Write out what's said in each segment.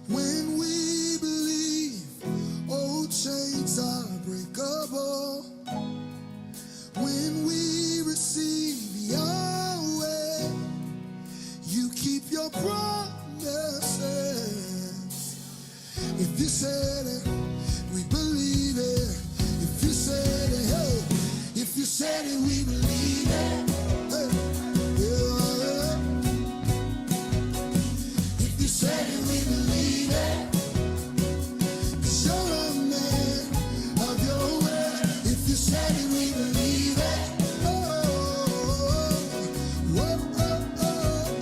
When we believe old chains are breakable, when we receive Yahweh, you keep your promises. If you said it, we believe it. If you said it, hey, if you said it, we believe it. Hey, yeah. If you said it, we believe it. 'Cause you're a man of your word. If you said it, we believe it. Oh, oh, oh, oh,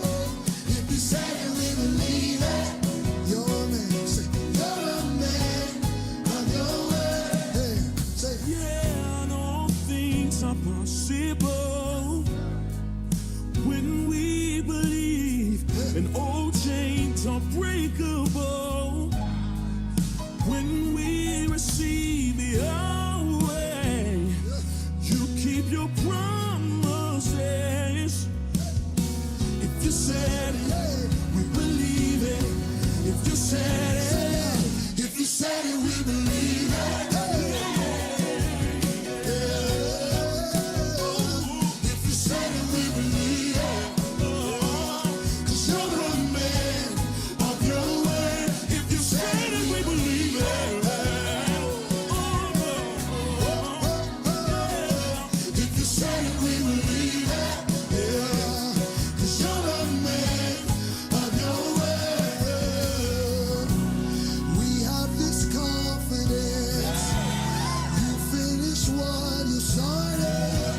oh. If you said it, we believe it. You're a man. Say, you're a man of your word. Hey, say, Yeah, all things are possible when we believe, and old chains are breakable when we receive Yahweh. You keep your promises. If you said it, we believe it. If you said it, if you said it, we believe it. If you said it, we believe it. 'Cause you're a man of your word. If you said it, we believe it. If you said it, we believe it. Yeah. 'Cause you're a man of your word. We have this confidence. You finish what you started.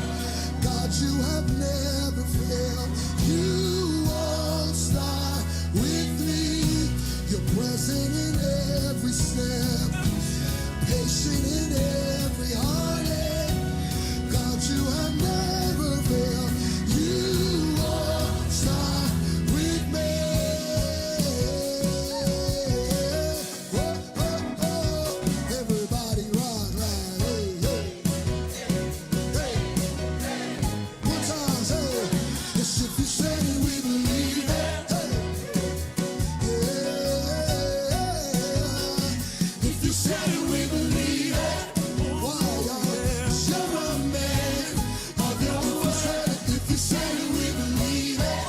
God, you have never failed. You won't start with me. You're present in every step, patient in every heartache. God, you have never failed. You won't start with me. Oh, oh, oh. Everybody rock like, hey, hey. Hey. One time, say, yes, if you said it, we believe it. Hey. Yeah. If you said it, we believe it. Why, y'all? 'Cause you're a man of your word. If you said it, we believe it.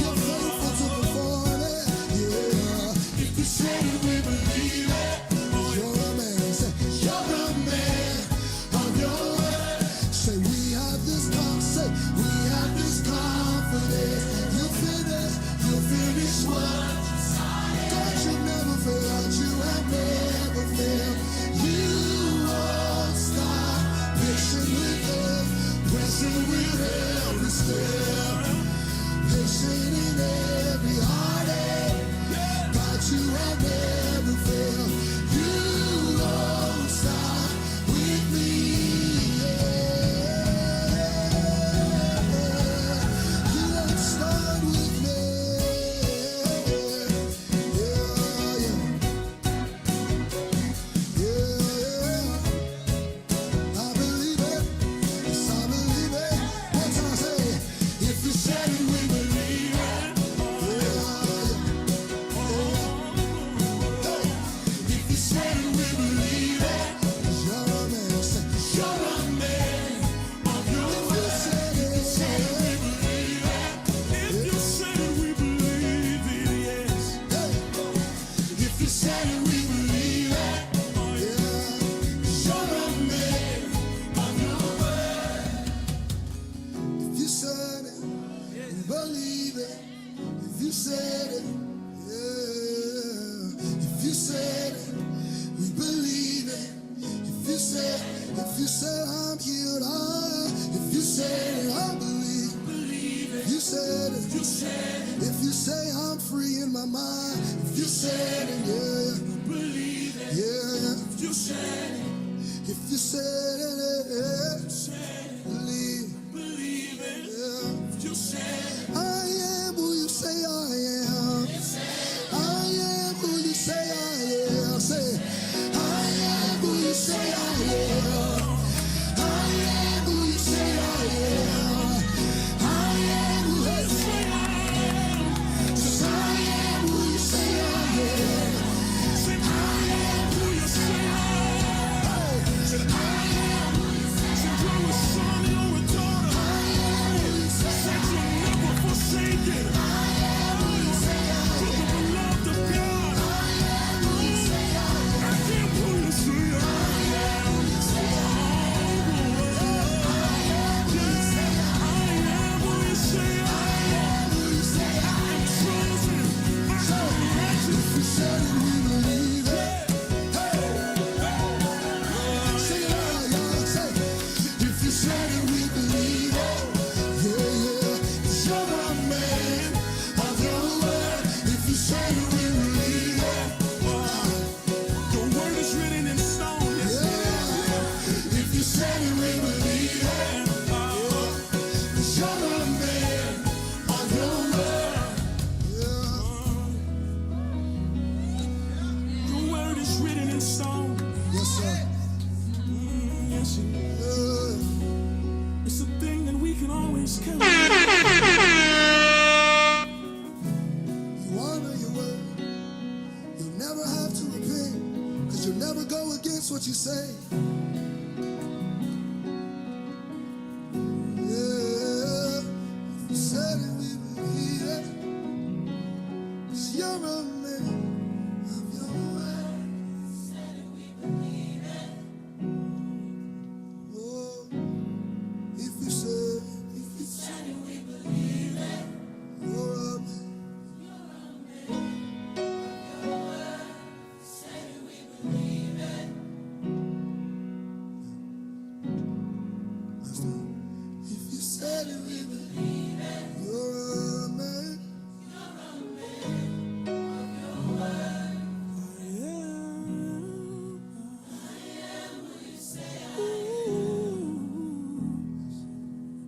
You're faithful to perform it. Yeah. If you said it, we believe it. You're a man. Say, you're a man of your word. Say, we have this confidence. Say, we have this confidence. You finish what you started. God, you never failed. You have never failed. You won't stop. Patient with us, present with every step, patient in every heartache. God, you have never failed. You won't stop with me. You won't start with me. Yeah, yeah. Yeah, I believe it. Yes, I believe it. One time, say, if you said it, we believe it. If you said it, we believe it. You're a man. Say, you're a man of your word. If you said it, we believe it. if you said it, we believe it. Yes. Hey. If you said it, we believe it. Yeah. You're a man of your word. If you said it, we believe it. If you said it, yeah. If you said it, we believe it. If you said I'm healed, if you said it, I believe. If you said it, if you say I'm free in my mind, if you said it, yeah, yeah. If you said it, yeah. Believe it, yeah. If you said I am who you say I am. I am who you say I am. Say, I am who you say I am. I am who you say I am. I am who you say I am. 'Cause I am who you say I am. said it, we believe it. Your word is written in stone. Yes, it is. Yeah. If you said it, we believe it. 'Cause you're a man of your word. Yeah. Your word is written in stone. Yes, sir. Yes, it is. It's a thing that we can always count. You honor your word. You'll never have to repent, 'cause you'll never go against what you say. Yeah. If you said it, we believe it. 'Cause you're a man of your word. Oh, if you said it, we believe it. You're a man. If you said it, we believe it. You're a man.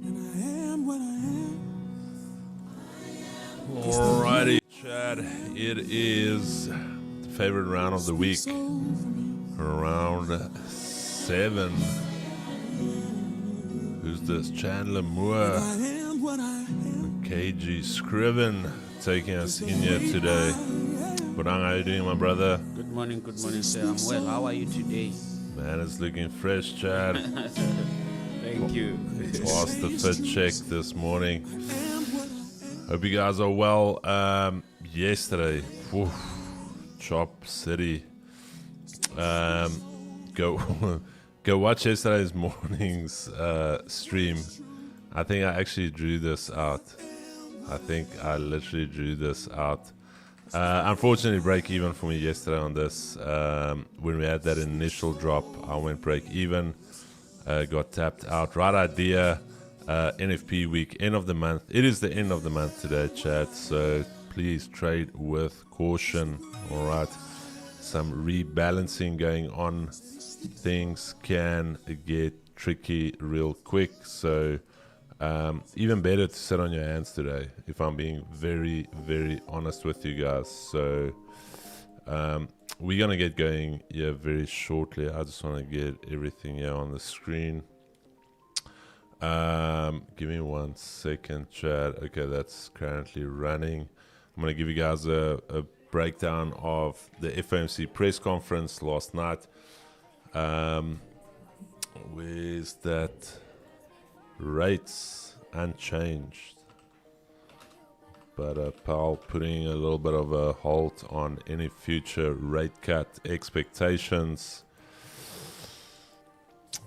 And I am what I am. Alrighty, Chad. It is the favorite round of the week. Round 7. Who's this? Chandler Moore, I am what I am. KG Scriven taking us in here today. Bonang, how you doing, my brother? Good morning, sir. I'm well. How are you today? Man, it's looking fresh, Chad. Thank you. Passed the fit check this morning. Hope you guys are well. Yesterday, Chop City. Go watch yesterday's morning's stream. I think I actually drew this out. I think I literally drew this out. Unfortunately, break even for me yesterday on this. When we had that initial drop, I went break even. Got tapped out. Right idea. NFP week, end of the month. It is the end of the month today, chat. So please trade with caution. All right. Some rebalancing going on. Things can get tricky real quick. So even better to sit on your hands today, if I'm being very, very honest with you guys. So we're going to get going here very shortly. I just want to get everything here on the screen. Give me 1 second, Chad. Okay, that's currently running. I'm going to give you guys a breakdown of the FOMC press conference last night. Where's that? Rates unchanged, but Powell putting a little bit of a halt on any future rate cut expectations.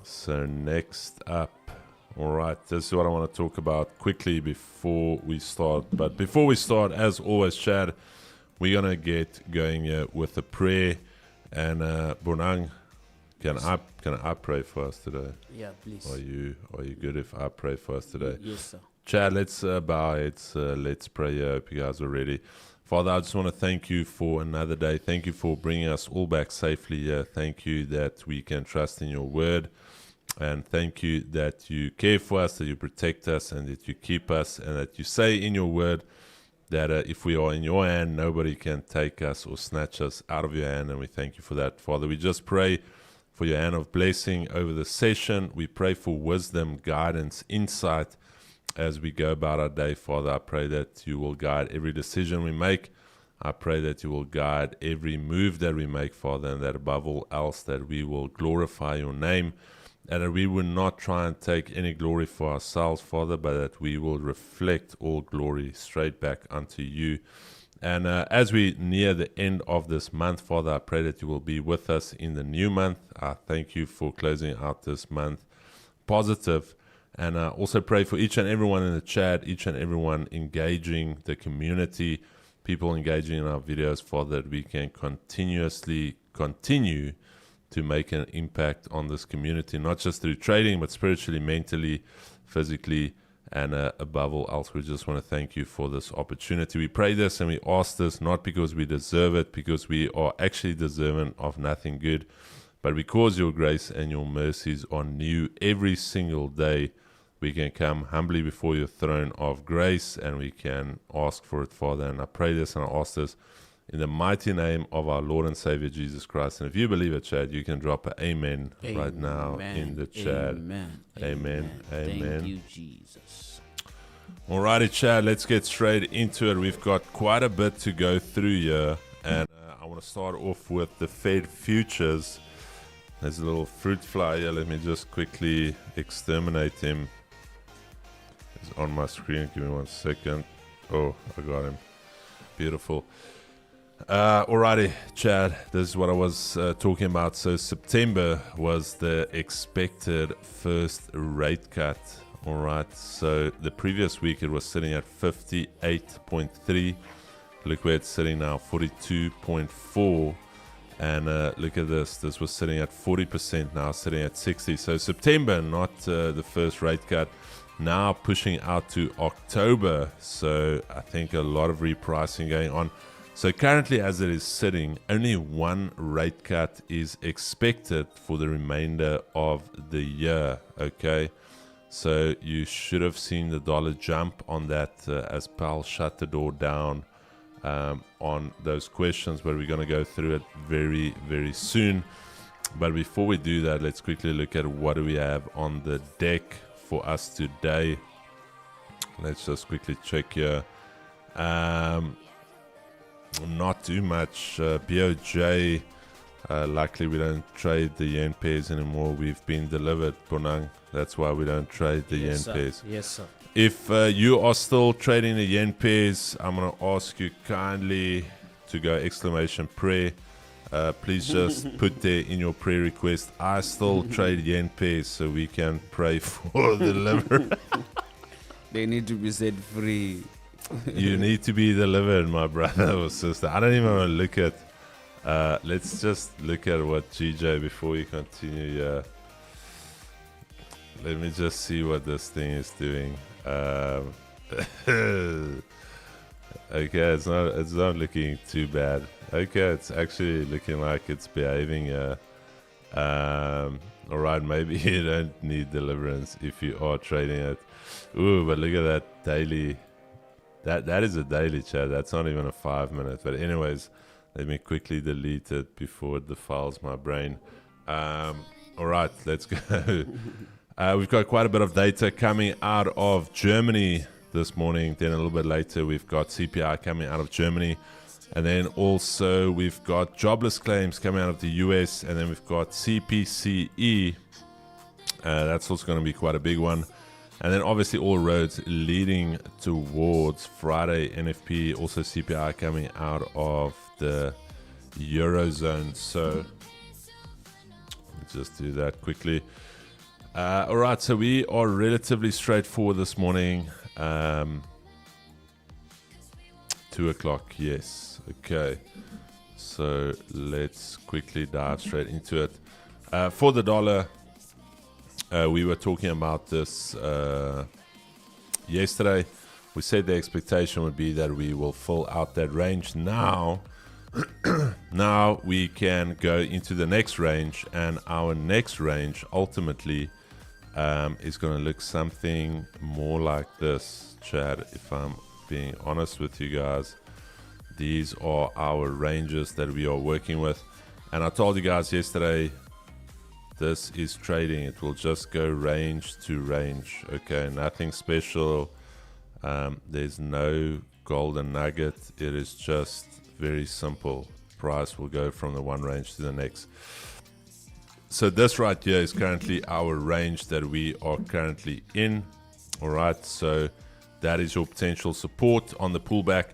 So next up, all right, this is what I want to talk about quickly before we start. But before we start, as always, Chad, we're gonna get going here with a prayer. And Bonang, can I pray for us today? Yeah, please. Are you good if I pray for us today? Yes, sir. Chad, let's bow heads. Let's pray. I hope you guys are ready. Father, I just want to thank you for another day. Thank you for bringing us all back safely here. Thank you that we can trust in your word. And thank you that you care for us, that you protect us, and that you keep us, and that you say in your word that if we are in your hand, nobody can take us or snatch us out of your hand. And we thank you for that, Father. We just pray for your hand of blessing over the session. We pray for wisdom, guidance, insight as we go about our day, Father. I pray that you will guide every decision we make. I pray that you will guide every move that we make, Father, and that above all else that we will glorify your name, and that we will not try and take any glory for ourselves, Father, but that we will reflect all glory straight back unto you. And as we near the end of this month, Father, I pray that you will be with us in the new month. I thank you for closing out this month positive. And I also pray for each and everyone in the chat, each and everyone engaging the community, people engaging in our videos, Father, that we can continuously continue to make an impact on this community, not just through trading, but spiritually, mentally, physically, And above all else, we just want to thank you for this opportunity. We pray this and we ask this not because we deserve it, because we are actually deserving of nothing good, but because your grace and your mercies are new every single day. We can come humbly before your throne of grace and we can ask for it, Father. And I pray this and I ask this in the mighty name of our Lord and Savior Jesus Christ. And if you believe it, Chad, you can drop an amen right now in the chat. Amen. Thank you, Jesus. Alrighty, Chad, let's get straight into it. We've got quite a bit to go through here. And I want to start off with the Fed futures. There's a little fruit fly here. Let me just quickly exterminate him. He's on my screen. Give me 1 second. Oh, I got him. Beautiful. Alrighty, Chad, this is what I was talking about. So September was the expected first rate cut. Alright, so the previous week it was sitting at 58.3. Look where it's sitting now, 42.4. And look at this. This was sitting at 40%, now sitting at 60. So September, not the first rate cut. Now pushing out to October. So I think a lot of repricing going on. So currently as it is sitting, only one rate cut is expected for the remainder of the year. Okay. So you should have seen the dollar jump on that as Powell shut the door down on those questions, but we're going to go through it very, very soon. But before we do that, let's quickly look at what do we have on the deck for us today. Let's just quickly check here. Not too much. BOJ, luckily we don't trade the yen pairs anymore. We've been delivered, Bonang. That's why we don't trade the yen pairs. Yes, sir. If you are still trading the yen pairs, I'm going to ask you kindly to go exclamation prayer. Please just put there in your prayer request, I still trade yen pairs, so we can pray for the deliverer. They need to be set free. You need to be delivered, my brother or sister. I don't even want to look at. Let's just look at what GJ before we continue here. Let me just see what this thing is doing. Okay, it's not looking too bad. Okay, it's actually looking like it's behaving. All right, maybe you don't need deliverance if you are trading it. Ooh, but look at that daily. That is a daily, Chat. That's not even a 5 minute. But anyways, let me quickly delete it before it defiles my brain. All right, let's go. We've got quite a bit of data coming out of Germany this morning. Then a little bit later, we've got CPI coming out of Germany. And then also we've got jobless claims coming out of the US. And then we've got CPCE. That's also going to be quite a big one. And then obviously all roads leading towards Friday NFP, also CPI coming out of the Eurozone. So let's just do that quickly. All right, so we are relatively straightforward this morning. 2 o'clock, yes. Okay, so let's quickly dive straight into it. For the dollar, we were talking about this yesterday. We said the expectation would be that we will fill out that range. Now we can go into the next range, and our next range ultimately is going to look something more like this, Chad. If I'm being honest with you guys, these are our ranges that we are working with. And I told you guys yesterday, this is trading. It will just go range to range. Okay, nothing special. There's no golden nugget. It is just very simple. Price will go from the one range to the next. So this right here is currently our range that we are currently in. All right, so that is your potential support on the pullback,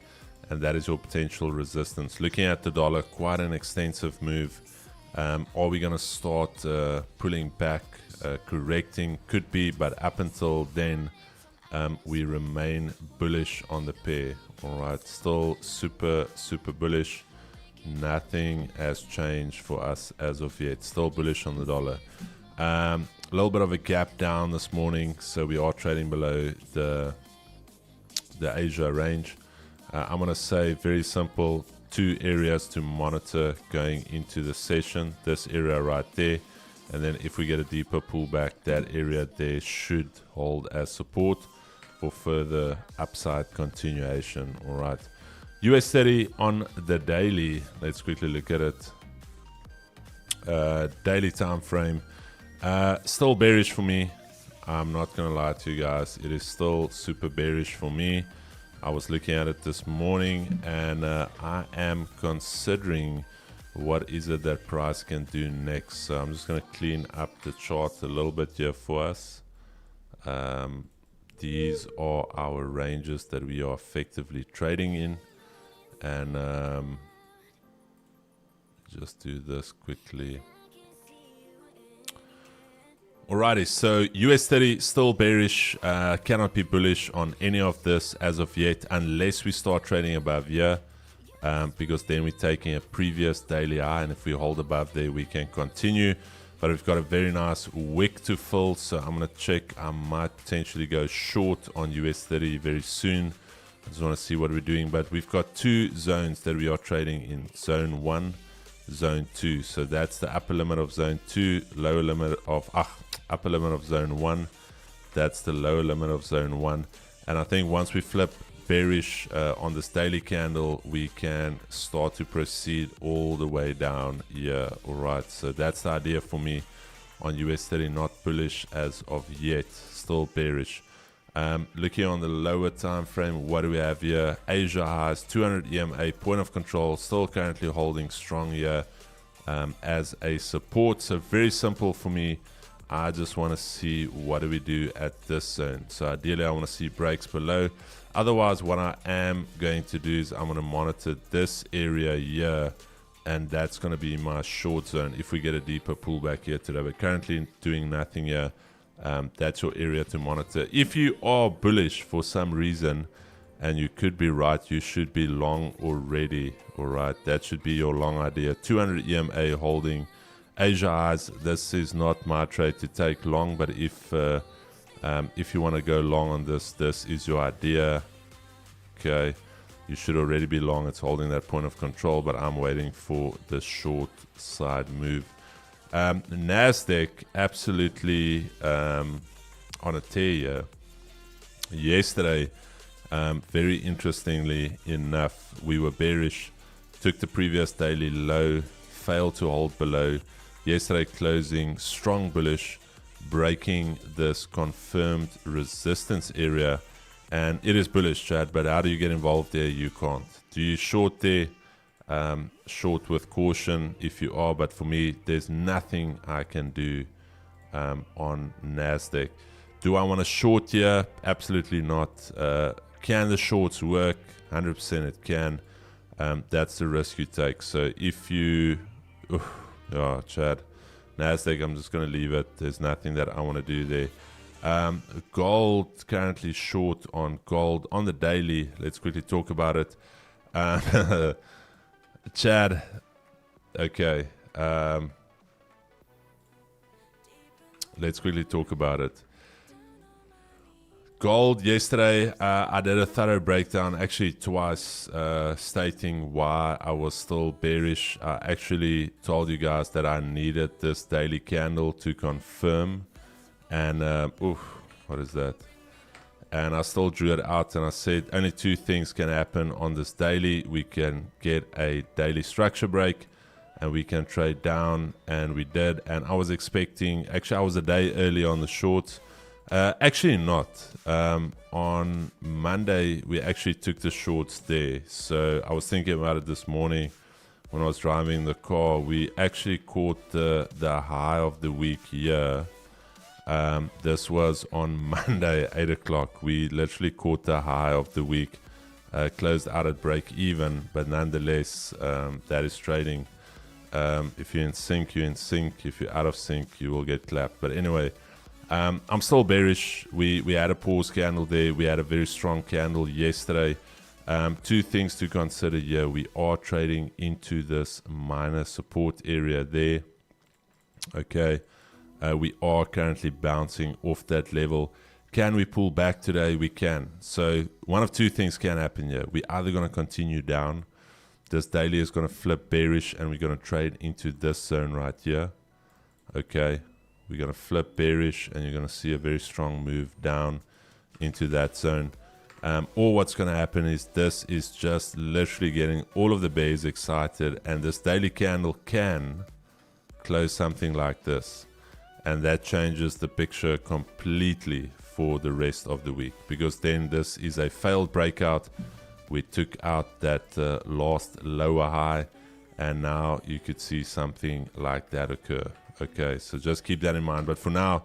and that is your potential resistance. Looking at the dollar, quite an extensive move. Are we going to start pulling back, correcting? Could be, but up until then, we remain bullish on the pair. All right, still super bullish. Nothing has changed for us as of yet. Still bullish on the dollar. A little bit of a gap down this morning, so we are trading below the Asia range. I'm going to say very simple, 2 areas to monitor going into the session. This area right there, and then if we get a deeper pullback, that area there should hold as support for further upside continuation. All right, US 30 on the daily. Let's quickly look at it. Daily time frame, still bearish for me. I'm not gonna lie to you guys, it is still super bearish for me. I was looking at it this morning, and I am considering what is it that price can do next. So I'm just gonna clean up the chart a little bit here for us. These are our ranges that we are effectively trading in, and just do this quickly. Alrighty, so US 30 still bearish, cannot be bullish on any of this as of yet unless we start trading above here, because then we're taking a previous daily high, and if we hold above there we can continue. But we've got a very nice wick to fill, so I'm going to check. I might potentially go short on US 30 very soon. I just want to see what we're doing, but we've got 2 zones that we are trading in, zone 1, zone 2. So that's the upper limit of zone 2, lower limit of upper limit of zone 1. That's the lower limit of zone 1. And I think once we flip bearish on this daily candle, we can start to proceed all the way down here. All right, so that's the idea for me on US 30. Not bullish as of yet, still bearish. Looking on the lower time frame, what do we have here? Asia highs, 200 EMA, point of control, still currently holding strong here as a support. So very simple for me. I just want to see what do we do at this zone. So ideally I want to see breaks below. Otherwise, what I am going to do is I'm going to monitor this area here, and that's going to be my short zone if we get a deeper pullback here today. But currently doing nothing here. That's your area to monitor. If you are bullish for some reason, and you could be right, you should be long already. All right, that should be your long idea. 200 EMA holding Asia highs. This is not my trade to take long, but if you want to go long on this, this is your idea. Okay, you should already be long. It's holding that point of control, but I'm waiting for the short side move. Nasdaq absolutely on a tear here. Yesterday, very interestingly enough, we were bearish, took the previous daily low, failed to hold below. Yesterday closing strong bullish, breaking this confirmed resistance area, and it is bullish, Chad, but how do you get involved there? You can't. Do you short there? Short with caution if you are, but for me there's nothing I can do on Nasdaq. Do I want to short here? Absolutely not. Can the shorts work? 100% it can. That's the risk you take. So if you Chad, Nasdaq, I'm just going to leave it. There's nothing that I want to do there. Gold, currently short on gold on the daily. Let's quickly talk about it. Chad, okay, let's quickly talk about it. Gold, yesterday I did a thorough breakdown, actually twice, stating why I was still bearish. I actually told you guys that I needed this daily candle to confirm, and what is that? And I still drew it out, and I said only 2 things can happen on this daily. We can get a daily structure break, and we can trade down, and we did. And I was expecting, actually I was a day early on the shorts. Actually not. On Monday we actually took the shorts there. So I was thinking about it this morning when I was driving the car. We actually caught the high of the week here. This was on Monday, 8 o'clock. We literally caught the high of the week, closed out at break even, but nonetheless, that is trading. If you're in sync, you're in sync. If you're out of sync, you will get clapped. But anyway, I'm still bearish. We had a pause candle there. We had a very strong candle yesterday. 2 things to consider here. We are trading into this minor support area there. Okay. We are currently bouncing off that level. Can we pull back today? We can. So one of two things can happen here. We're either going to continue down. This daily is going to flip bearish and we're going to trade into this zone right here. Okay. We're going to flip bearish and you're going to see a very strong move down into that zone. Or what's going to happen is this is just literally getting all of the bears excited, and this daily candle can close something like this. And that changes the picture completely for the rest of the week, because then this is a failed breakout. We took out that last lower high, and now you could see something like that occur. Okay, so just keep that in mind. But for now,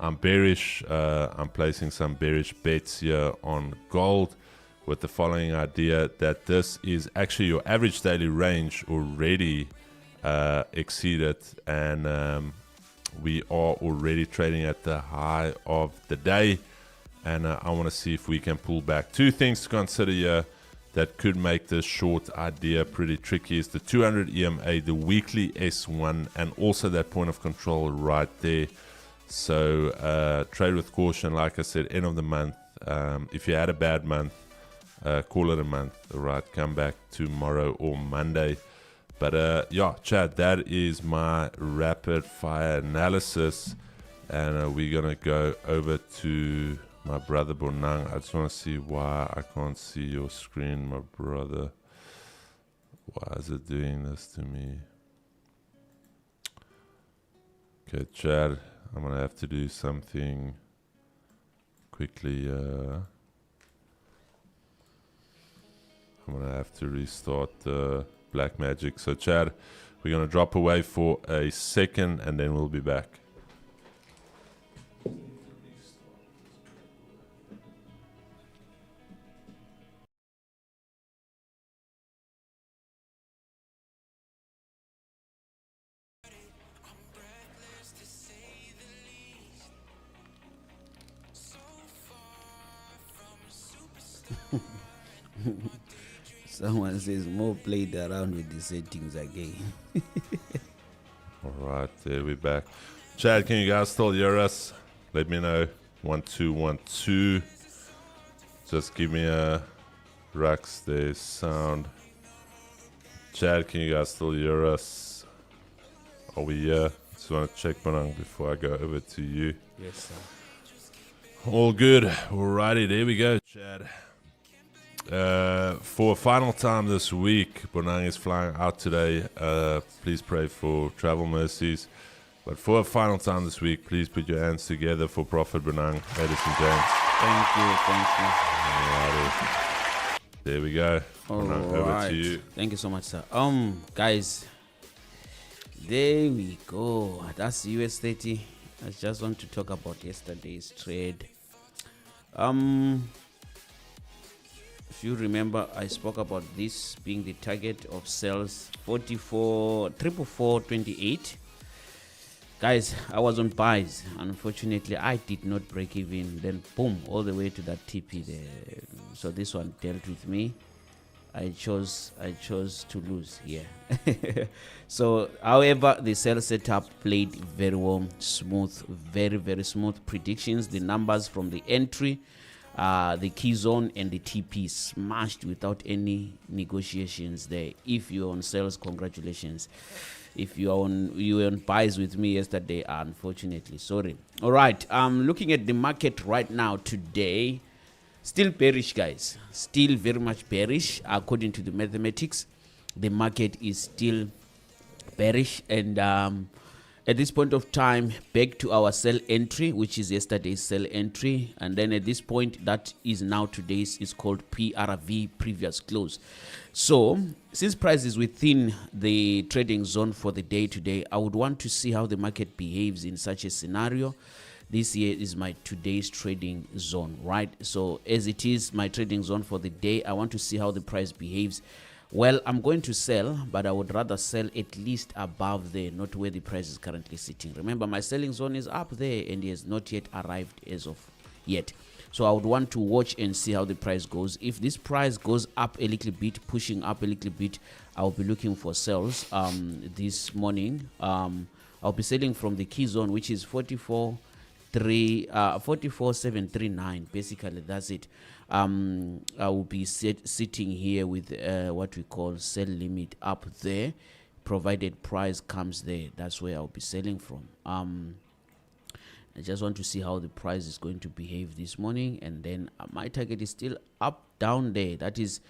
I'm bearish. I'm placing some bearish bets here on gold with the following idea that this is actually your average daily range already exceeded, and we are already trading at the high of the day, and I want to see if we can pull back. Two things to consider here that could make this short idea pretty tricky is the 200 EMA, the weekly S1, and also that point of control right there. So trade with caution. Like I said, end of the month. If you had a bad month, call it a month. All right, come back tomorrow or Monday. But yeah, Chad, that is my rapid fire analysis, and we're gonna go over to my brother Bonang. I just want to see why I can't see your screen, my brother. Why is it doing this to me? Okay, Chad, I'm gonna have to do something quickly. I'm gonna have to restart the Black Magic. So Chad, we're gonna drop away for a second and then we'll be back. Someone says more played around with the settings again. Alright, there we're back. Chad, can you guys still hear us? Let me know. 1212. Just give me a Rux, there's sound. Chad, can you guys still hear us? Are we here? Just want to check Bonang before I go over to you. Yes, sir. All good. Alrighty, there we go, Chad. For a final time this week, Bonang is flying out today. Please pray for travel mercies. But for a final time this week, please put your hands together for Prophet Bonang, ladies and gents. Thank you. Alrighty. There we go. Bonang, over to you. Thank you so much, sir. Guys, there we go. That's US 30. I just want to talk about yesterday's trade. If you remember, I spoke about this being the target of sales 44.428. Guys, I was on buys. Unfortunately, I did not break even. Then boom, all the way to that TP there. So this one dealt with me. I chose to lose here. So, however, the sell setup played very well, smooth, very, very smooth predictions. The numbers from the entry, the key zone and the TP smashed without any negotiations there. If you're on sales, congratulations. If you were on buys with me yesterday, unfortunately, sorry. All right, looking at the market right now today, still bearish, guys. Still very much bearish according to the mathematics. The market is still bearish, and at this point of time, back to our sell entry, which is yesterday's sell entry, and then at this point, that is now today's, is called PRV, previous close. So since price is within the trading zone for the day today, I would want to see how the market behaves in such a scenario. This here is my today's trading zone, right? So as it is my trading zone for the day, I want to see how the price behaves. Well, I'm going to sell, but I would rather sell at least above there, not where the price is currently sitting. Remember, my selling zone is up there and it has not yet arrived as of yet. So I would want to watch and see how the price goes. If this price goes up a little bit, pushing up a little bit, I'll be looking for sales this morning. I'll I'll be selling from the key zone, which is 44,739. Basically, that's it. I will be sitting here with what we call sell limit up there, provided price comes there. That's where I'll be selling from. I just want to see how the price is going to behave this morning, and then my target is still up down there. That is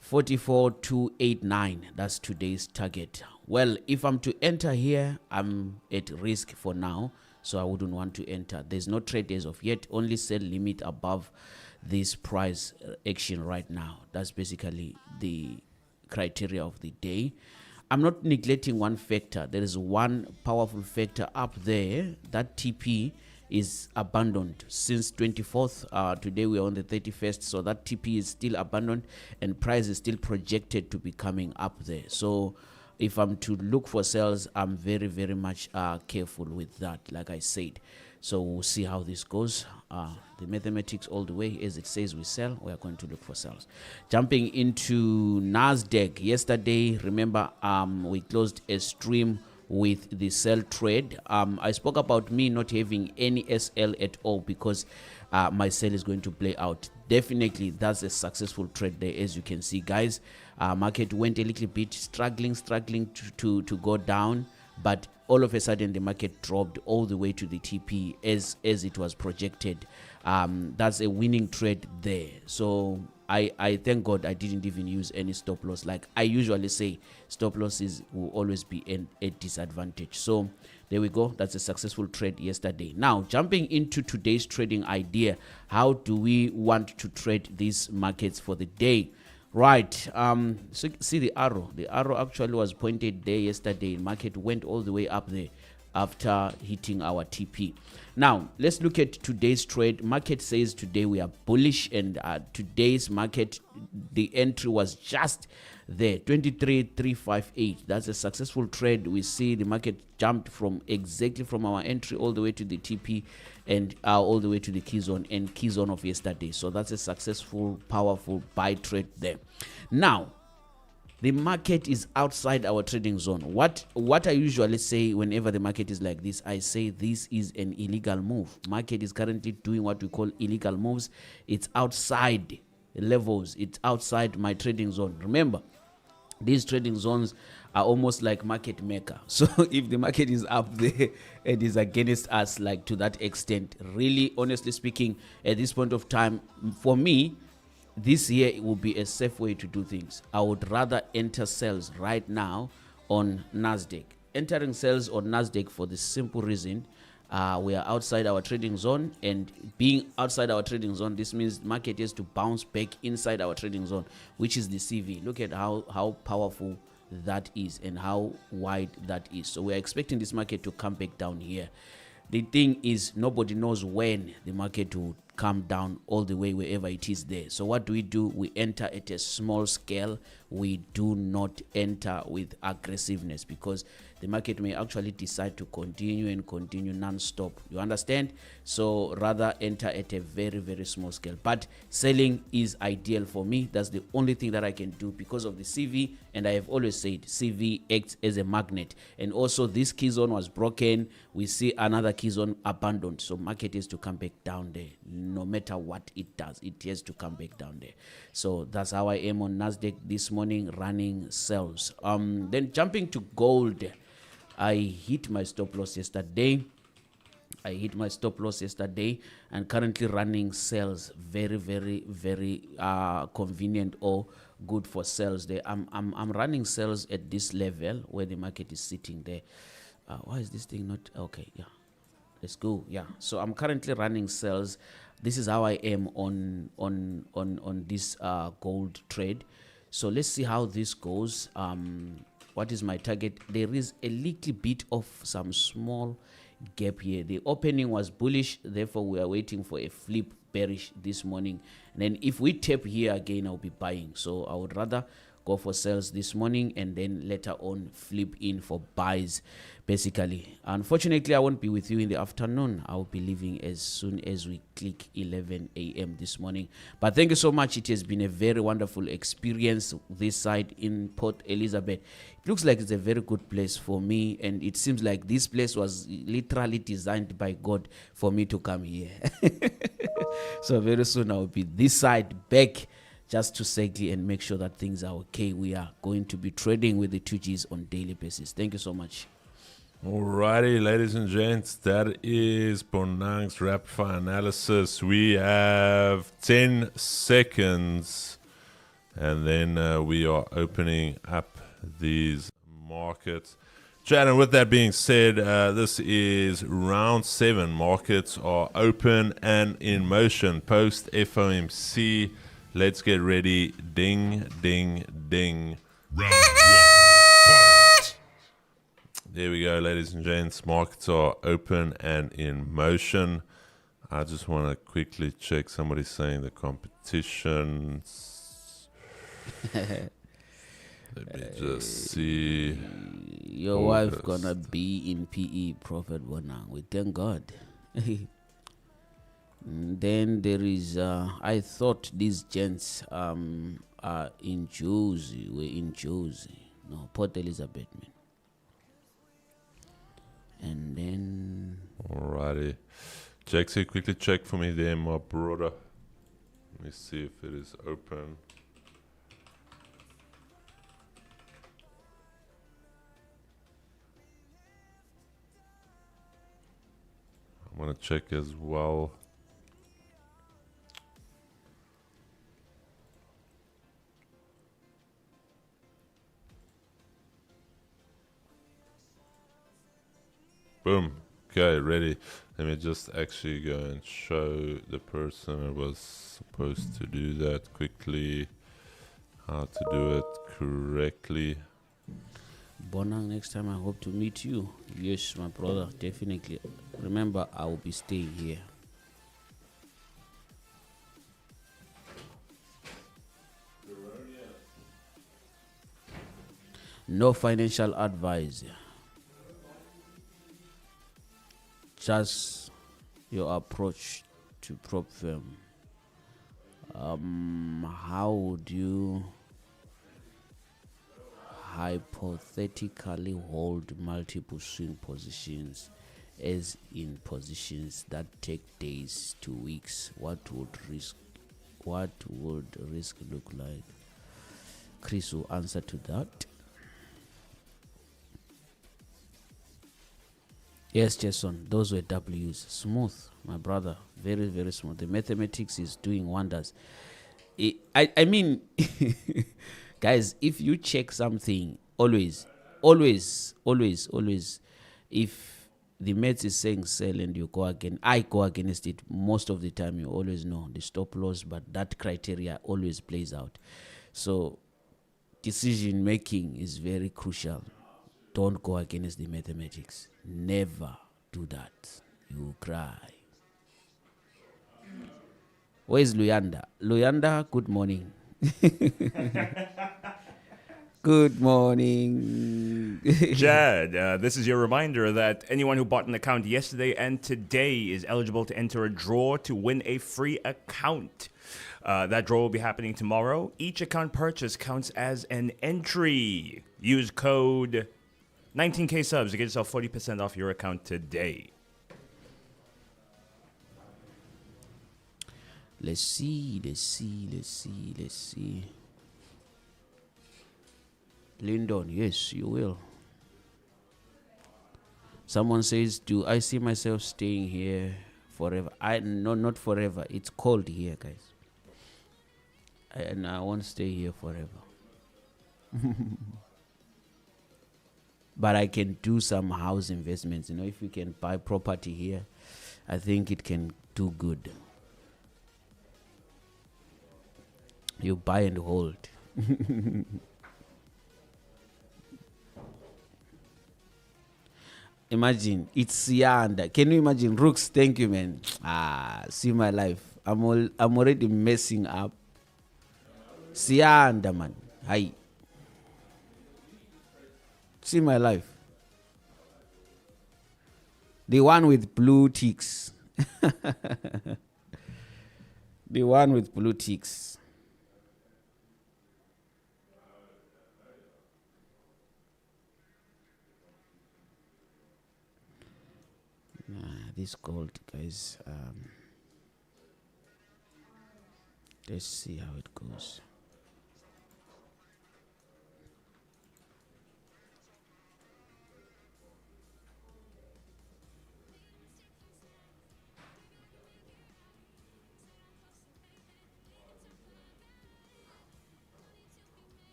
44,289. That's today's target. Well, if I'm to enter here, I'm at risk for now, so I wouldn't want to enter. There's no trade as of yet, only sell limit above this price action right now. That's basically the criteria of the day. I'm not neglecting one factor. There is one powerful factor up there. That TP is abandoned since 24th. Today we are on the 31st, so that TP is still abandoned and price is still projected to be coming up there. So if I'm to look for sales, I'm very, very much careful with that, like I said. So we'll see how this goes. The mathematics all the way, as it says we sell, we are going to look for sales. Jumping into Nasdaq, yesterday, remember, we closed a stream with the sell trade. I spoke about me not having any SL at all because my sell is going to play out. Definitely, that's a successful trade there, as you can see, guys. Market went a little bit struggling to go down, but all of a sudden the market dropped all the way to the TP as it was projected. That's a winning trade there. So I thank God I didn't even use any stop loss. Like I usually say, stop losses will always be a disadvantage. So there we go. That's a successful trade yesterday. Now jumping into today's trading idea, how do we want to trade these markets for the day? Right, so see the arrow actually was pointed there yesterday. Market went all the way up there after hitting our TP. Now let's look at today's trade. Market says today we are bullish, and today's market, the entry was just there, 23,358. That's a successful trade. We see the market jumped from exactly from our entry all the way to the TP and all the way to the key zone and key zone of yesterday. So that's a successful, powerful buy trade there. Now the market is outside our trading zone. What I usually say whenever the market is like this, I say this is an illegal move. Market is currently doing what we call illegal moves. It's outside levels. It's outside my trading zone. Remember, these trading zones are almost like market maker. So if the market is up there, it is against us, like to that extent. Really, honestly speaking, at this point of time, for me, this year it will be a safe way to do things. I would rather enter sales right now on Nasdaq. Entering sales on Nasdaq for the simple reason we are outside our trading zone, and being outside our trading zone, this means market has to bounce back inside our trading zone, which is the CV. Look at how powerful that is and how wide that is. So we are expecting this market to come back down here. The thing is, nobody knows when the market will come down all the way wherever it is there. So what do? We enter at a small scale. We do not enter with aggressiveness, because the market may actually decide to continue non-stop. You understand? So rather enter at a very, very small scale. But selling is ideal for me. That's the only thing that I can do because of the CV. And I have always said CV acts as a magnet. And also this key zone was broken. We see another key zone abandoned. So market has to come back down there. No matter what it does, it has to come back down there. So that's how I am on Nasdaq this morning, running sales. Then jumping to gold. I hit my stop loss yesterday. And currently running sales. Very, very, very convenient or good for sales there. I'm running sales at this level where the market is sitting there. Why is this thing not okay? Yeah, let's go. Yeah, so I'm currently running sales. This is how I am on this gold trade. So let's see how this goes. What is my target? There is a little bit of some small gap here. The opening was bullish, therefore we are waiting for a flip bearish this morning. And then if we tap here again, I'll be buying. So I would rather go for sales this morning and then later on flip in for buys, basically. Unfortunately, I won't be with you in the afternoon. I'll be leaving as soon as we click 11 a.m. this morning. But thank you so much. It has been a very wonderful experience this side in Port Elizabeth. It looks like it's a very good place for me, and it seems like this place was literally designed by God for me to come here. So very soon I'll be this side back just to settle and make sure that things are okay. We are going to be trading with the 2Gs on daily basis. Thank you so much. Alrighty, ladies and gents, that is Bonang's rapid fire analysis. We have 10 seconds, and then we are opening up these markets. Chad, and with that being said, this is round 7. Markets are open and in motion post FOMC. Let's get ready. Ding, ding, ding. Round 1, fight! There we go, ladies and gents. Markets are open and in motion. I just want to quickly check. Somebody's saying the competitions. Let me just see. Your wife gonna be in PE, Prophet Bonang. We thank God. Then there is, I thought these gents are in Jersey. We're in Jersey. No, Port Elizabeth, man. And then... Alrighty. Jaxie, quickly check for me there, my brother. Let me see if it is open. I'm going to check as well. Boom. Okay, ready. Let me just actually go and show the person who was supposed to do that quickly. How to do it correctly. Bonang, next time I hope to meet you. Yes, my brother, definitely. Remember, I will be staying here. No financial advice. Just your approach to prop firm. How would you hypothetically hold multiple swing positions, as in positions that take days to weeks? What would risk look like? Chris will answer to that. Yes, Jason, those were W's. Smooth, my brother. Very, very smooth. The mathematics is doing wonders. I mean, guys, if you check something, always, if the maths is saying sell and you go again, I go against it, most of the time you always know the stop loss, but that criteria always plays out. So decision making is very crucial. Don't go against the mathematics. Never do that. You will cry. Where is Luyanda? Luyanda, good morning. Good morning. Jad, this is your reminder that anyone who bought an account yesterday and today is eligible to enter a draw to win a free account. That draw will be happening tomorrow. Each account purchase counts as an entry. Use code 19K subs to get yourself 40% off your account today. Let's see. Lyndon, yes, you will. Someone says, do I see myself staying here forever? No, not forever. It's cold here, guys. And I won't stay here forever. But I can do some house investments. If we can buy property here, I think it can do good. You buy and hold. Imagine, it's Yanda. Can you imagine? Rooks, thank you, man. See my life. I'm already messing up. Sianda, man. Hi. See my life. The one with blue ticks. The one with blue ticks. This gold, guys. Let's see how it goes.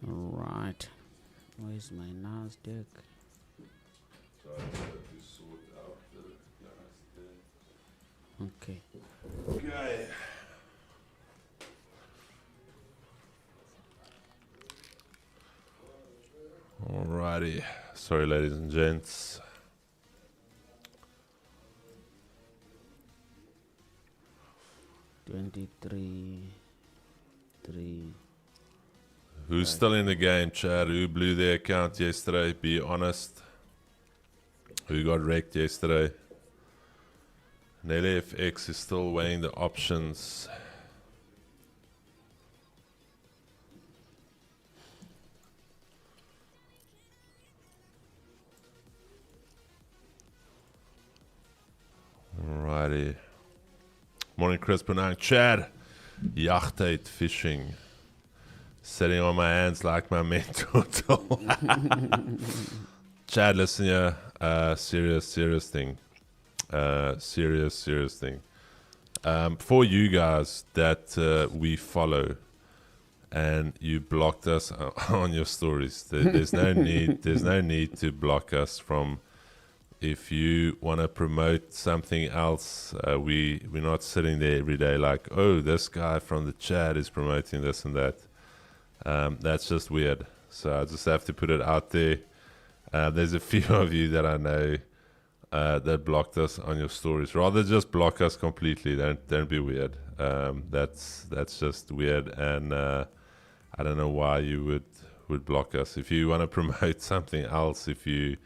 All right. Where's my Nasdaq? Okay. Okay. Alrighty. Sorry, ladies and gents. $23, 3. Who's still in the game, Chad? Who blew their account yesterday? Be honest. Who got wrecked yesterday? Nelly FX is still weighing the options. Alrighty. Morning, Chris Bonang. Chad, Yachtade fishing. Sitting on my hands like my mentor told. Chad, listen here. Serious thing. Serious thing. For you guys that we follow and you blocked us on your stories, there's no need. There's no need to block us from. If you want to promote something else, we're not sitting there every day like, oh, this guy from the chat is promoting this and that. That's just weird. So I just have to put it out there. There's a few of you that I know that blocked us on your stories. Rather just block us completely. Don't be weird. That's just weird, and I don't know why you would block us. If you want to promote something else, if you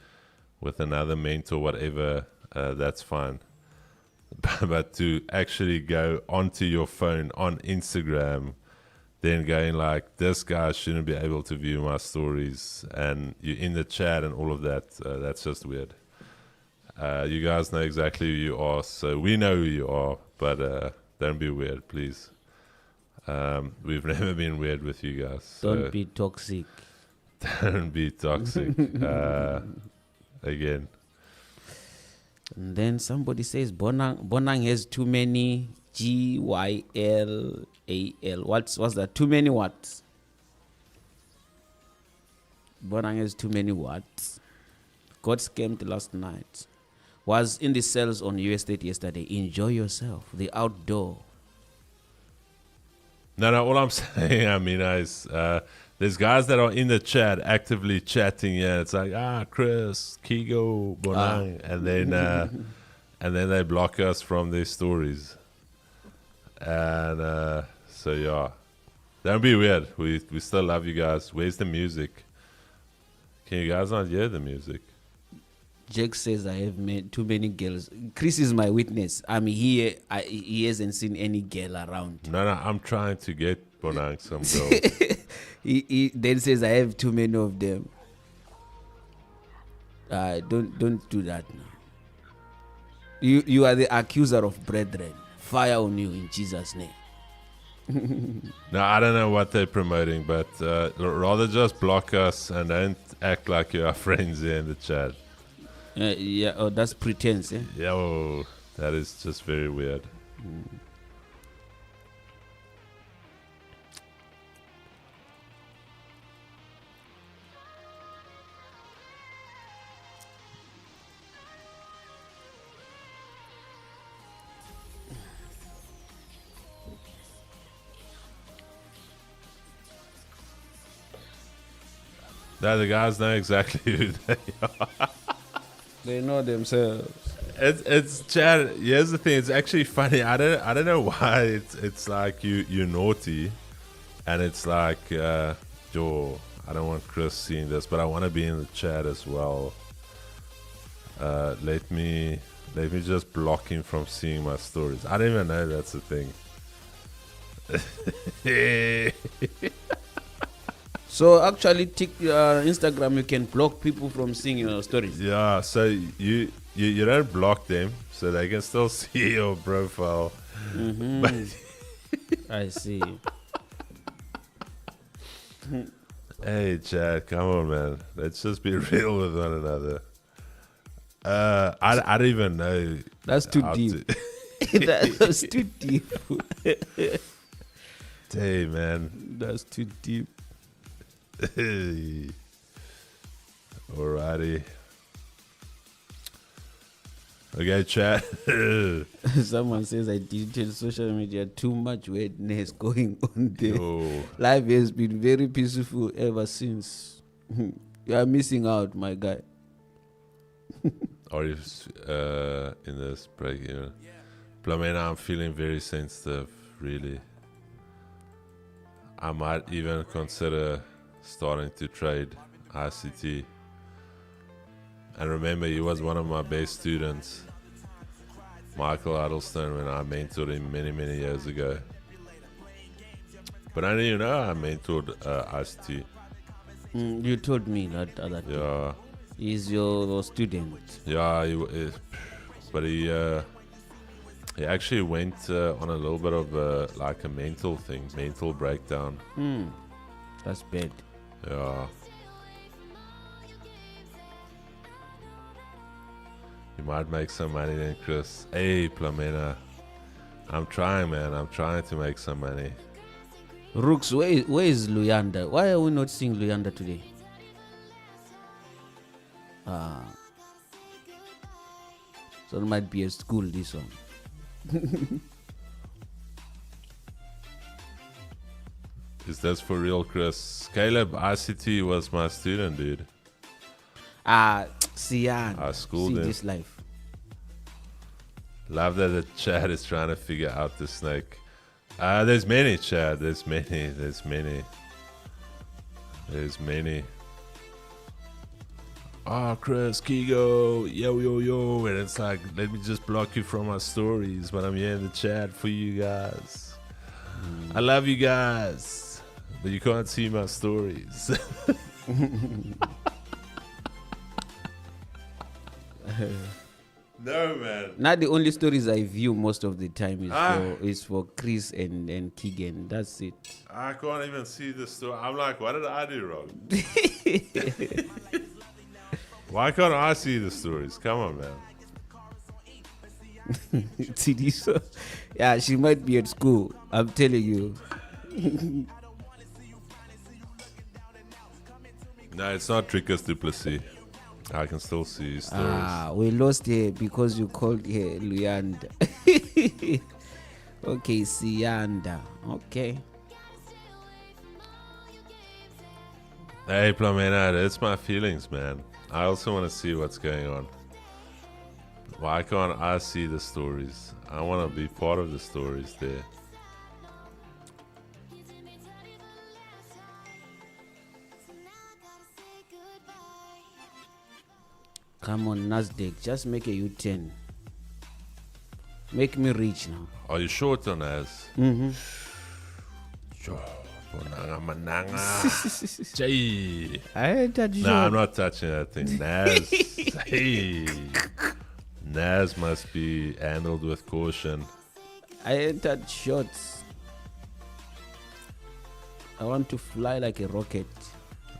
with another mentor, whatever, that's fine. But to actually go onto your phone on Instagram, then going like, this guy shouldn't be able to view my stories, and you're in the chat and all of that, that's just weird. You guys know exactly who you are, so we know who you are, but don't be weird, please. We've never been weird with you guys. So Don't be toxic. don't be toxic. Again. And then somebody says Bonang has too many GYLAL. What's that? Too many what? Bonang has too many what? Got scammed last night. Was in the sales on US State yesterday. Enjoy yourself. The outdoor. No, all I'm saying, I mean, is there's guys that are in the chat actively chatting. Yeah, it's like, Chris, Kigo, Bonang, and then they block us from their stories. And so yeah, don't be weird. We still love you guys. Where's the music? Can you guys not hear the music? Jake says I have made too many girls. Chris is my witness. I'm here. He hasn't seen any girl around. No, I'm trying to get Bonang some girls. He then says I have too many of them. Don't do that now. You are the accuser of brethren. Fire on you in Jesus' name. No, I don't know what they're promoting, but rather just block us and don't act like you are friends here in the chat. Yeah, oh, that's pretense, yeah? Yo, that is just very weird. Now the guys know exactly who they are. They know themselves. It's Chad. Here's the thing. It's actually funny. I don't know why it's like you're naughty, And it's like, yo, I don't want Chris seeing this, but I want to be in the chat as well. Let me just block him from seeing my stories. I don't even know that's a thing. So actually, Instagram, you can block people from seeing your stories. Yeah, so you don't block them, so they can still see your profile. I see. Hey, Chad, come on, man. Let's just be real with one another. I don't even know. That's too how deep. to- That's too deep. Hey, man. That's too deep. Alrighty. Okay, chat. Someone says I deleted social media. Too much weirdness going on there. Yo. Life has been very peaceful ever since. You are missing out, my guy. Or if in this break, you know, Plamena, I'm feeling very sensitive. Really, I might even consider starting to trade ICT. And remember, he was one of my best students, Michael Adelstone, when I mentored him many years ago. But I didn't even know I mentored ICT. You told me that other day. Yeah. He's your student. Yeah, but he actually went on a little bit of like a mental thing, mental breakdown. That's bad. Yeah. You might make some money then, Chris. Hey, Plamena. I'm trying, man. I'm trying to make some money. Rooks, where is Luyanda? Why are we not seeing Luyanda today? So it might be a school, this one. Is this for real, Chris? Caleb, ICT was my student, dude. Sian. I schooled See him. this life. Love that the chat is trying to figure out the snake. There's many, Chad. There's many. Oh, Chris, Kigo, yo. And it's like, let me just block you from my stories, but I'm here in the chat for you guys. I love you guys, but you can't see my stories. No, man. Now the only stories I view most of the time is for Chris and Keegan. That's it. I can't even see the story. I'm like, what did I do wrong? Why can't I see the stories? Come on, man. See, so, yeah, she might be at school. I'm telling you. No, it's not Trickus Duplessis. I can still see his stories. We lost her because you called her Luyanda. Okay, Sianda. Okay. Hey, Plamena, that's my feelings, man. I also want to see what's going on. Why can't I see the stories? I want to be part of the stories there. Come on, Nasdaq. Just make a U-turn. Make me rich now. Are you short on Nas? Sure. Bonanga. Jay. I had that No, I'm not touching that thing. Nas. Hey. Nas must be handled with caution. I entered shots. I want to fly like a rocket.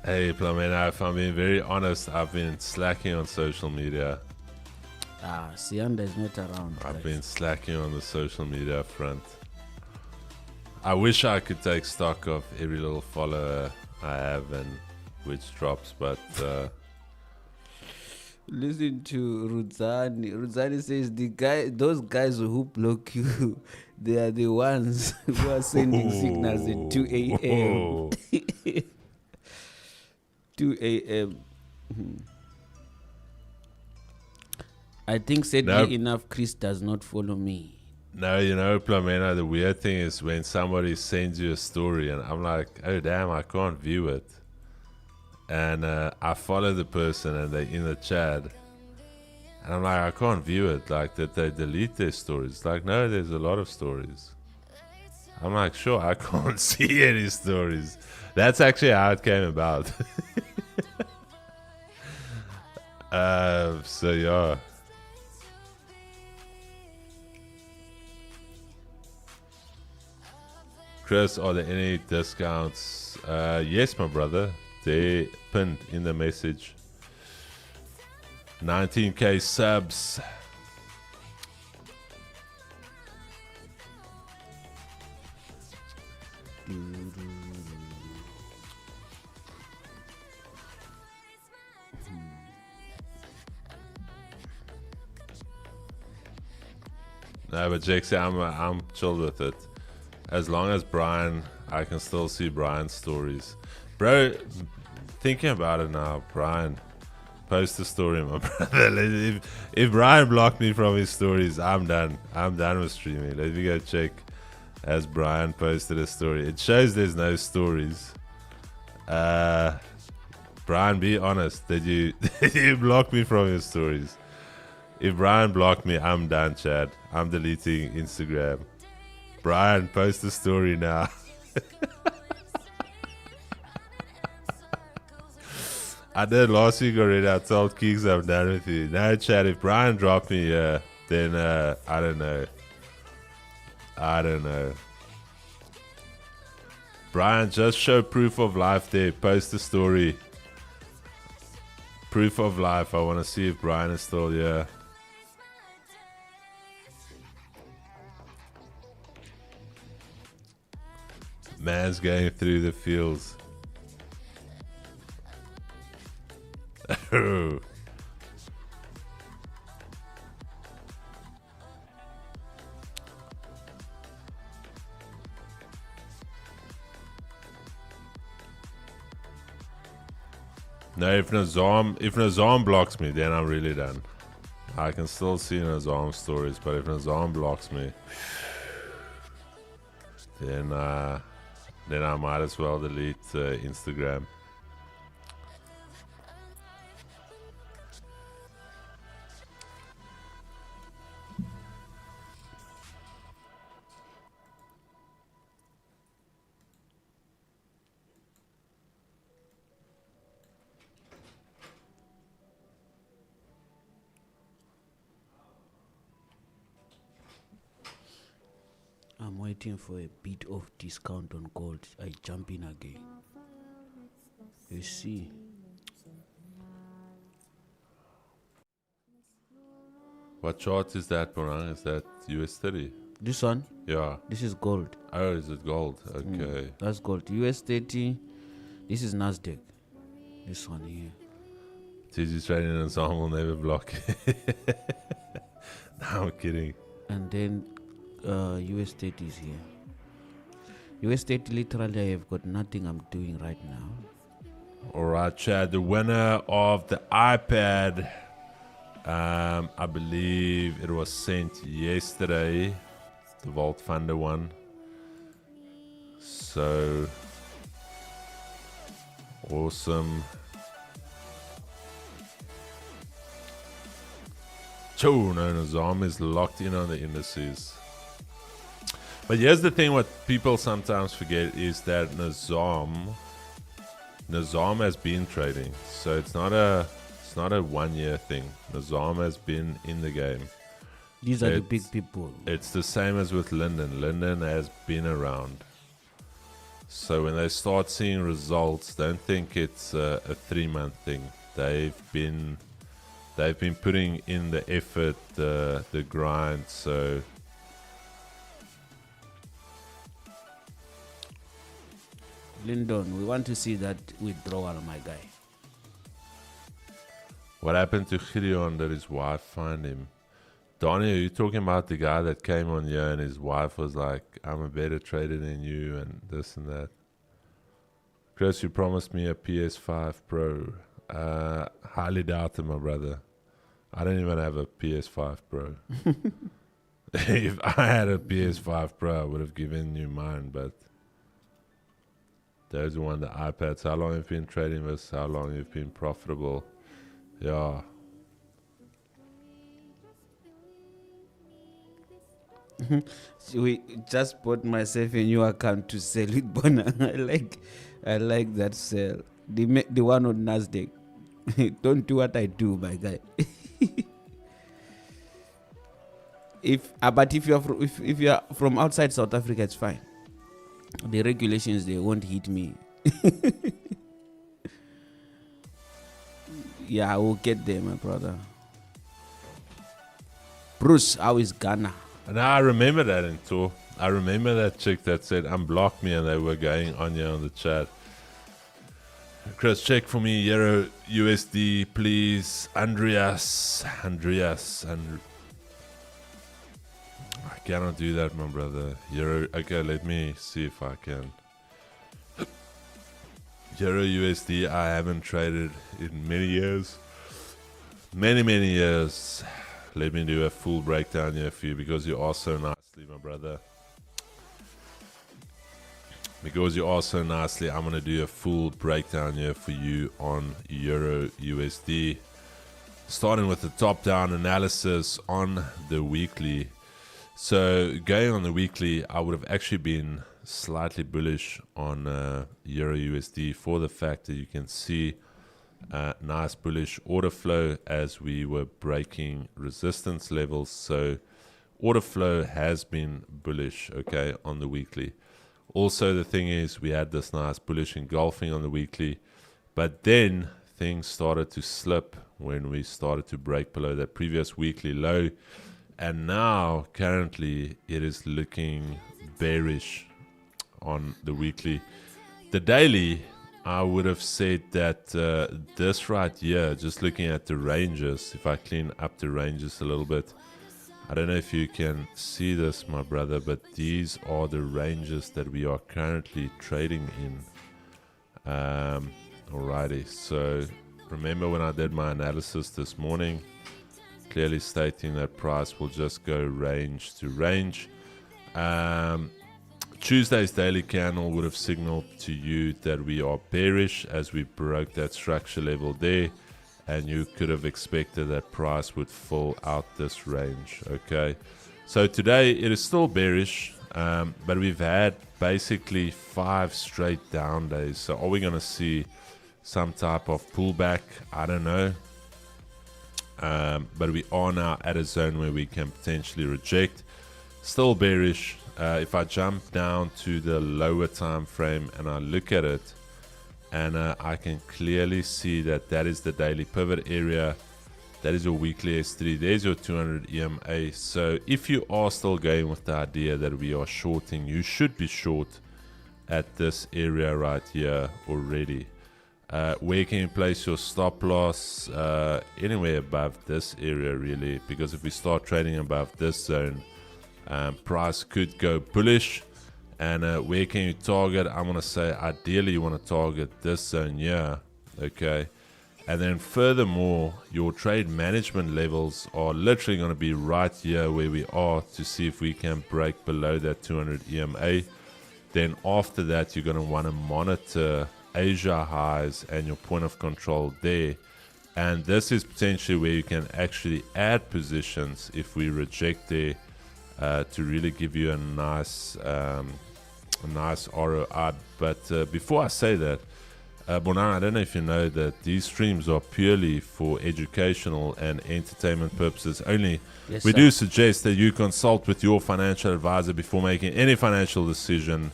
Hey, Plamena, if I'm being very honest, I've been slacking on social media. Sianda is not around. I've guys. been slacking on the social media front. I wish I could take stock of every little follower I have and which drops, but Listen to Rudzani. Rudzani says those guys who block you, they are the ones who are sending signals at 2 a.m. 2 a.m. I think sadly enough, Chris does not follow me. No, you know, Plomena, the weird thing is when somebody sends you a story and I'm like, oh damn, I can't view it. And I follow the person and they're in the chat. And I'm like, I can't view it. Like, that they delete their stories. Like, no, there's a lot of stories. I'm like, sure, I can't see any stories. That's actually how it came about. So, yeah. Chris, are there any discounts? Yes, my brother. They pinned in the message. 19k subs. No, but Jake said I'm chilled with it. As long as Brian, I can still see Brian's stories. Bro, thinking about it now, Brian, post a story, my brother. If Brian blocked me from his stories, I'm done. I'm done with streaming. Let me go check. As Brian posted a story, it shows there's no stories. Brian, be honest. Did you block me from your stories? If Brian blocked me, I'm done, Chad. I'm deleting Instagram. Brian, post a story now. I did last week already. I told Keeks I'm done with you. No, Chad, if Brian dropped me, then I don't know. I don't know. Brian, just show proof of life there. Post a story. Proof of life. I want to see if Brian is still here. Man's going through the fields. No, if Nazam blocks me, then I'm really done. I can still see Nazam's stories, but if Nazam blocks me, then I might as well delete Instagram. I'm waiting for a bit of discount on gold. I jump in again. You see. What chart is that, Bonang? Is that US 30? This one? Yeah. This is gold. Oh, is it gold? Okay. That's gold. US 30. This is Nasdaq. This one here. TG's trading and Nazam will never block. No, I'm kidding. And then US 30 is here. US 30 literally I have got nothing I'm doing right now. Alright, Chad. The winner of the iPad, I believe it was sent yesterday. The Vault Funder one. So awesome. No, Nazam is locked in on the indices. But here's the thing: what people sometimes forget is that Nazam has been trading, so it's not a 1 year thing. Nazam has been in the game. These are the big people. It's the same as with Linden. Linden has been around. So when they start seeing results, don't think it's a 3-month thing. They've been putting in the effort, the grind. So Lyndon, we want to see that withdrawal, my guy. what happened to Gideon? Did his wife find him? Donnie, are you talking about the guy that came on here and his wife was like, I'm a better trader than you and this and that? Chris, you promised me a PS5 Pro. Highly doubt it, my brother. I don't even have a PS5 Pro. If I had a PS5 Pro, I would have given you mine, but those who want the iPads, how long have you been trading this? How long you've been profitable? Yeah. We just bought myself a new account to sell with Bonang. I like that sell. The one on Nasdaq. Don't do what I do, my guy. But if you are from outside South Africa, it's fine. The regulations, they won't hit me. Yeah, I will get there, my brother. Bruce, how is Ghana? And I remember that in tour. I remember that chick that said unblock me, and they were going on here on the chat. Chris, check for me Euro USD, please. Andreas. I cannot do that, my brother. Euro. Okay, let me see if I can. Euro USD, I haven't traded in many years. Many years. Let me do a full breakdown here for you because you are so nicely, my brother. Because you are so nicely, I'm going to do a full breakdown here for you on Euro USD. Starting with the top-down analysis on the weekly. So going on the weekly, I would have actually been slightly bullish on Euro USD for the fact that you can see nice bullish order flow as we were breaking resistance levels. So order flow has been bullish, okay, on the weekly. Also, the thing is, we had this nice bullish engulfing on the weekly, but then things started to slip when we started to break below that previous weekly low, and now currently it is looking bearish on the weekly. The daily, I would have said that this right here, just looking at the ranges, if I clean up the ranges a little bit, I don't know if you can see this, my brother, but these are the ranges that we are currently trading in. Alrighty, so remember when I did my analysis this morning, clearly stating that price will just go range to range. Tuesday's daily candle would have signaled to you that we are bearish as we broke that structure level there, and you could have expected that price would fill out this range. Okay, so today it is still bearish, but we've had basically 5 straight down days. So are we going to see some type of pullback? I don't know, but we are now at a zone where we can potentially reject. Still bearish. If I jump down to the lower time frame and I look at it, and I can clearly see that that is the daily pivot area. That is your weekly S3. There's your 200 EMA. So if you are still going with the idea that we are shorting, you should be short at this area right here already. Where can you place your stop loss? Anywhere above this area really, because if we start trading above this zone, price could go bullish. And where can you target? I'm going to say ideally you want to target this zone here, okay? And then furthermore, your trade management levels are literally going to be right here where we are to see if we can break below that 200 EMA. Then after that, you're going to want to monitor Asia highs and your point of control there. And this is potentially where you can actually add positions if we reject there to really give you a nice ROI. But before I say that, Bonang, I don't know if you know that these streams are purely for educational and entertainment purposes only. Yes, We sir. do suggest that you consult with your financial advisor before making any financial decision,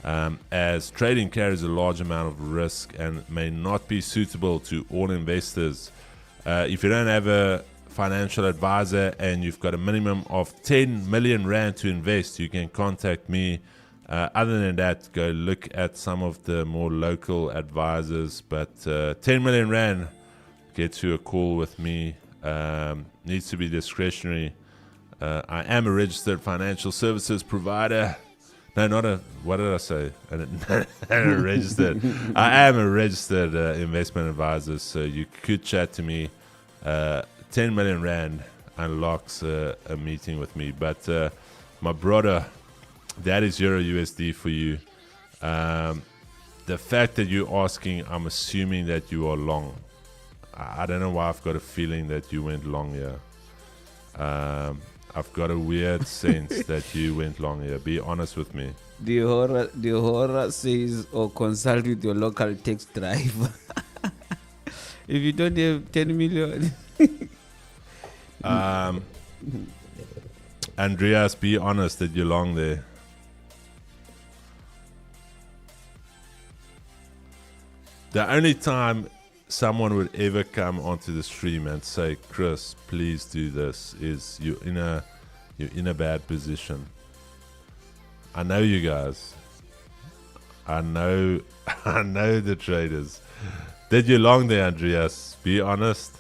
as trading carries a large amount of risk and may not be suitable to all investors. If you don't have a financial advisor and you've got a minimum of 10 million rand to invest, you can contact me. Other than that, go look at some of the more local advisors. But 10 million rand gets you a call with me. Needs to be discretionary. I am a registered financial services provider. No, not a, what did I say? Registered. I am a registered investment advisor, so you could chat to me. 10 million rand. unlocks a meeting with me. But my brother, that is Euro USD for you. The fact that you're asking, I'm assuming that you are long. I don't know why I've got a feeling that you went long here. I've got a weird sense that you went long here. Be honest with me. The horror says, or consult with your local tax driver. If you don't have 10 million. Andreas, be honest that you're long there. The only time someone would ever come onto the stream and say, Chris, please do this, is you're in a bad position. I know you guys. I know the traders. Did you long there, Andreas? Be honest.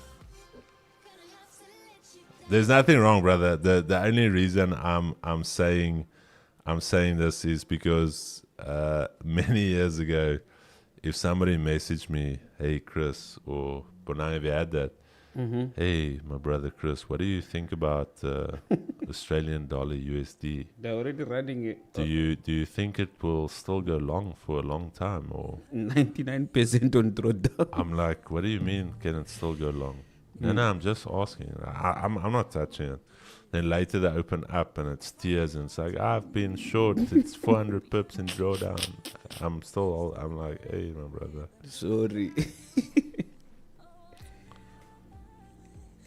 There's nothing wrong, brother. The only reason I'm saying this is because many years ago, if somebody messaged me, hey Chris, or Bonang, have you had that? Hey, my brother Chris, what do you think about Australian dollar USD? They're already running it. Do you think it will still go long for a long time, or 99% on drawdown? I'm like, what do you mean? Can it still go long? No, I'm just asking. I'm not touching it. Then later they open up and it's tears and it's like, I've been short. It's 400 pips in drawdown. I'm like, hey, my brother. Sorry.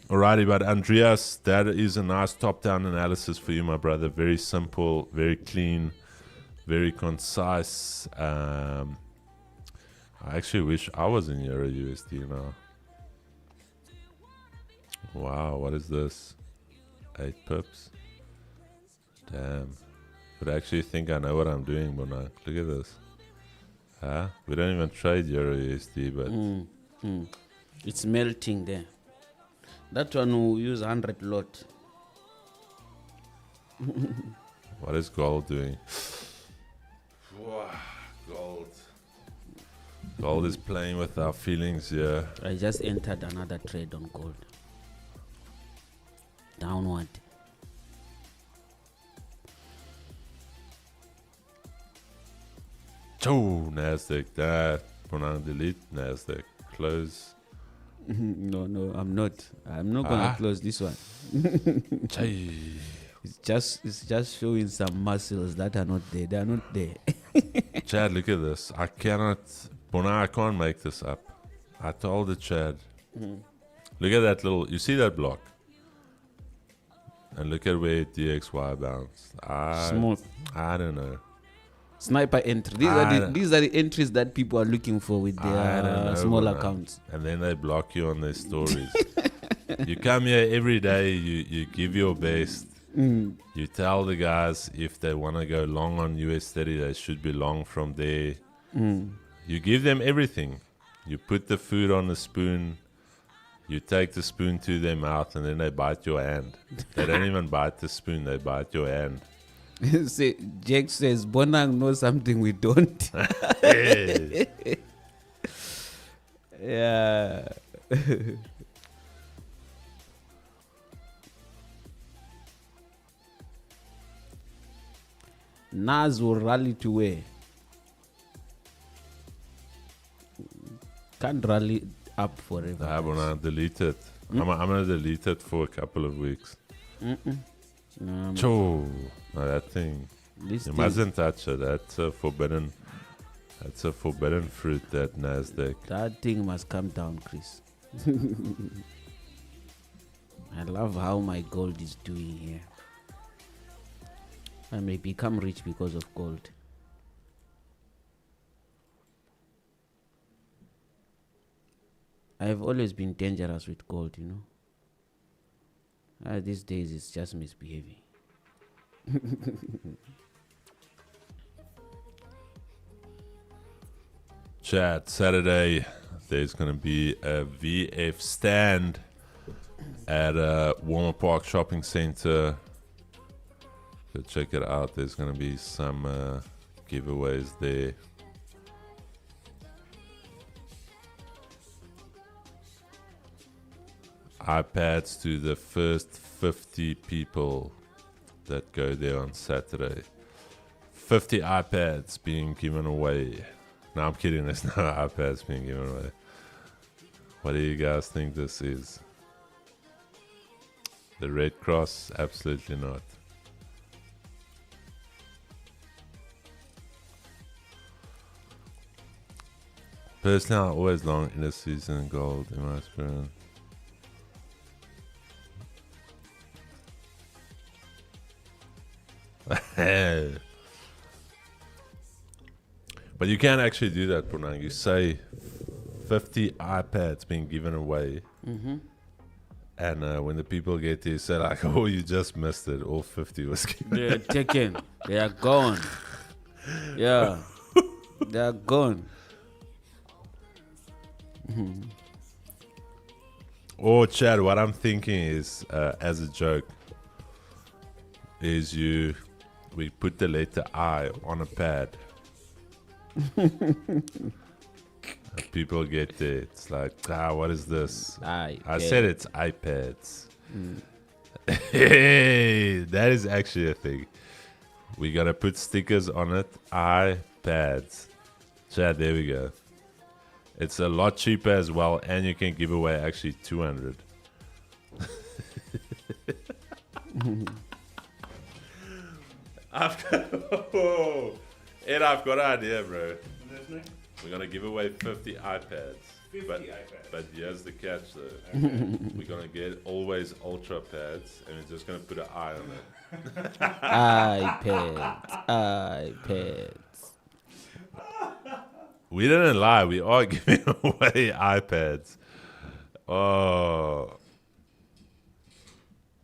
Alrighty, but Andreas, that is a nice top-down analysis for you, my brother. Very simple, very clean, very concise. I actually wish I was in Euro USD now. Wow, what is this? 8 pips? Damn. But I actually think I know what I'm doing, Bonang. Look at this. Huh? We don't even trade Euro USD, but... It's melting there. That one will use 100 lot. What is gold doing? Wow, gold. Gold is playing with our feelings here. I just entered another trade on gold. Downward. Oh, Nasdaq. That. Bonang, delete Nasdaq. Close. No, I'm not. I'm not gonna close this one. Chai. It's just showing some muscles that are not there. They are not there. Chad, look at this. I cannot. Bonang, I can't make this up. I told the Chad. Look at that little. You see that block? And look at where DXY bounced. Smooth. I don't know. Sniper entry. These are the entries that people are looking for with their small accounts. And then they block you on their stories. You come here every day. You give your best. You tell the guys if they want to go long on US 30, they should be long from there. You give them everything. You put the food on the spoon. You take the spoon to their mouth and then they bite your hand. They don't even bite the spoon, they bite your hand. Say, Jake says, Bonang knows something we don't. Hey. Yeah. Nas will rally to where? Can't rally up forever. I'm gonna delete it. I'm gonna delete it for a couple of weeks. No, that thing. You mustn't touch it. That's a forbidden fruit, that Nasdaq. That thing must come down, Chris. I love how my gold is doing here. I may become rich because of gold. I've always been dangerous with gold, you know. These days it's just misbehaving. Chat, Saturday, there's going to be a VF stand at Warmer Park Shopping Center. So check it out. There's going to be some giveaways there. iPads to the first 50 people that go there on Saturday. 50 iPads being given away. No, I'm kidding. There's no iPads being given away. What do you guys think this is? The Red Cross? Absolutely not. Personally, I always long indices and gold in my experience. But you can actually do that, Bonang. You say 50 iPads being given away. And when the people get there, you say like, oh, you just missed it. All 50 was given. They're taken. They are gone. Yeah. They are gone. Or Chad, what I'm thinking is, as a joke, is we put the letter I on a pad. People get there. It's like, what is this? I said it's iPads. Hey, that is actually a thing. We gotta put stickers on it. iPads. Chad, there we go. It's a lot cheaper as well, and you can give away actually 200. I've got an idea, bro. We're gonna give away 50 iPads. 50 but, iPads. But here's the catch, though. We're gonna get always ultra pads, and we're just gonna put an eye on it. iPads. We didn't lie. We are giving away iPads. Oh.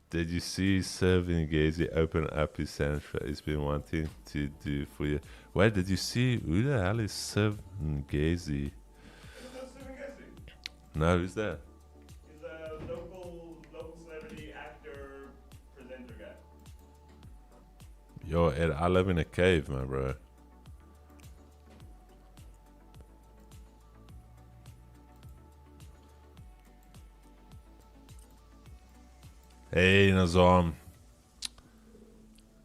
Did you see Serving Gazy open up his sandwich he's been wanting to do for you? Wait, did you see? Who the hell is Serving Gazy? No, who's that? He's a local celebrity actor, presenter guy. Yo, Ed, I live in a cave, my bro. Hey, Nazam.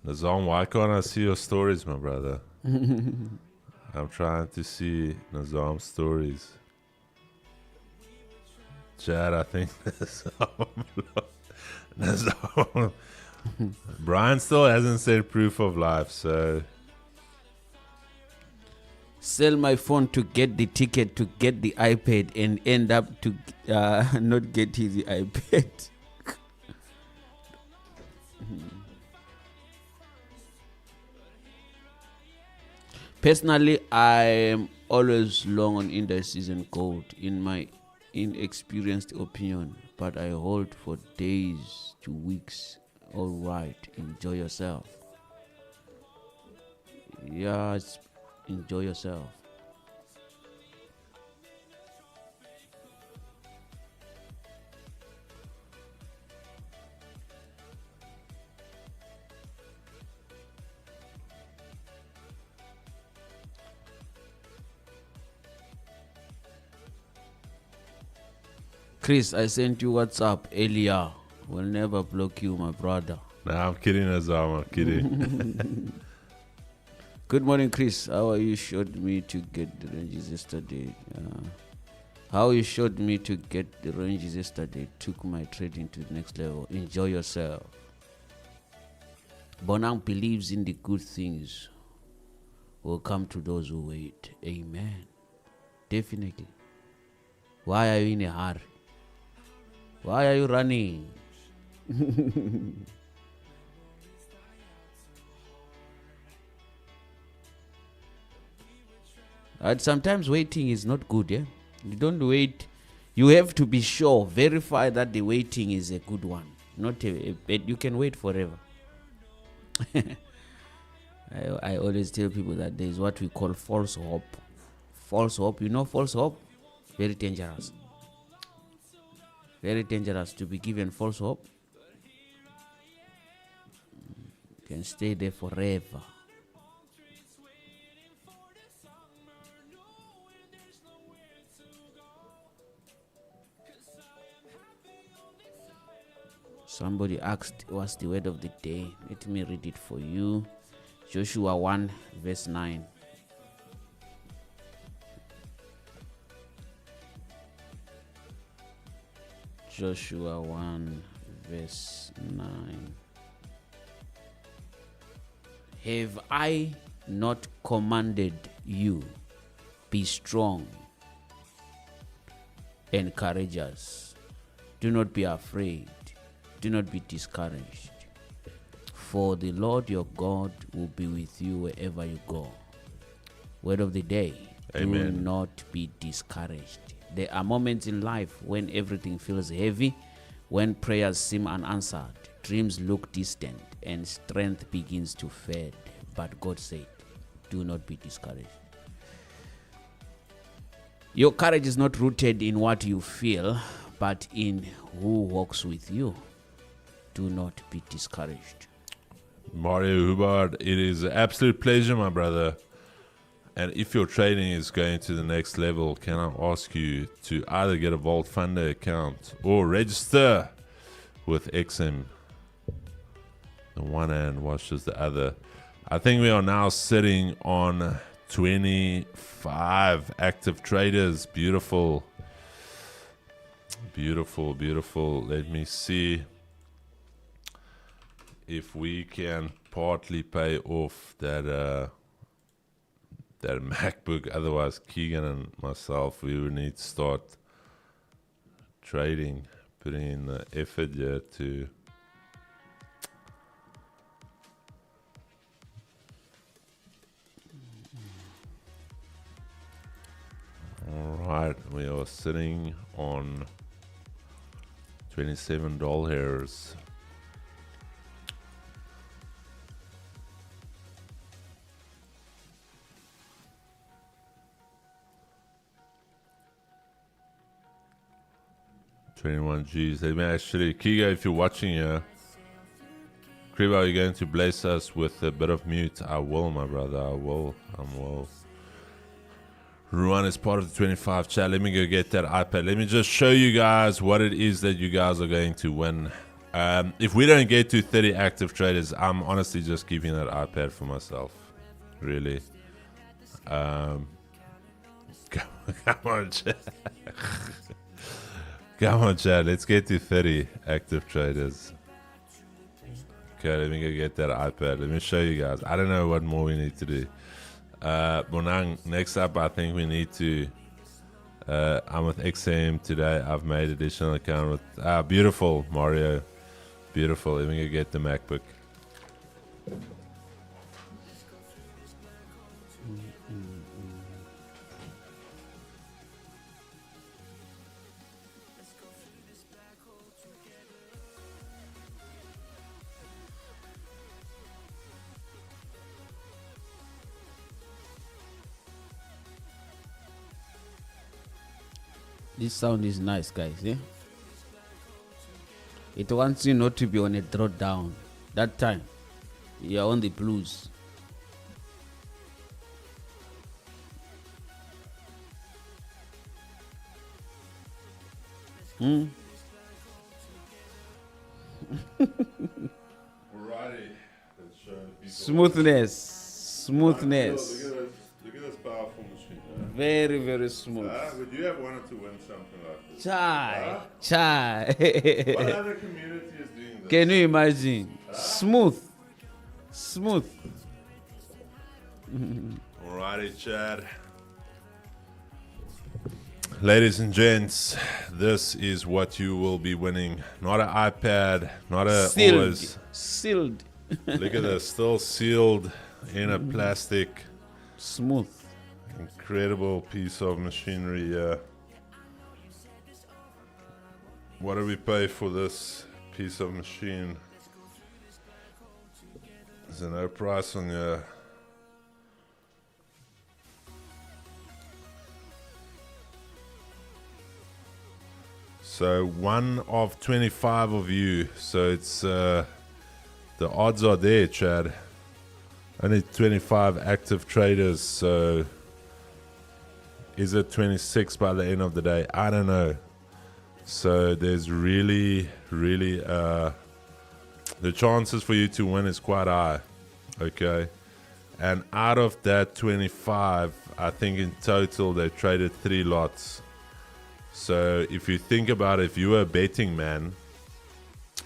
Nazam, why can't I see your stories, my brother? I'm trying to see Nazam's stories. Chad, I think Nazam. Brian still hasn't said proof of life, so... Sell my phone to get the ticket to get the iPad and end up to not getting the iPad. Personally, I am always long on indices and gold in my inexperienced opinion, but I hold for days to weeks. All right, enjoy yourself. Yes, enjoy yourself. Chris, I sent you WhatsApp earlier. Will never block you, my brother. Nah, I'm kidding, Azam. I'm kidding. Good morning, Chris. How are you showed me to get the ranges yesterday? How you showed me to get the ranges yesterday took my trading to the next level. Enjoy yourself. Bonang believes in the good things will come to those who wait. Amen. Definitely. Why are you in a hurry? Why are you running? And sometimes waiting is not good, yeah? You don't wait. You have to be sure, verify that the waiting is a good one. Not you can wait forever. I always tell people that there is what we call false hope. False hope, you know false hope? Very dangerous. Very dangerous to be given false hope. You can stay there forever. Somebody asked, what's the word of the day? Let me read it for you. Joshua 1 verse 9. Joshua 1 verse 9. Have I not commanded you? Be strong and courageous. Do not be afraid. Do not be discouraged. For the Lord your God will be with you wherever you go. Word of the day. Amen. Do not be discouraged. There are moments in life when everything feels heavy, when prayers seem unanswered, dreams look distant, and strength begins to fade. But God said, do not be discouraged. Your courage is not rooted in what you feel, but in who walks with you. Do not be discouraged. Mario Hubbard, it is an absolute pleasure, my brother. And if your trading is going to the next level, can I ask you to either get a Vault Funder account or register with XM? The one hand washes the other. I think we are now sitting on 25 active traders. Beautiful. Beautiful, beautiful. Let me see if we can partly pay off that that MacBook. Otherwise, Keegan and myself, we would need to start trading, putting in the effort here to Alright, we are sitting on $27. $21 Gs. Let me actually, Kiga, if you're watching here, Kribo, are you going to bless us with a bit of mute? I will, my brother. I will. Ruan is part of the 25 chat. Let me go get that iPad. Let me just show you guys what it is that you guys are going to win. If we don't get to 30 active traders, I'm honestly just keeping that iPad for myself. Really. Come on, chat. Come on, chat. Let's get to 30 active traders. Okay, let me go get that iPad. Let me show you guys. I don't know what more we need to do. Bonang, next up, I think we need to. I'm with XM today. I've made additional account with. Beautiful, Mario. Beautiful. Let me go get the MacBook. This sound is nice, guys. Eh? It wants you not to be on a drawdown. That time, you're on the blues. Alrighty. Let's show people. Smoothness. Look at this powerful machine. Very, very smooth. Would you have wanted to win something like this? Chai. What other community is doing this? Can you imagine? Smooth. Alrighty, Chad. Ladies and gents, this is what you will be winning. Not an iPad, not a always. Sealed. Look at this, still sealed in a plastic. Smooth. Incredible piece of machinery here. What do we pay for this piece of machine? Is there no price on here? So 1 of 25 of you. So it's the odds are there, Chad. Only 25 active traders. So is it 26 by the end of the day? I don't know. So there's really the chances for you to win is quite high. Okay. And out of that 25, I think in total they traded 3 lots. So if you think about it, if you were a betting man,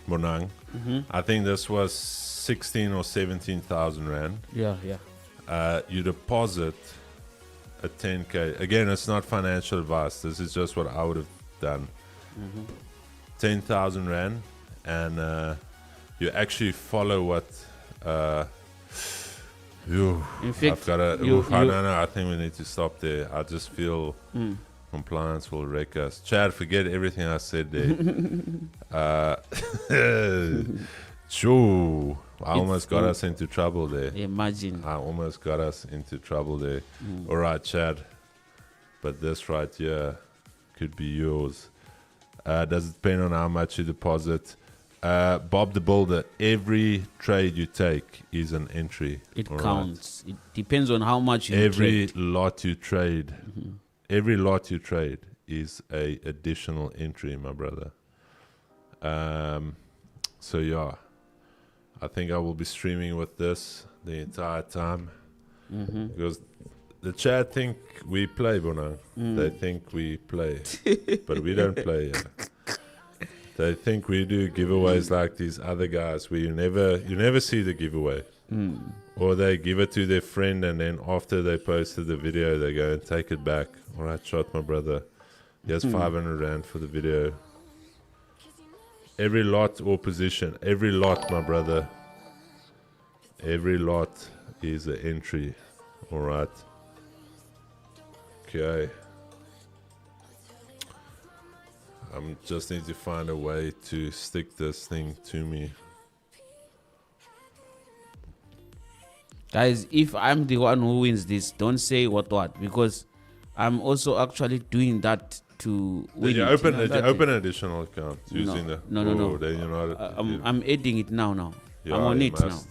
Bonang, I think this was 16 or 17,000 rand. Yeah. You deposit a 10k. Again, it's not financial advice. This is just what I would have done. 10,000 rand, and you actually follow what. In fact, I've got to. No. I think we need to stop there. I just feel compliance will wreck us. Chad, forget everything I said there. Shoo. I almost got us into trouble there. Imagine. I almost got us into trouble there. All right, Chad. But this right here could be yours. Does it depend on how much you deposit? Bob the Builder, every trade you take is an entry. It all counts. It depends on how much you Every trade. lot you trade, every lot you trade is a additional entry, my brother. So yeah, I think I will be streaming with this the entire time because the chat think we play, Bonang. They think we play, but we don't play. They think we do giveaways like these other guys where you never see the giveaway. Or they give it to their friend and then after they posted the video they go and take it back. Alright, shot my brother. Here's 500 rand for the video. Every lot or position, every lot, my brother. Every lot is an entry. Alright. Okay. I just need to find a way to stick this thing to me. Guys, if I'm the one who wins this, don't say what, because I'm also actually doing that to win. Did you it, open, you know, did you that open an additional account using the... No. Then you're not, I'm adding it now. Yeah, I'm on you it now. must.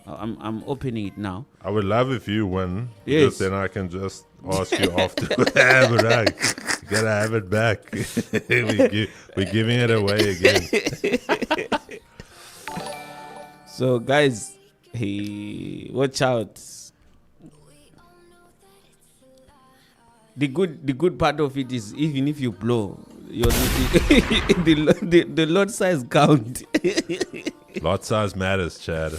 I'm opening it now. I would love if you win. Yes. Because then I can just ask you after. But you gotta have it back. We're giving it away again. So guys, watch out. The good part of it is even if you blow, the lot size count. Lot size matters, Chad.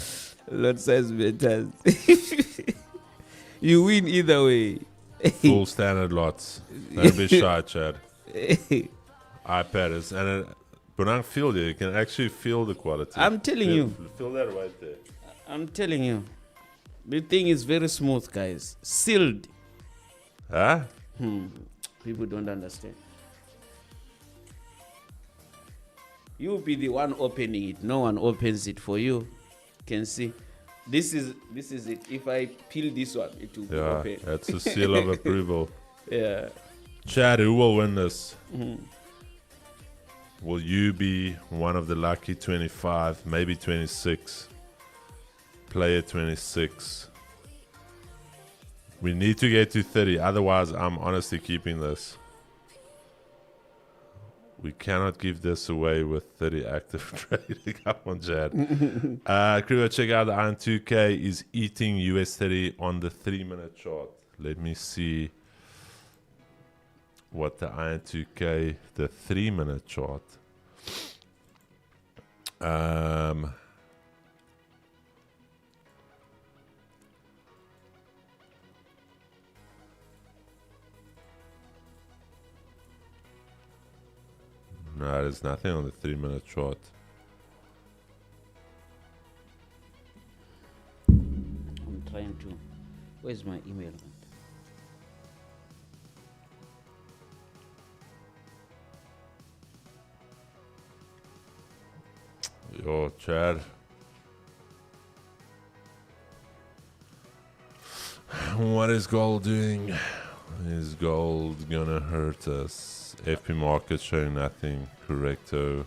Lot size matters. You win either way. Full standard lots. Don't be shy, Chad. iPad is, and Bonang feel you can actually feel the quality. I'm telling you. Feel that right there. I'm telling you. The thing is very smooth, guys. Sealed. Huh? People don't understand. You'll be the one opening it. No one opens it for you. Can see. This is it. If I peel this one, it will be open. That's a seal of approval. Yeah. Chad, who will win this? Will you be one of the lucky 25, maybe 26? Player 26. We need to get to 30, otherwise I'm honestly keeping this. We cannot give this away with 30 active trading. Come on, Chad. Crew, check out the Iron 2K is eating US 30 on the 3-minute chart. Let me see what the Iron 2K, the 3-minute chart. No, there's nothing on the 3-minute chart. I'm trying to. Where's my email? Yo, Chad. What is gold doing? Is gold gonna hurt us? FP market showing nothing. Correcto.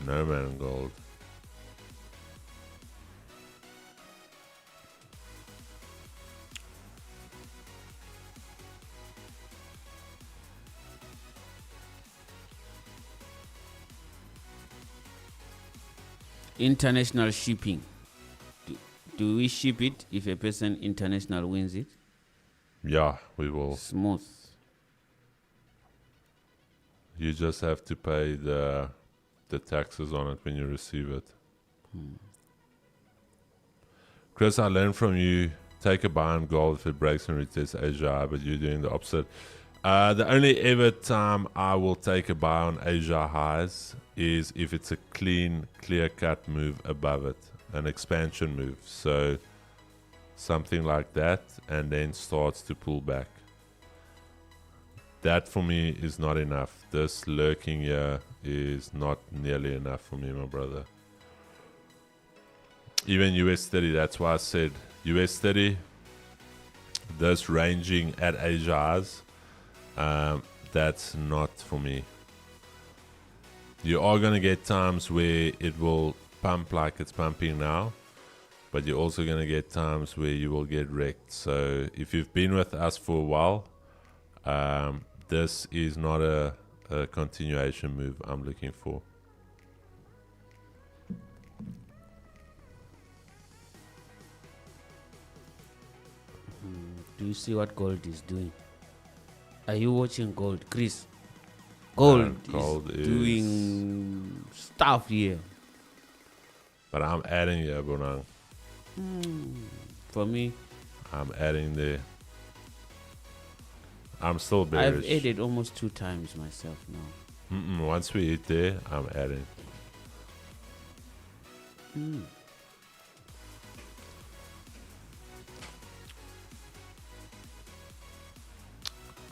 No man gold. International shipping. Do we ship it if a person international wins it? Yeah, we will. Smooth. You just have to pay the taxes on it when you receive it. Chris, I learned from you, take a buy on gold if it breaks and retests Asia high, but you're doing the opposite. The only ever time I will take a buy on Asia highs is if it's a clean, clear-cut move above it, an expansion move. So something like that, and then starts to pull back. That for me is not enough. This lurking here is not nearly enough for me, my brother. Even US 30, that's why I said US 30, this ranging at Asia highs, that's not for me. You are going to get times where it will pump like it's pumping now, but you're also going to get times where you will get wrecked. So if you've been with us for a while, this is not a continuation move I'm looking for. Do you see what gold is doing? Are you watching gold, Chris? Gold, is doing stuff here. But I'm adding here, Bonang. For me, I'm adding there. I'm still bearish. I've added almost 2 times myself now. Once we hit there, I'm adding.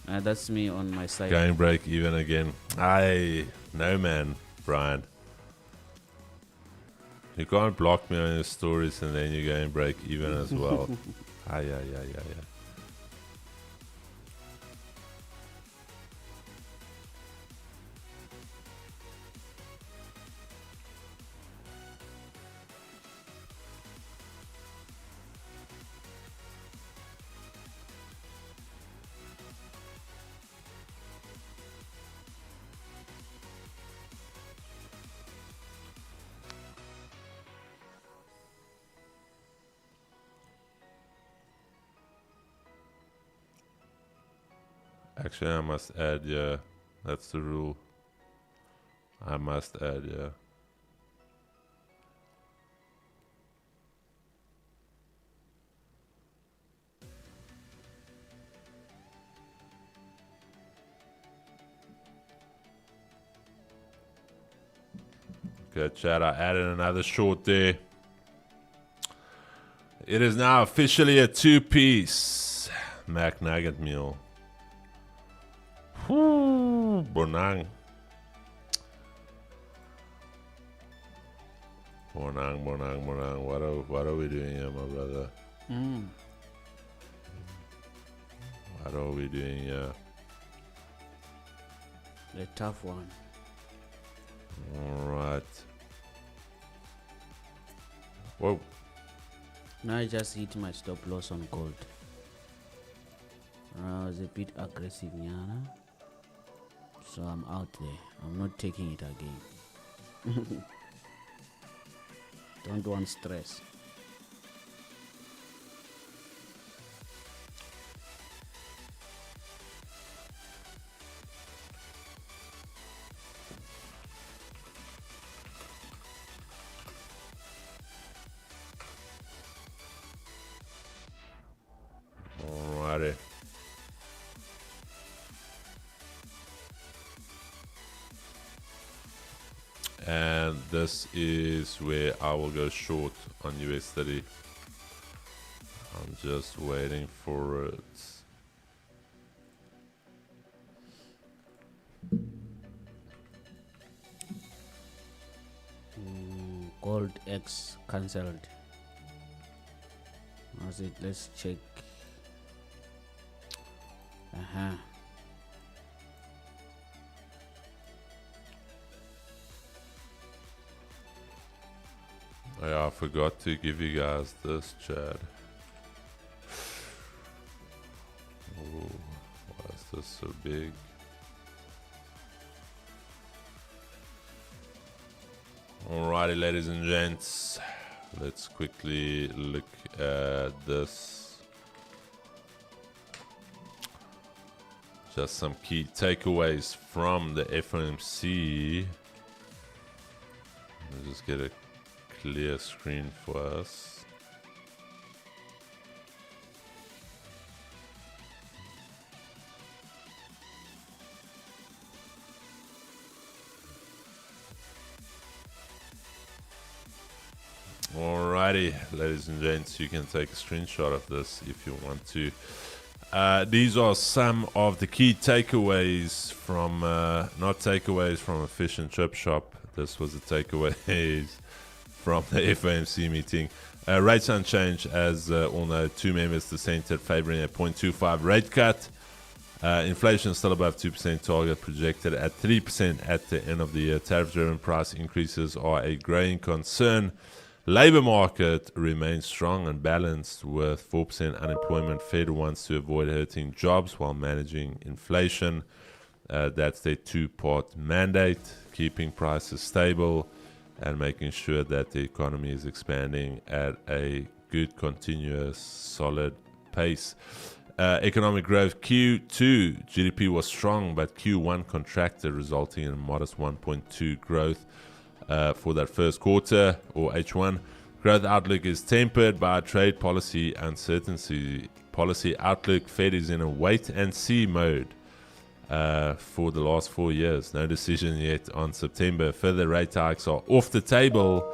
That's me on my side. Going break even again. No man, Brian. You can't block me on your stories and then you're going break even as well. Yeah. Actually, I must add, yeah. That's the rule. I must add, yeah. Good chat. I added another short there. It is now officially a 2-piece Mac Nugget meal. Whoo, Bonang. Bonang. What are we doing here, my brother? What are we doing here? A tough one. Alright. Whoa. Now I just hit my stop loss on gold. I was a bit aggressive, Yana. So I'm out there. I'm not taking it again. Don't want stress. Alrighty. And this is where I will go short on US 30. I'm just waiting for it. Gold X cancelled. How's it? Let's check. forgot to give you guys this, Chad. Oh, why is this so big? Alrighty, ladies and gents, let's quickly look at this. Just some key takeaways from the FOMC. Let's just get a clear screen for us. Alrighty, ladies and gents, you can take a screenshot of this if you want to. These are some of the key takeaways from, not takeaways from a fish and chip shop. This was the takeaways from the FOMC meeting. Rates unchanged, as all know, two members dissented, favoring a 0.25 rate cut. Inflation still above 2% target, projected at 3% at the end of the year. Tariff-driven price increases are a growing concern. Labor market remains strong and balanced with 4% unemployment. Fed wants to avoid hurting jobs while managing inflation. That's their two-part mandate, keeping prices stable and making sure that the economy is expanding at a good, continuous, solid pace. Economic growth Q2 GDP was strong, but Q1 contracted, resulting in a modest 1.2 growth for that first quarter, or H1. Growth outlook is tempered by trade policy uncertainty. Policy outlook: Fed is in a wait and see mode for the last 4 years. No decision yet on September. Further rate hikes are off the table.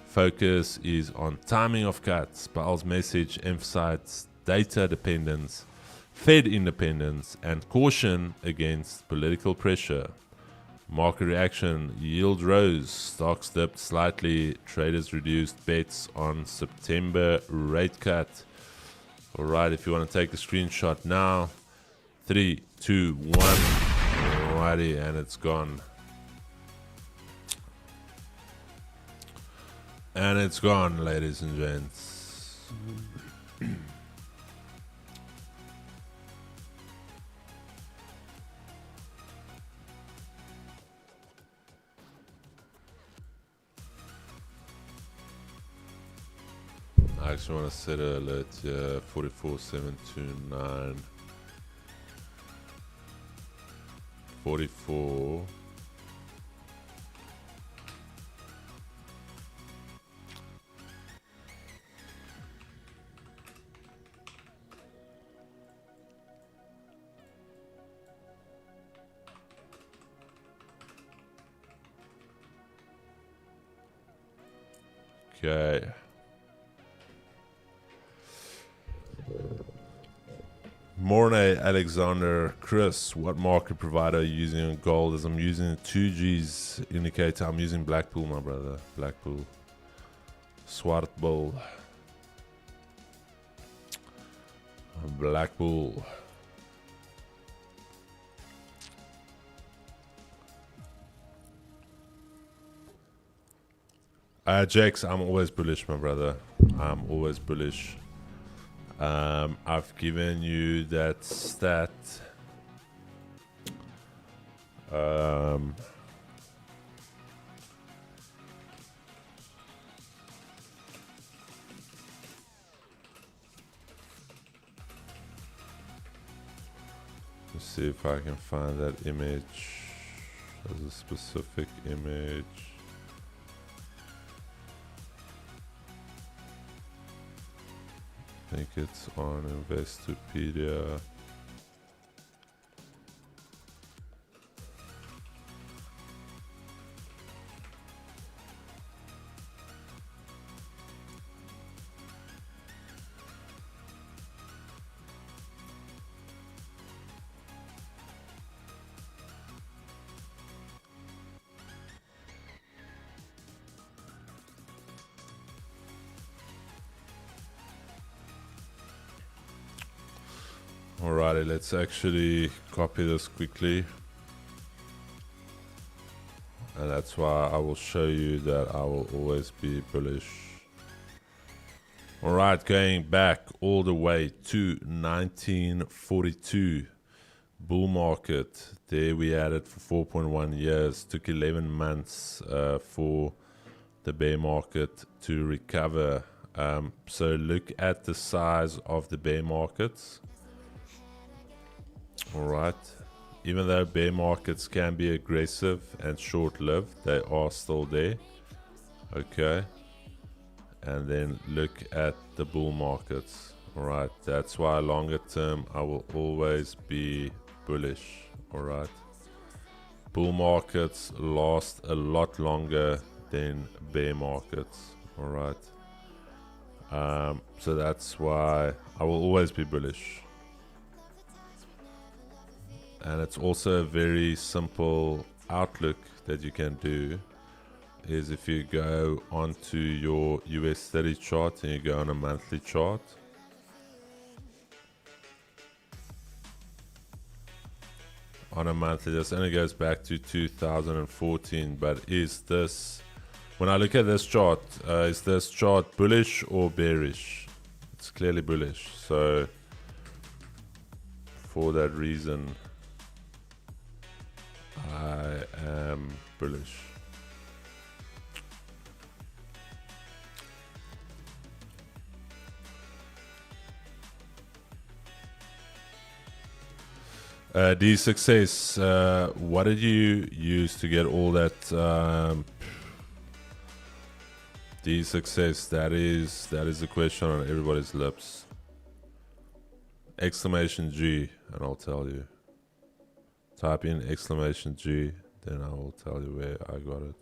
Focus is on timing of cuts. Powell's message emphasized data dependence, Fed independence, and caution against political pressure. Market reaction: yield rose, stocks dipped slightly, traders reduced bets on September rate cut. Alright, if you want to take a screenshot now, 3, 2, 1. Alrighty, and it's gone. And it's gone, ladies and gents. I actually want to set an alert here, 44729, 44. Okay. Mornay, Alexander, Chris, what market provider are you using on gold? As I'm using a 2G's indicator, I'm using Blackpool, my brother. Blackpool. Swartbull. Blackpool. Jax, I'm always bullish, my brother. I'm always bullish. I've given you that stat. Let's see if I can find that image. There's a specific image. I think it's on Investopedia. Alrighty, let's actually copy this quickly. And that's why I will show you that I will always be bullish. All right, going back all the way to 1942, bull market. There we had it for 4.1 years. Took 11 months for the bear market to recover. So look at the size of the bear markets. All right. Even though bear markets can be aggressive and short-lived, they are still there. Okay. And then look at the bull markets. All right, that's why longer term I will always be bullish. All right, bull markets last a lot longer than bear markets. All right, so that's why I will always be bullish. And it's also a very simple outlook that you can do. Is if you go onto your US 30 chart and you go on a monthly chart, on a monthly, this only goes back to 2014, but is this, when I look at this chart, is this chart bullish or bearish? It's clearly bullish, so for that reason I am bullish. D success. What did you use to get all that? D success. That is the question on everybody's lips. Exclamation G, and I'll tell you. Type in exclamation G, then I will tell you where I got it.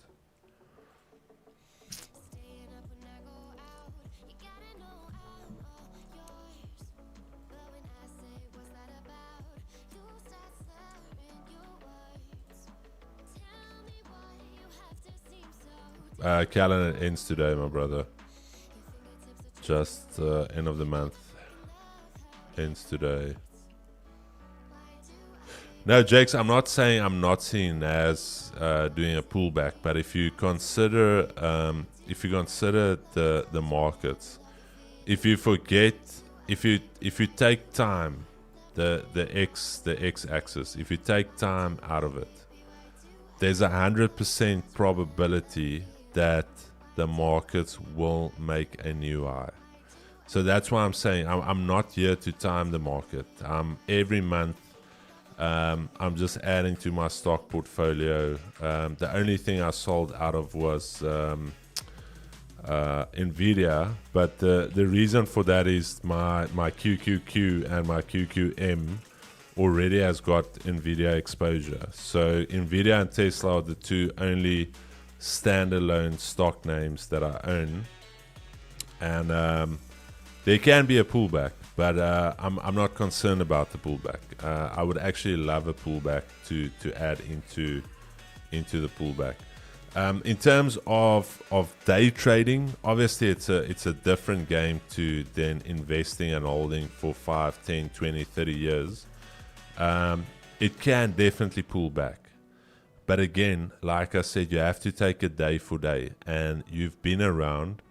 Calendar ends today, my brother. Just end of the month ends today. No, Jakes, I'm not saying I'm not seeing Nas doing a pullback, but if you consider the markets, if you forget, if you take time, the x axis, if you take time out of it, there's 100% probability that the markets will make a new high. So that's why I'm saying I'm not here to time the market. Every month I'm just adding to my stock portfolio. The only thing I sold out of was Nvidia, but the reason for that is my QQQ and my QQM already has got Nvidia exposure. So Nvidia and Tesla are the two only standalone stock names that I own, and there can be a pullback, but I'm not concerned about the pullback. I would actually love a pullback to add into the pullback. In terms of day trading, obviously it's a different game to then investing and holding for 5, 10, 20, 30 years. It can definitely pull back. But again, like I said, you have to take it day for day, and you've been around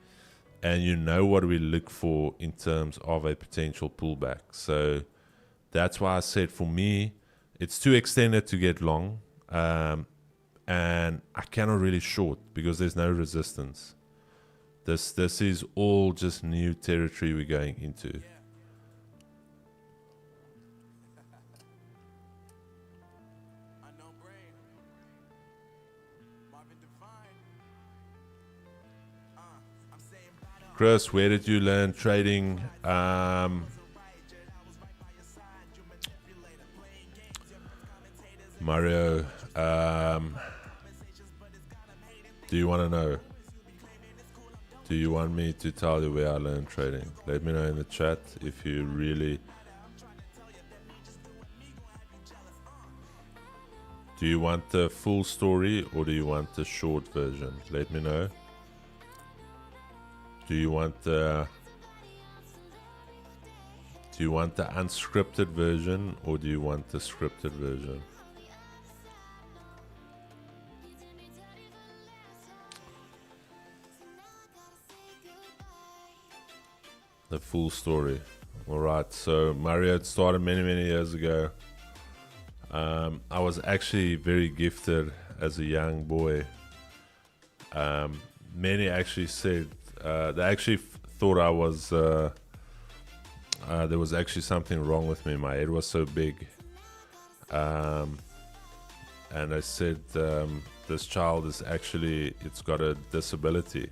and you know what we look for in terms of a potential pullback. So that's why I said for me, it's too extended to get long, and I cannot really short because there's no resistance. This is all just new territory we're going into. Chris, where did you learn trading? Mario, do you want to know? Do you want me to tell you where I learned trading? Let me know in the chat if you really... Do you want the full story or do you want the short version? Let me know. Do you want the unscripted version or do you want the scripted version? the full story. All right, so Marriott started many, many years ago. I was actually very gifted as a young boy. Many actually said, they actually thought I was, there was actually something wrong with me. My head was so big. And they said, this child is actually, it's got a disability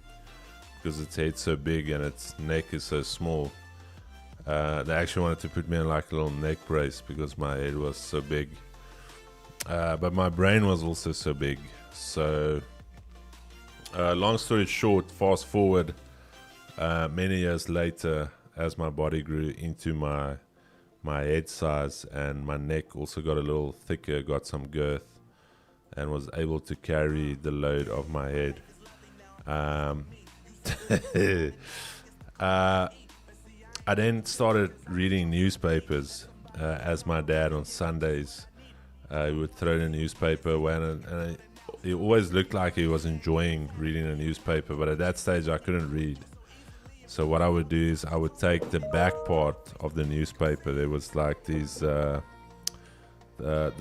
because its head's so big and its neck is so small. They actually wanted to put me in like a little neck brace because my head was so big. But my brain was also so big. So, long story short, fast forward, many years later, as my body grew into my head size and my neck also got a little thicker, got some girth, and was able to carry the load of my head. I then started reading newspapers, as my dad on Sundays he would throw the newspaper away, and he always looked like he was enjoying reading a newspaper, but at that stage I couldn't read. So what I would do is I would take the back part of the newspaper. There was like these the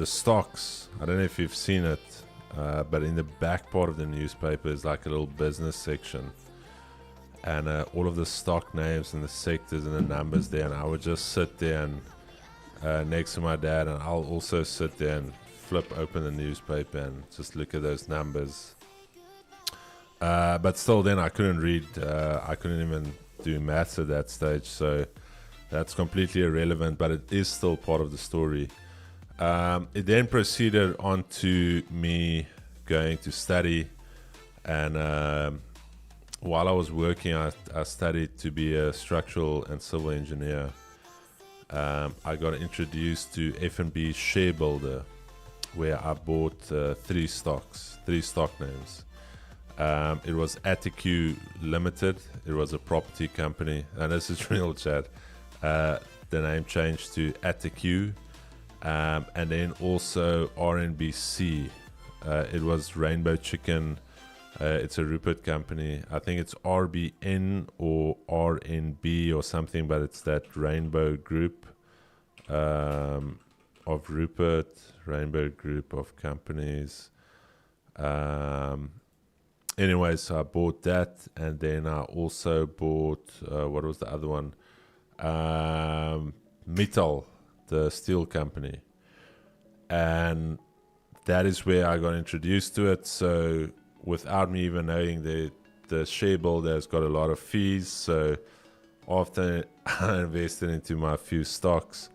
stocks. I don't know if you've seen it, but in the back part of the newspaper is like a little business section, and all of the stock names and the sectors and the numbers there. And I would just sit there and next to my dad, and I'll also sit there and flip open the newspaper and just look at those numbers. But still, then I couldn't read. I couldn't even do maths at that stage, so that's completely irrelevant, but it is still part of the story. It then proceeded on to me going to study, and while I was working, I studied to be a structural and civil engineer. I got introduced to F&B Share Builder, where I bought three stock names. It was Atticue Limited. It was a property company, and this is real chat. The name changed to Atticue, and then also RNBC. It was Rainbow Chicken. It's a Rupert company. I think it's RBN or RNB or something, but it's that Rainbow Group of Rupert, Rainbow Group of companies. Anyway, so I bought that, and then I also bought, what was the other one? Mittal, the steel company. And that is where I got introduced to it. So without me even knowing, the share builder has got a lot of fees. So after I invested into my few stocks,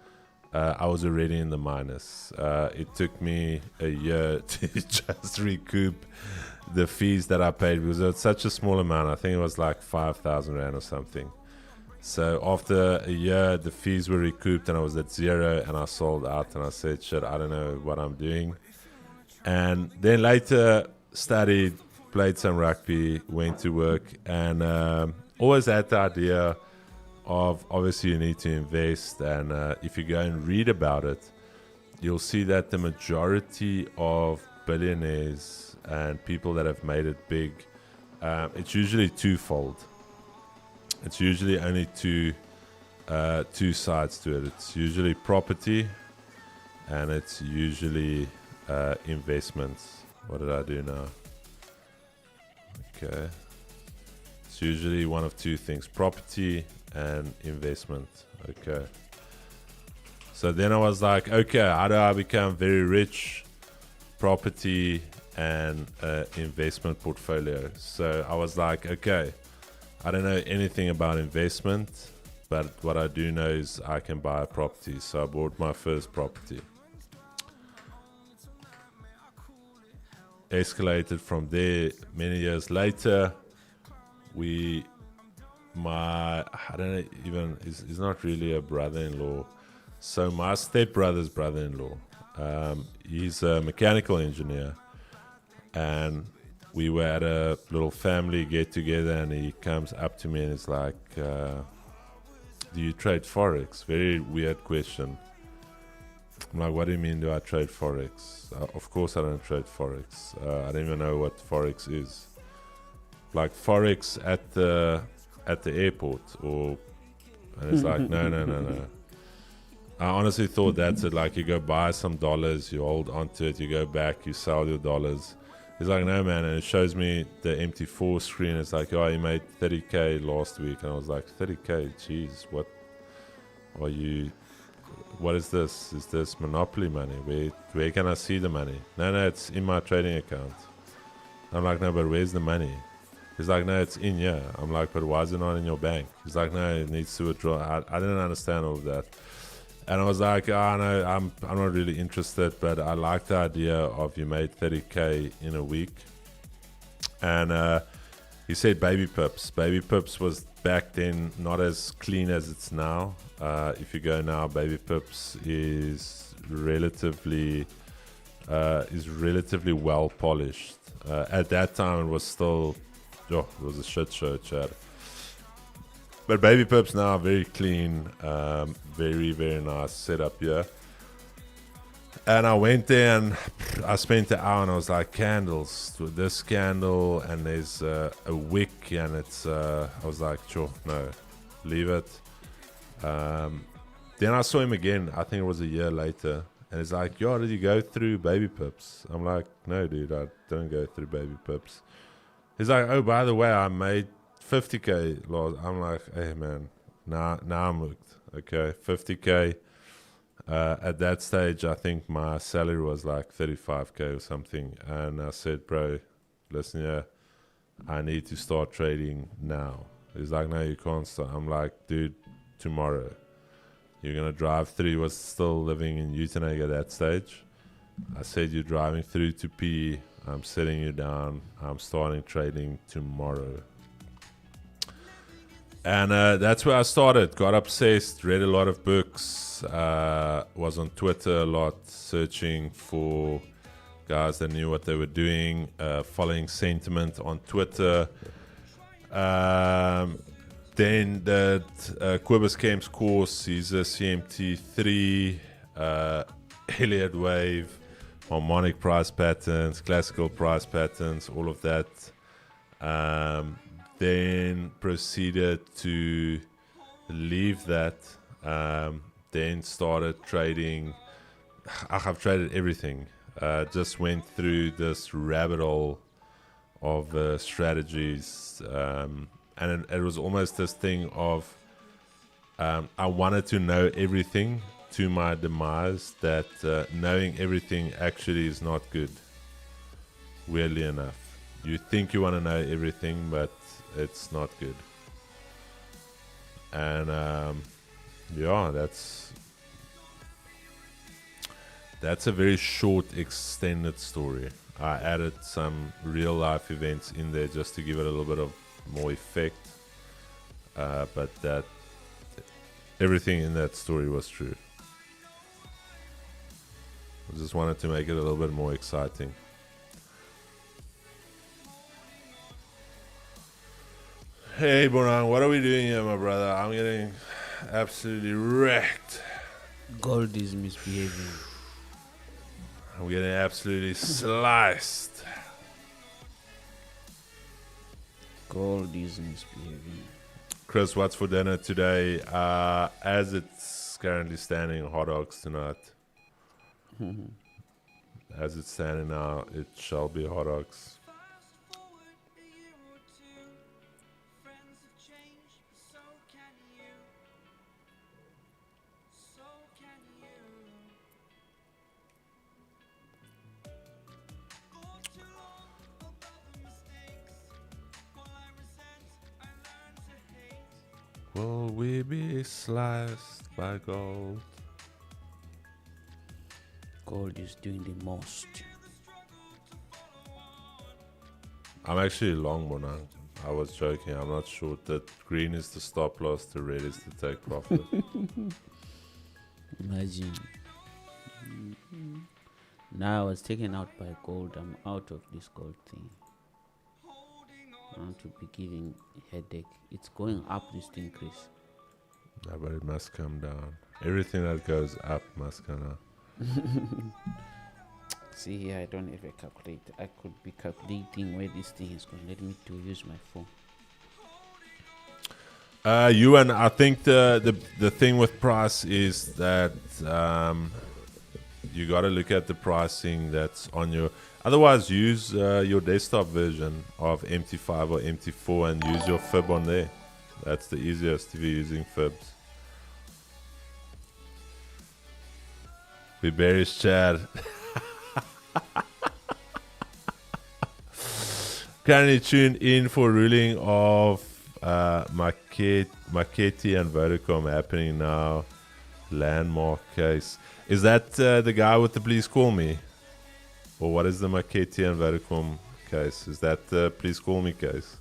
I was already in the minus. It took me a year to just recoup the fees that I paid, because it was such a small amount. I think it was like 5,000 Rand or something. So after a year, the fees were recouped and I was at zero, and I sold out and I said, shit, I don't know what I'm doing. And then later studied, played some rugby, went to work, and always had the idea of, obviously you need to invest, and if you go and read about it, you'll see that the majority of billionaires and people that have made it big, it's usually twofold. It's usually only two sides to it. It's usually property, and it's usually investments. What did I do now? Okay. It's usually one of two things, property and investment. Okay. So then I was like, okay, how do I become very rich? Property and investment portfolio. So I was like, okay, I don't know anything about investment, but what I do know is I can buy a property. So I bought my first property. Escalated from there. Many years later, I don't know, even, he's not really a brother-in-law. So my stepbrother's brother-in-law, he's a mechanical engineer, and we were at a little family get-together, and he comes up to me and is like, do you trade Forex? Very weird question. I'm like, what do you mean, do I trade Forex? Of course I don't trade Forex. I don't even know what Forex is. Like Forex at the airport, or And it's like, no. I honestly thought that's it. Like, you go buy some dollars, you hold onto it, you go back, you sell your dollars. He's like, no, man. And it shows me the empty 4 screen. It's like, oh, you made 30K last week. And I was like, 30K? Jeez, what are you... What is this? Is this Monopoly money? Where can I see the money? No, it's in my trading account. I'm like, no, but where's the money? He's like, no, it's in here. I'm like, but why is it not in your bank? He's like, no, it needs to withdraw. I didn't understand all of that. And I was like, oh, no, I'm not really interested, but I like the idea of you made 30K in a week. And he said baby pips. Baby pips was back then not as clean as it's now. If you go now, baby pips is relatively well polished. At that time, it was still, it was a shit show, Chad. But baby pips now are very clean, very, very nice setup here. And I went there and I spent an hour and I was like, candles, with this candle, and there's a wick, and it's, I was like, sure, no, leave it. Then I saw him again, I think it was a year later, and he's like, yo, did you go through baby pips? I'm like, no, dude, I don't go through baby pips. He's like, oh, by the way, I made 50K last. I'm like, hey, man, now I'm hooked. Okay, 50K. At that stage, I think my salary was like 35K or something. And I said, bro, listen here, I need to start trading now. He's like, no, you can't start. I'm like, dude, tomorrow. You're going to drive through. He was still living in Uitenhage at that stage. I said, you're driving through to P. I'm sitting you down. I'm starting trading tomorrow. And that's where I started. Got obsessed, read a lot of books, was on Twitter a lot, searching for guys that knew what they were doing, following sentiment on Twitter. Then did Kobus Kemp's course. He's a CMT3, Elliott wave, harmonic price patterns, classical price patterns, all of that. Then proceeded to leave that. Then started trading. I've traded everything. Just went through this rabbit hole of strategies. And it was almost this thing of I wanted to know everything to my demise, that knowing everything actually is not good, weirdly enough. You think you want to know everything, but it's not good. And yeah, that's a very short, extended story. I added some real life events in there just to give it a little bit of more effect, but that everything in that story was true. I just wanted to make it a little bit more exciting. Hey Bonang, what are we doing here, my brother? I'm getting absolutely wrecked. Gold is misbehaving. I'm getting absolutely sliced. Gold is misbehaving. Chris, what's for dinner today? As it's currently standing, hot dogs tonight. As it's standing now, it shall be hot dogs. Will we be sliced by gold? Gold is doing the most. I'm actually long, Bonang. I was joking. I'm not short. That green is the stop loss, the red is the take profit. Imagine. Now I was taken out by gold. I'm out of this gold thing. I want to be giving headache. It's going up, this increase. No, but it must come down. Everything that goes up must come down. See here, I don't have a calculator. I could be calculating where this thing is going. Let me to use my phone. Ewan, I think the thing with price is that you got to look at the pricing that's on your. Otherwise, use your desktop version of MT5 or MT4 and use your fib on there. That's the easiest if you're using fibs. We bearish Chad. Currently tuned in for ruling of Marchetti and Vodacom happening now. Landmark case. Is that the guy with the please call me? Or what is the Marchetti and Vodacom case? Is that the please call me case?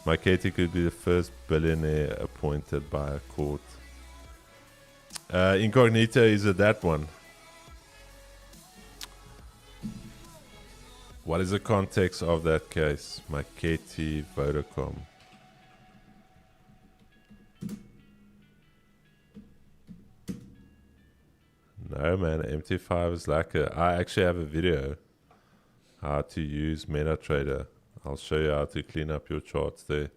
Marchetti could be the first billionaire appointed by a court. Incognito, is it that one? What is the context of that case? Marchetti, Vodacom. No, man, MT5 is like I actually have a video how to use MetaTrader. I'll show you how to clean up your charts there.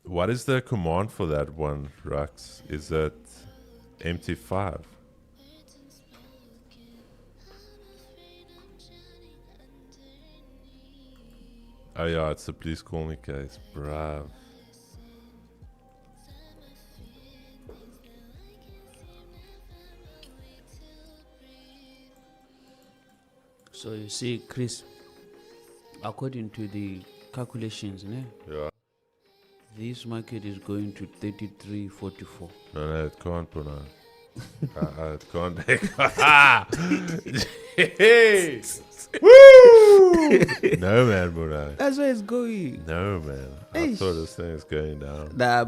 What is the command for that one, Rux? Is it MT5? Oh yeah, it's the please call me case, bruv. So you see, Chris, according to the calculations, Yeah. this market is going to 33.44. No, it can't, Bonang. It can't. Hey! Woo! No, man, Bonang. That's where it's going. No, man. I Eish. thought this thing is going down. Nah,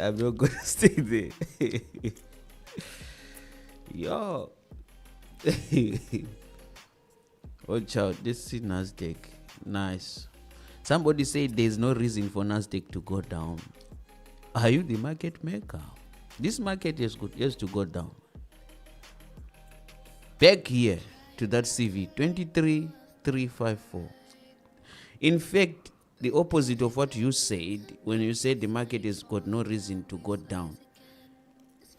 I'm not going to stay there. Yo. Watch out. This is Nasdaq. Nice. Somebody said there's no reason for Nasdaq to go down. Are you the market maker? This market is good. Has to go down. Back here to that CV 23,354. In fact, the opposite of what you said when you said the market has got no reason to go down.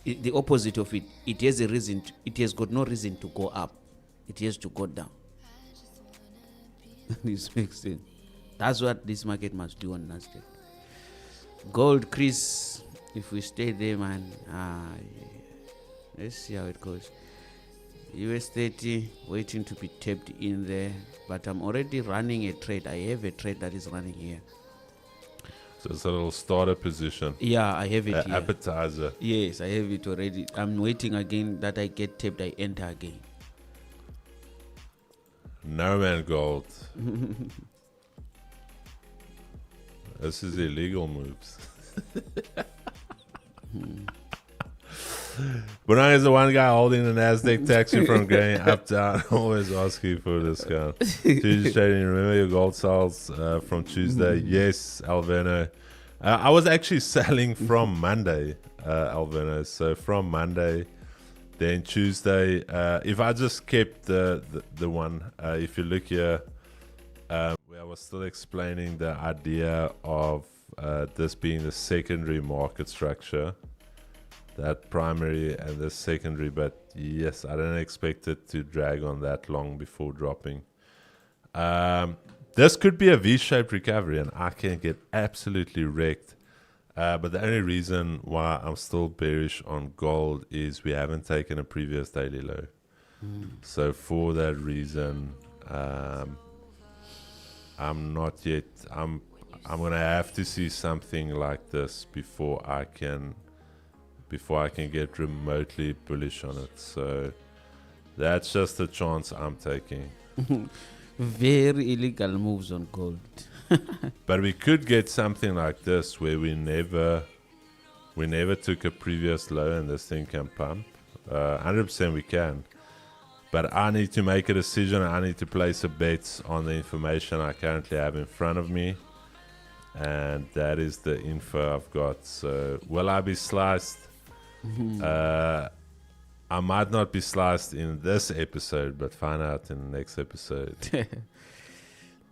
The opposite of it, it has a reason. It has got no reason to go up. It has to go down. This makes sense. That's what this market must do on Nasdaq. Gold, Chris, if we stay there, man, let's see how it goes. US 30 waiting to be tapped in there, but I'm already running a trade. I have a trade that is running here. So it's a little starter position. Yeah, I have it here. Appetizer. Yes, I have it already. I'm waiting again that I get tapped, I enter again. No, man, gold. This is illegal moves. Bonang is the one guy holding the Nasdaq taxi from going up, down, always asking for a discount. Tuesday trading, remember your gold sales from Tuesday? Yes, Alverno. I was actually selling from Monday, Alverno. So from Monday, then Tuesday, if I just kept the one, if you look here, where I was still explaining the idea of this being the secondary market structure, that primary and the secondary, but yes, I didn't expect it to drag on that long before dropping. This could be a V-shaped recovery and I can get absolutely wrecked. But the only reason why I'm still bearish on gold is we haven't taken a previous daily low. So for that reason, I'm not yet. I'm gonna have to see something like this before I can get remotely bullish on it. So that's just a chance I'm taking. Very illegal moves on gold. But we could get something like this where we never took a previous low and this thing can pump. 100% we can. But I need to make a decision. I need to place a bet on the information I currently have in front of me. And that is the info I've got. So will I be sliced? I might not be sliced in this episode, but find out in the next episode.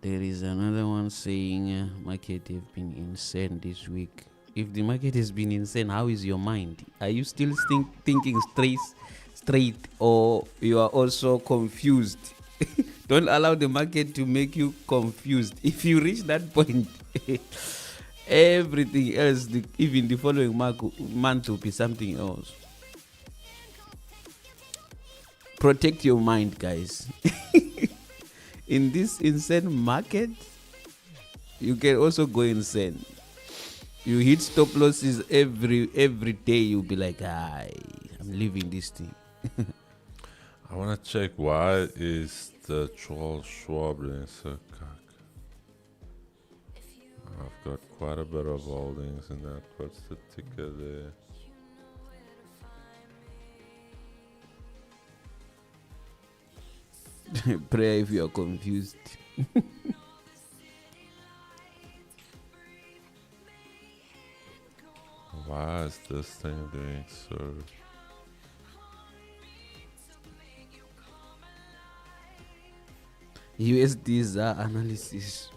There is another one saying market have been insane this week. If the market has been insane, how is your mind? Are you still thinking straight, or you are also confused? Don't allow the market to make you confused. If you reach that point, everything else, even the following month will be something else. Protect your mind, guys. In this insane market, you can also go insane. You hit stop losses every day. You'll be like, I'm leaving this thing. I want to check why is the Charles Schwab doing so cock. I've got quite a bit of holdings in that. What's the ticker there? Pray if you are confused. Why is this thing doing so? USDs are analysis.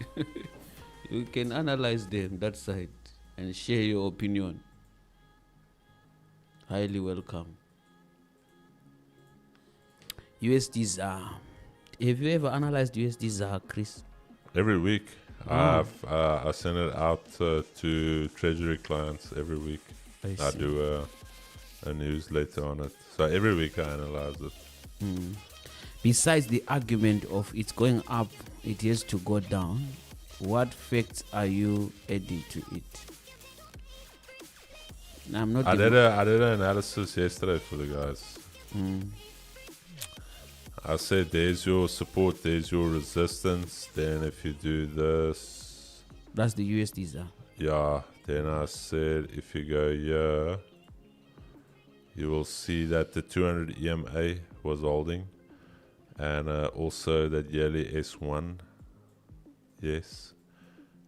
You can analyze them that side and share your opinion. Highly welcome. USDs are. Have you ever analyzed USDs, Chris? Every week. I send it out to treasury clients every week. I do a newsletter on it. So every week I analyze it. Besides the argument of it's going up, it has to go down, what facts are you adding to it? Now, I'm not. I did an analysis yesterday for the guys. I said there's your support, there's your resistance. Then if you do this, that's the USDs. Yeah. Then I said if you go here, you will see that the 200 EMA was holding, and also that yearly S1. Yes.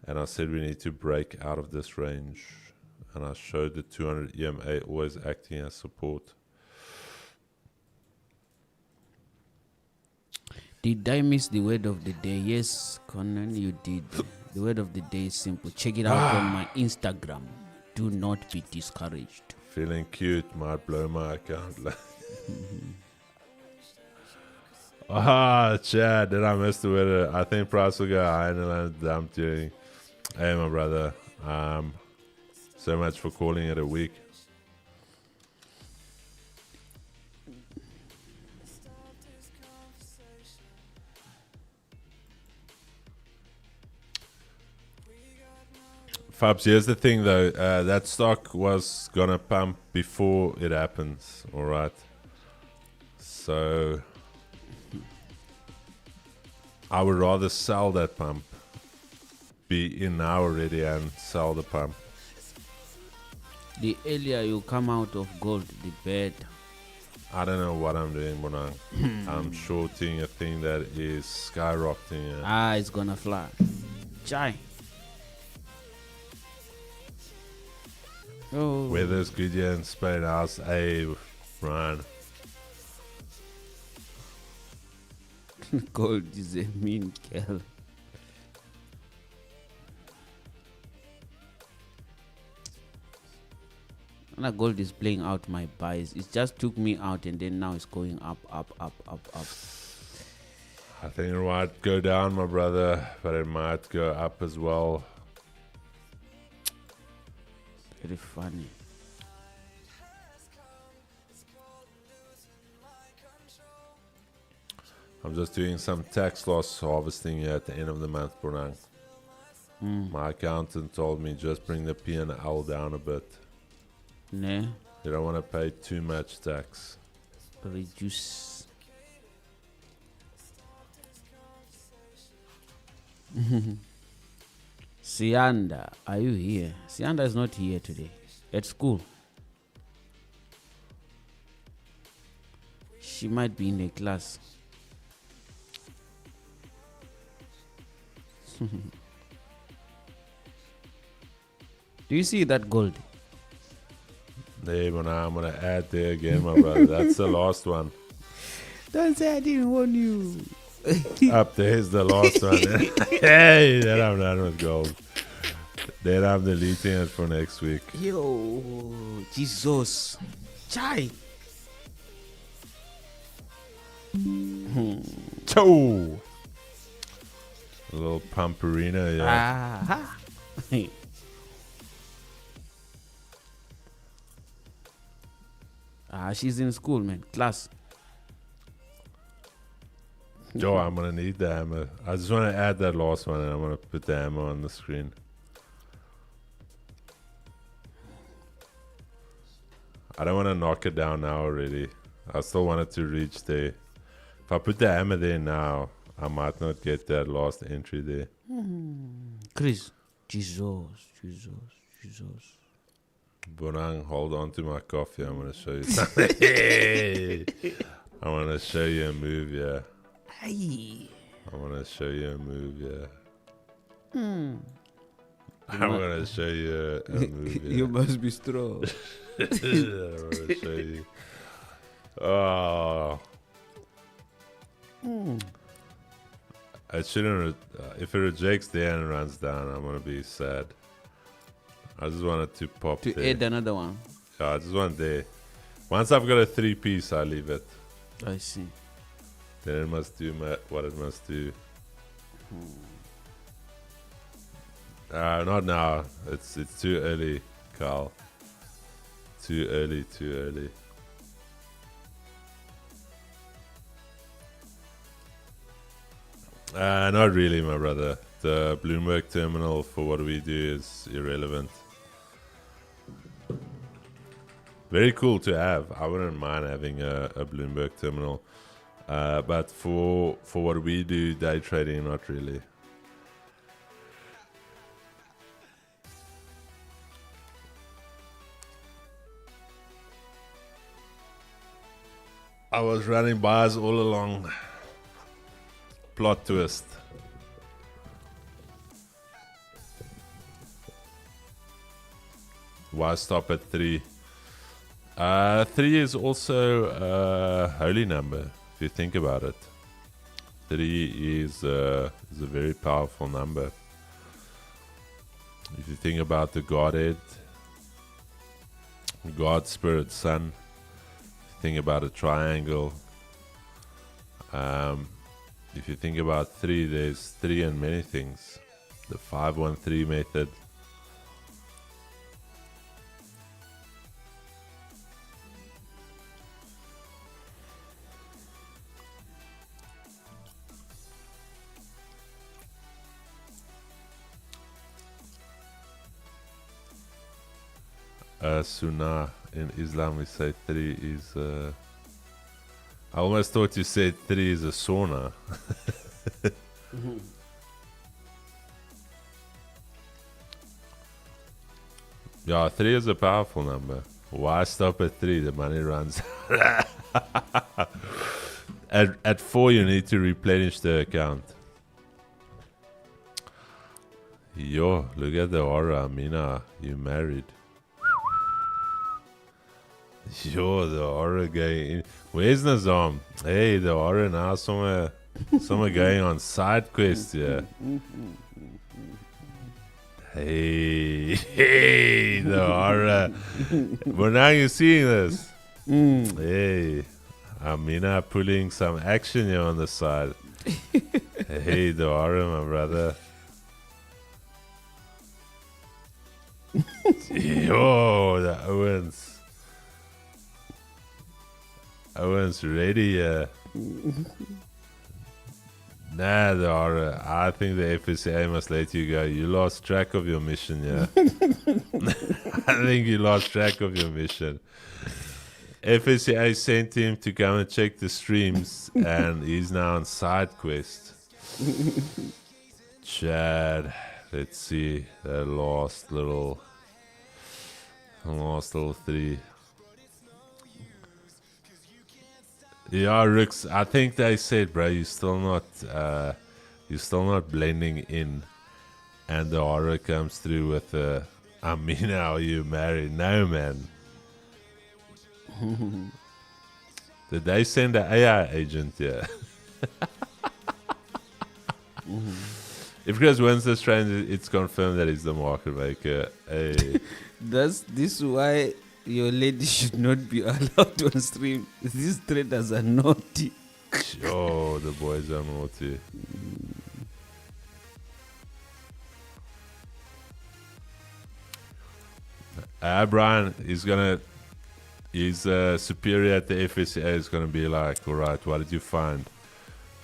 And I said we need to break out of this range, and I showed the 200 EMA always acting as support. Did I miss the word of the day? Yes, Conan, you did. The word of the day is simple. Check it out on my Instagram. Do not be discouraged. Feeling cute might blow my account. Chad, did I miss the word? I think price will go high and I'm dumped during. Hey, my brother. So much for calling it a week. Fabs, here's the thing though, that stock was gonna pump before it happens, alright? So, I would rather sell that pump, be in now already and sell the pump. The earlier you come out of gold, the better. I don't know what I'm doing, Bonang. I'm shorting a thing that is skyrocketing. It's gonna fly. Chai. Oh. Weather's good here in Spain. Hey, Ryan. Gold is a mean girl. And gold is playing out my buys. It just took me out and then now it's going up. I think it might go down, my brother, but it might go up as well. Very funny. I'm just doing some tax loss harvesting here at the end of the month, Bonang. My accountant told me just bring the P&L down a bit. Nah. You don't want to pay too much tax. Reduce. Sianda, are you here? Sianda is not here today. At school. She might be in a class. Do you see that gold? Hey, I'm going to add there again, my brother. That's the last one. Don't say I didn't warn you. Up there's the last one. Hey, that I'm done with gold. Then I'm deleting it for next week. Yo, Jesus. Chai. Toe. A little pamperino, yeah. Aha. She's in school, man. Class. Joe, I'm gonna need the hammer. I just want to add that last one, and I'm gonna put the hammer on the screen. I don't want to knock it down now already. I still want it to reach there. If I put the hammer there now, I might not get that last entry there. Chris. Jesus. Bonang, hold on to my coffee. I'm gonna show you something. I want to show you a move, yeah. Hey. I want to show you a move, yeah. I'm gonna show you a move, yeah. You must be strong. I want to show you. Oh. It shouldn't. If it rejects there and runs down, I'm gonna be sad. I just wanted to pop To there. add another one. Yeah, I just want there. Once I've got a 3-piece, I leave it. I see. Then it must do what it must do. Not now. It's too early, Carl. Too early. Not really, my brother. The Bloomberg terminal for what we do is irrelevant. Very cool to have. I wouldn't mind having a Bloomberg terminal. But for what we do, day trading, not really. I was running bars all along. Plot twist. Why stop at 3? 3 is also a holy number, if you think about it. 3 is a very powerful number. If you think about the Godhead, God, Spirit, Son, think about a triangle. If you think about 3, there's 3 in many things. The 5-1-3 method. Sunnah in Islam, we say 3 is. I almost thought you said 3 is a sauna. Yeah, 3 is a powerful number. Why stop at 3? The money runs. At 4, you need to replenish the account. Yo, look at the aura, Amina. You married. Yo, the aura guy. Where's Nazam? Hey, the aura now somewhere going on side quest, yeah. Hey, the aura. But now you're seeing this. Hey, Amina pulling some action here on the side. Hey, the aura, my brother. Yo, the Owens. Owen's ready. Nah, the aura. I think the FSA must let you go. You lost track of your mission, yeah. I think you lost track of your mission. FSA sent him to come and check the streams, and he's now on side quest. Chad, let's see that last little 3. Yeah, Rix, I think they said, bro, you're still not blending in, and the horror comes through with Amina, are you married? No, man. Did they send an AI agent here? If Chris wins this trade, it's confirmed that he's the market maker. Hey. This is why your lady should not be allowed on stream. These traders are naughty. Oh, the boys are naughty. Brian is gonna. His superior at the FSA is gonna be like, all right, what did you find?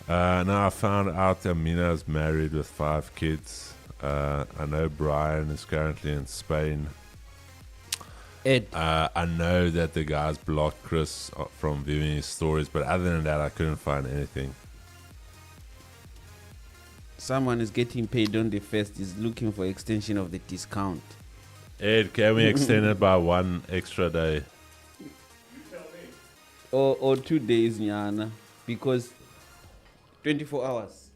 Now I found out Amina's married with 5 kids. I know Brian is currently in Spain. Ed, I know that the guys blocked Chris from viewing his stories, but other than that, I couldn't find anything. someone is getting paid on the 1st is looking for extension of the discount. Ed, can we extend it by 1 extra day? Or 2 days, Nyana. Because 24 hours.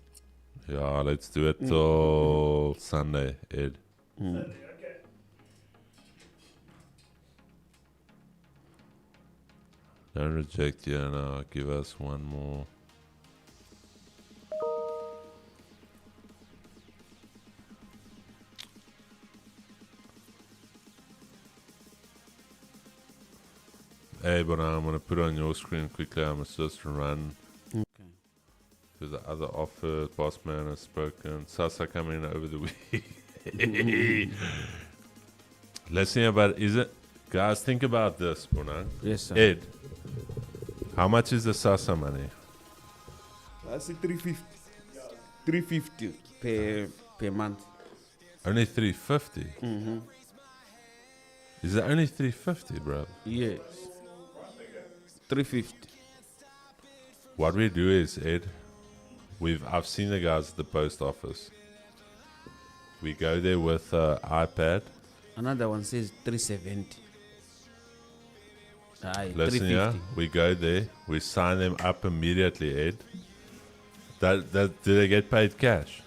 Yeah, let's do it till Sunday, Ed. Don't reject you now. Give us one more. Hey, but I'm going to put on your screen quickly. I must just run Okay. to the other offer. Boss man has spoken. Sasa coming in over the week. Let's see about, is it? Guys, think about this, Bonang. Yes, sir. Ed, how much is the Sasa money? That's 350. 350 per month. Only 350. Mm-hmm. Is it only 350, bro? Yes. 350. What we do is, Ed, I've seen the guys at the post office. We go there with iPad. Another one says 370. Aye, Listen, 350. yeah, we go there. We sign them up immediately, Ed. Do they get paid cash?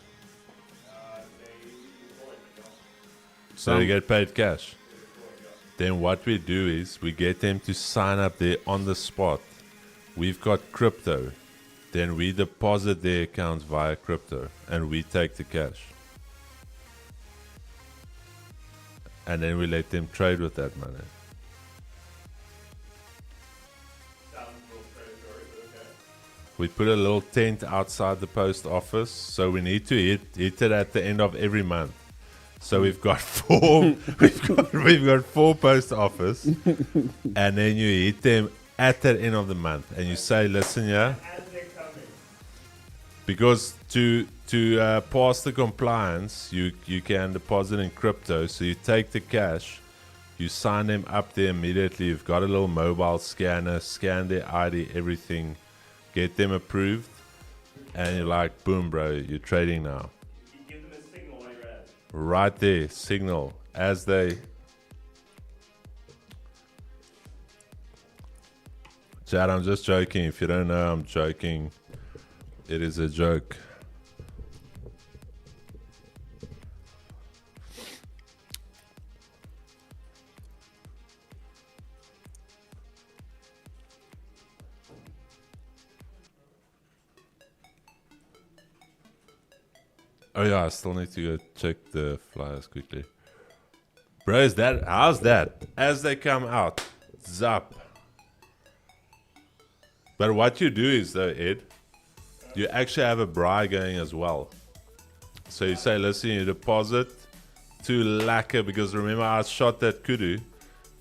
So they get paid cash. Then what we do is we get them to sign up there on the spot. We've got crypto. Then we deposit their accounts via crypto and we take the cash. And then we let them trade with that money. We put a little tent outside the post office, so we need to hit it at the end of every month. So we've got 4 we've got 4 post office, and then you hit them at the end of the month, and you say, listen, yeah, because to pass the compliance, you can deposit in crypto. So you take the cash, you sign them up there immediately. You've got a little mobile scanner, scan their ID, everything, get them approved, and you're like, boom, bro, you're trading now. You give them a signal while you're at it. Right there, signal as they. Chad, I'm just joking. If you don't know, I'm joking. It is a joke. Oh yeah, I still need to go check the flyers quickly. Bro, how's that? As they come out, zap. But what you do is though, Ed, you actually have a bri going as well. So you say, listen, you deposit to lacquer, because remember I shot that kudu.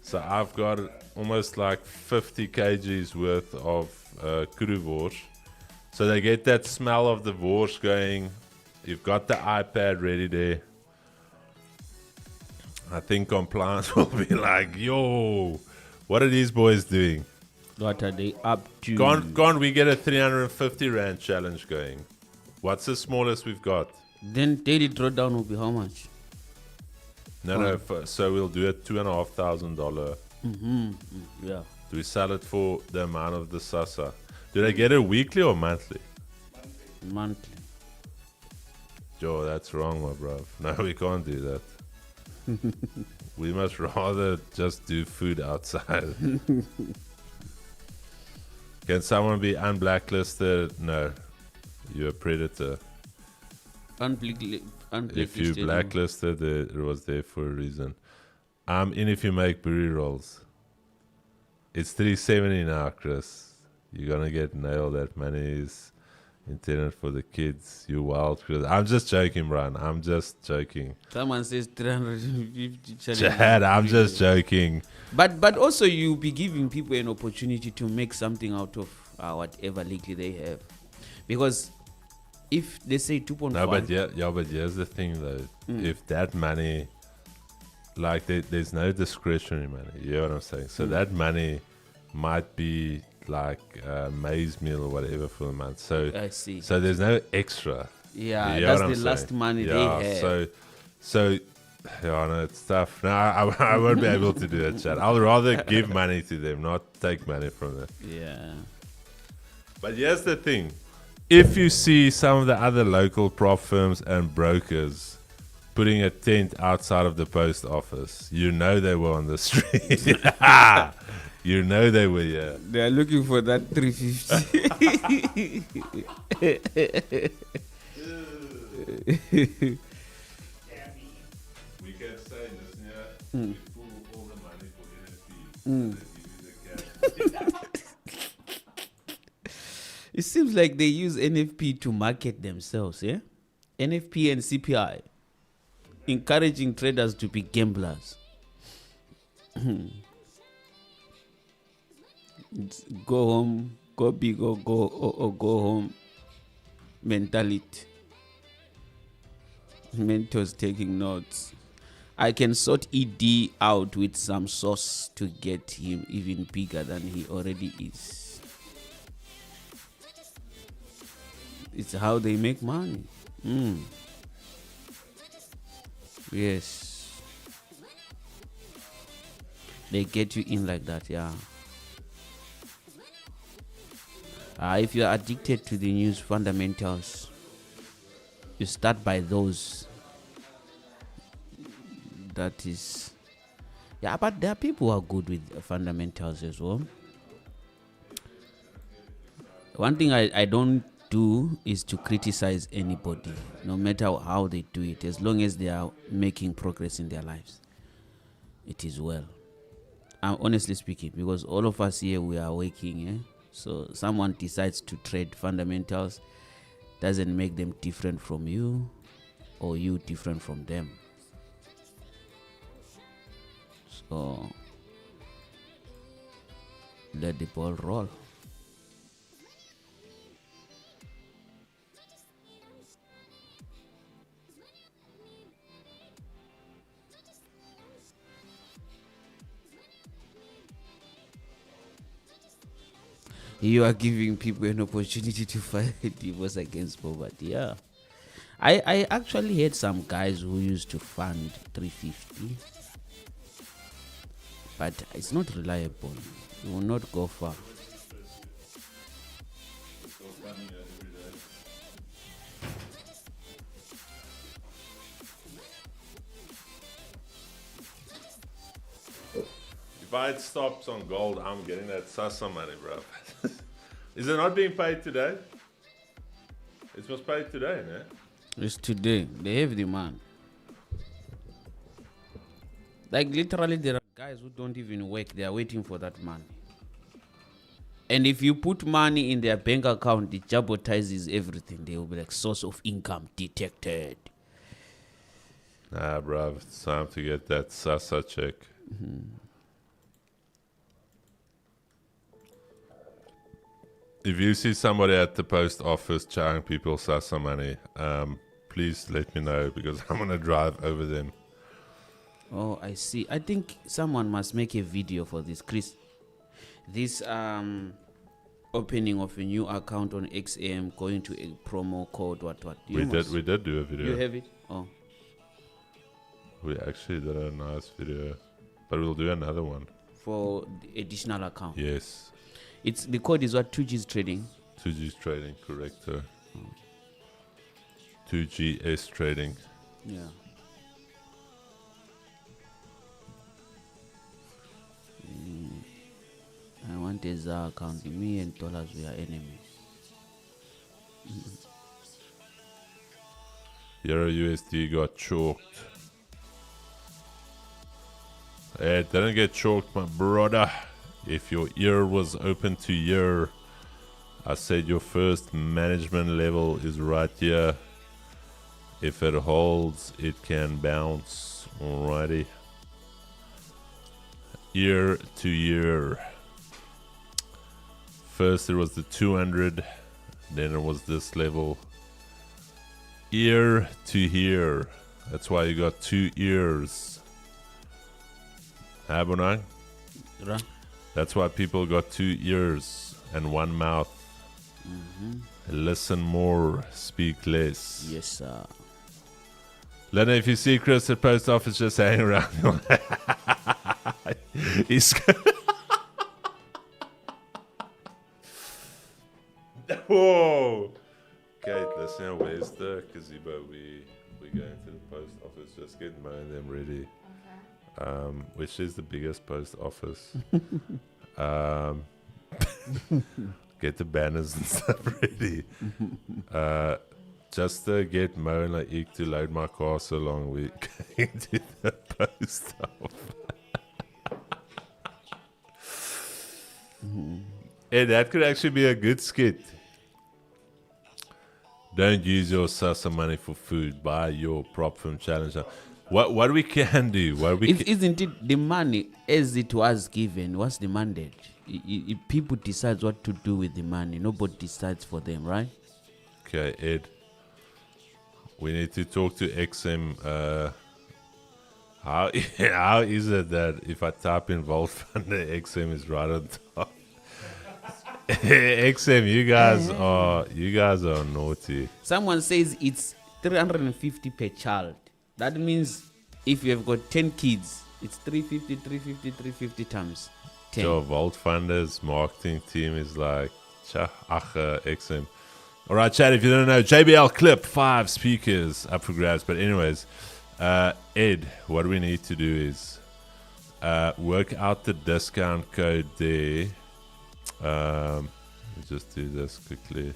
So I've got almost like 50 kgs worth of kudu wors. So they get that smell of the wors going. You've got the iPad ready there. I think compliance will be like, yo, what are these boys doing? What are they up to? Can't we get a 350 Rand challenge going? What's the smallest we've got? Then daily drawdown will be how much? No, so we'll do it $2,500. Yeah. Do we sell it for the amount of the Sasa? Do they get it weekly or monthly? Monthly. Joe, that's wrong, my bro. No, we can't do that. We must rather just do food outside. Can someone be unblacklisted? No. You're a predator. If you blacklisted, it was there for a reason. I'm in if you make booty rolls. It's 370 now, Chris. You're gonna get nailed. That money is intended for the kids. You wild, Chris. I'm just joking, Brian. I'm just joking. Someone says 350 challenge. Chad, I'm just joking. But also you be giving people an opportunity to make something out of whatever legal they have, because if they say 2.5. No, but but here's the thing though. If that money, like there's no discretionary money. You know what I'm saying? So that money might be like maize meal or whatever for the month. So I see. So there's no extra. Yeah, you know that's what the I'm last saying? money they have. So yeah, no, it's tough. No, I won't be able to do that, Chad. I'll rather give money to them, not take money from them. Yeah. But here's the thing. If you see some of the other local prop firms and brokers putting a tent outside of the post office, you know they were on the street. You know they were here. They are looking for that 350. We can say this, yeah. We pull all the money for NFP. It seems like they use NFP to market themselves, yeah? NFP and CPI. Encouraging traders to be gamblers. It's go home, go big or go home mentality. Mentors taking notes. I can sort ED out with some sauce to get him even bigger than he already is. It's how they make money. Yes. They get you in like that, yeah. If you are addicted to the news fundamentals, you start by those. That is, yeah, but there are people who are good with fundamentals as well. One thing I don't do is to criticize anybody, no matter how they do it, as long as they are making progress in their lives. It is well. I'm honestly speaking, because all of us here, we are working, eh? So someone decides to trade fundamentals, doesn't make them different from you, or you different from them. So let the ball roll. You are giving people an opportunity to fight divorce against poverty. Yeah. I actually had some guys who used to fund 350. But it's not reliable. You will not go far. If I had stops on gold, I'm getting that Sasa money, bro. Is it not being paid today? It was paid today, no? It's today. They have demand. Like literally there are guys who don't even work. They are waiting for that money. And if you put money in their bank account, it jeopardizes everything. They will be like source of income detected. Nah, bro. It's time to get that Sasa check. If you see somebody at the post office charging people Sasa money, please let me know, because I'm going to drive over them. Oh, I see. I think someone must make a video for this, Chris. This opening of a new account on XAM, going to a promo code, what? We did do a video. You have it? Oh. We actually did a nice video, but we'll do another one. For the additional account? Yes. It's the code is what? 2G's trading? 2G's trading, correct, sir. 2GS trading. Yeah. I want a ZAR account. Me and dollars, we are enemies. Euro USD got chalked. It didn't get chalked, my brother. If your ear was open to ear, I said your first management level is right here. If it holds, it can bounce. Alrighty. Ear to ear. First it was the 200, then it was this level. Ear to ear. That's why you got two ears. Huh, Bonang? Right. That's why people got two ears and one mouth. Listen more, speak less. Yes, sir. Lena, if you see Chris at post office just hanging around, he's whoa. Kate, listen, where's the gazebo? We're going to the post office. Just getting them ready. Which is the biggest post office? Get the banners and stuff ready. Just to get Mo and Laik to load my car so long, we're going to the post office. Hey, that could actually be a good skit. Don't use your SASA money for food. Buy your prop firm challenger. What we can do? Isn't it the money as it was given? What's the mandate? People decide what to do with the money. Nobody decides for them, right? Okay, Ed. We need to talk to XM. How is it that if I type in Vault Funder, XM is right on top? XM, you guys are naughty. Someone says it's 350 per child. That means if you have got 10 kids, it's 350 times 10. So Vault Funder's marketing team is like, XM. All right, chat, if you don't know, JBL Clip, 5 speakers up for grabs. But anyways, Ed, what we need to do is work out the discount code there. Let me just do this quickly.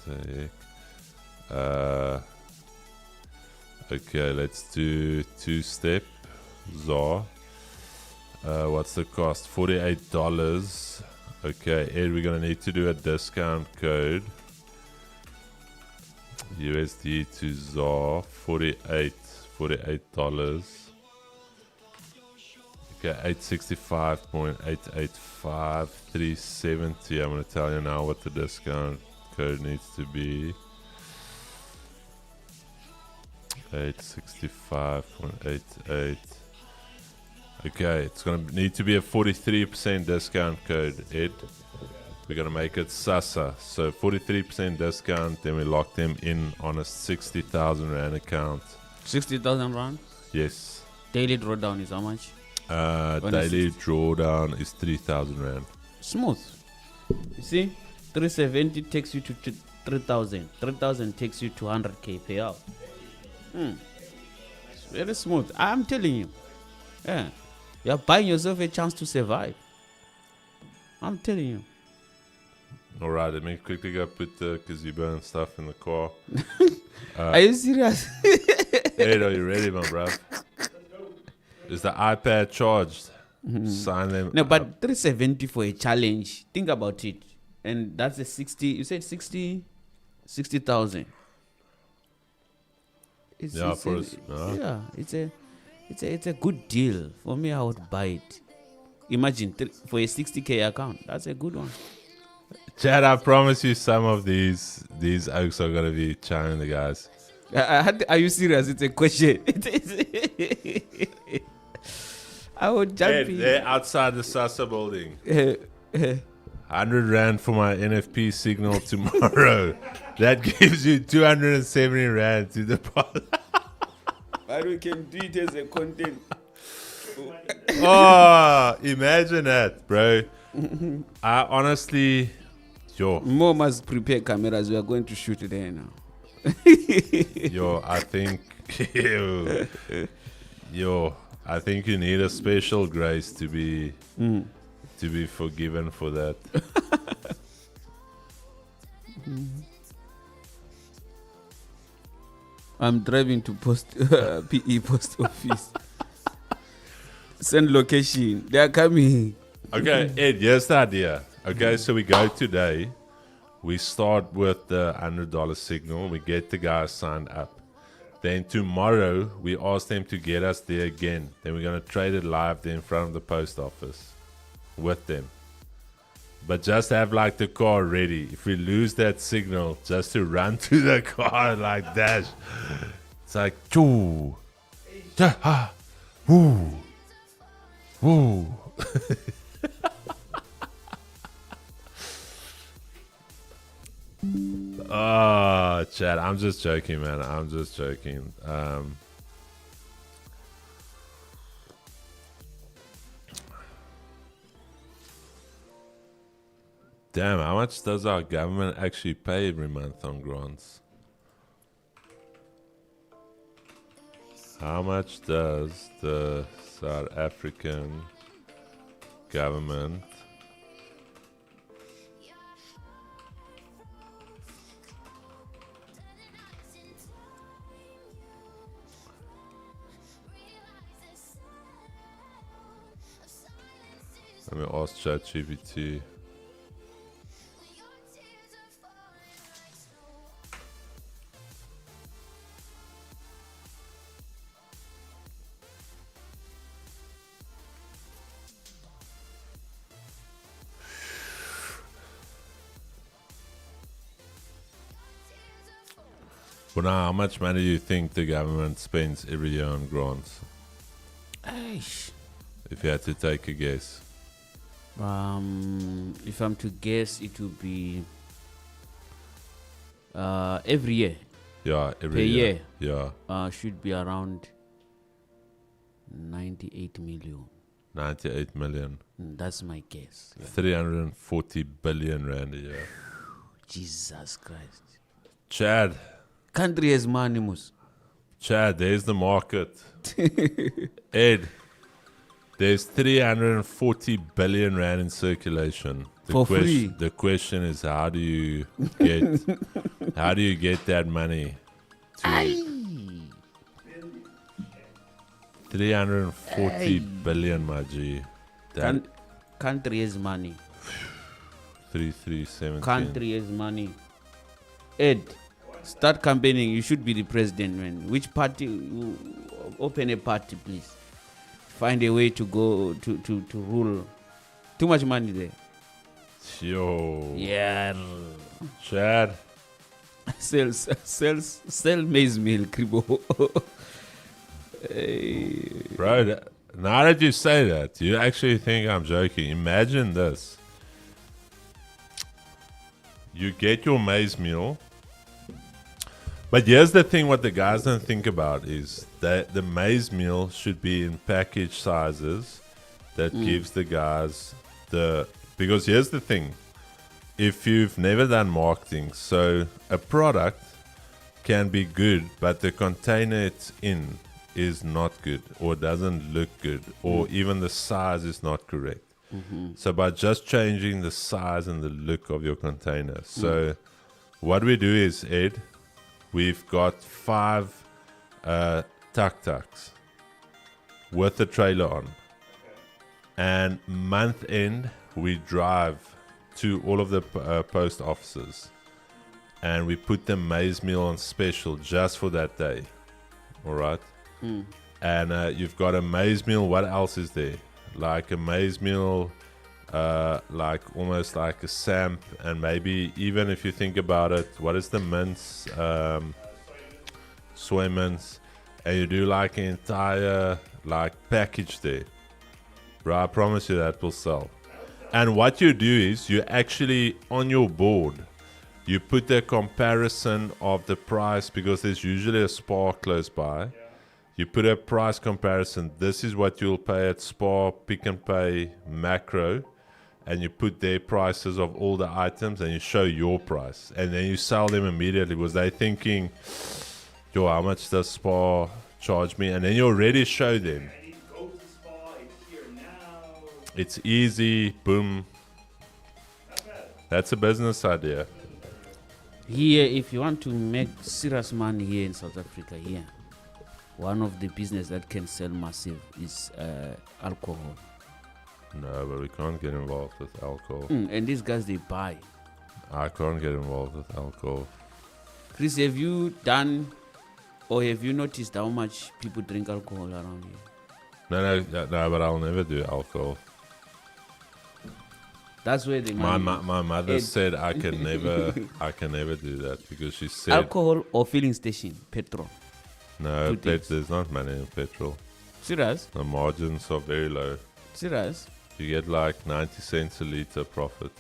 What the heck? Okay, let's do two-step. ZAR. What's the cost? $48. Okay, Ed, we're gonna need to do a discount code. USD to ZAR, $48. Okay, 865.885, 370. I'm gonna tell you now what the discount code needs to be. 865.88. Okay, it's gonna need to be a 43% discount code, Ed. We're gonna make it SASA. So 43% discount, then we lock them in on a 60,000 Rand account. 60,000 rand. Yes. Daily drawdown is how much? Daily drawdown is 3,000 Rand. Smooth. You see, 370 takes you to 3,000. 3,000 takes you to 100k payout. It's very smooth. I'm telling you. Yeah. You're buying yourself a chance to survive. I'm telling you. Alright, let me quickly go put the gazebo and stuff in the car. Are you serious? Ed, are you ready, my bruv? Is the iPad charged? Sign them. No, but up. 370 for a challenge. Think about it. And that's a 60. You said 60,000. It's a good deal. For me, I would buy it. Imagine for a 60k account. That's a good one. Chad, I promise you some of these oaks are going to be challenging the guys. Are you serious? It's a question. I would jump in. They're outside the Sasa building. 100 Rand for my NFP signal tomorrow. That gives you 270 Rand to deposit. But we can do it as a content. Oh, imagine that, bro. I honestly, Mo must prepare cameras. We are going to shoot there now. I think, I think you need a special grace to be forgiven for that. I'm driving to PE post office. Send location. They are coming. Okay, Ed, here's the idea. Okay, so we go today. We start with the $100 signal. We get the guys signed up. Then tomorrow, we ask them to get us there again. Then we're going to trade it live there in front of the post office with them. But just have like the car ready. If we lose that signal, just to run to the car like dash. It's like, choo, cha, ha, woo, woo. Oh, Chad, I'm just joking, man. I'm just joking. Damn, how much does our government actually pay every month on grants? How much does the South African government let me ask ChatGPT. Well, now, how much money do you think the government spends every year on grants? Aish. If you had to take a guess. If I'm to guess, it will be every year. Yeah, every Per year. year. Yeah, Should be around 98 million. 98 million. That's my guess. Yeah. 340 billion rand a year. Jesus Christ. Chad, Country has money, Mus. Chad, there's the market. Ed, there's 340 billion rand in circulation. For free. The question is, how do you get that money? To 340 billion, my G. That Country has money. 3317. Country has money. Ed, start campaigning. You should be the president, man. Which party? You open a party, please. Find a way to go to rule. Too much money there. Yo. Yeah. Chad. Sell maize meal, Kribo. Hey. Bro, now that you say that, you actually think I'm joking. Imagine this. You get your maize meal. But here's the thing, what the guys don't think about is that the maize meal should be in package sizes that gives the guys because here's the thing. If you've never done marketing, so a product can be good, but the container it's in is not good or doesn't look good or even the size is not correct. So by just changing the size and the look of your container. So what we do is, Ed, we've got 5 tuk-tuks with the trailer on. And month end, we drive to all of the post offices. And we put the maize meal on special just for that day. All right? And you've got a maize meal. What else is there? Like a maize meal, like almost like a samp, and maybe even if you think about it, what is the mince? Soy mince, and you do like an entire like package there. Bro, I promise you that will sell. And what you do is you actually on your board, you put the comparison of the price because there's usually a Spar close by. You put a price comparison. This is what you'll pay at Spar, Pick and Pay, Macro, and you put their prices of all the items and you show your price. And then you sell them immediately because they're thinking, yo, how much does Spar charge me? And then you already show them. I need to go to Spa. It's here now. It's easy, boom. That's a business idea. Here, if you want to make serious money here in South Africa, here, one of the business that can sell massive is alcohol. No, but we can't get involved with alcohol. And these guys, they buy. I can't get involved with alcohol. Chris, have you done or have you noticed how much people drink alcohol around here? No, but I'll never do alcohol. That's where the My money my mother It- said I can never do that because she said alcohol or filling station, petrol. no, two things. there's not money in petrol. Serious? The margins are very low. Serious? You get like 90 cents a liter profit.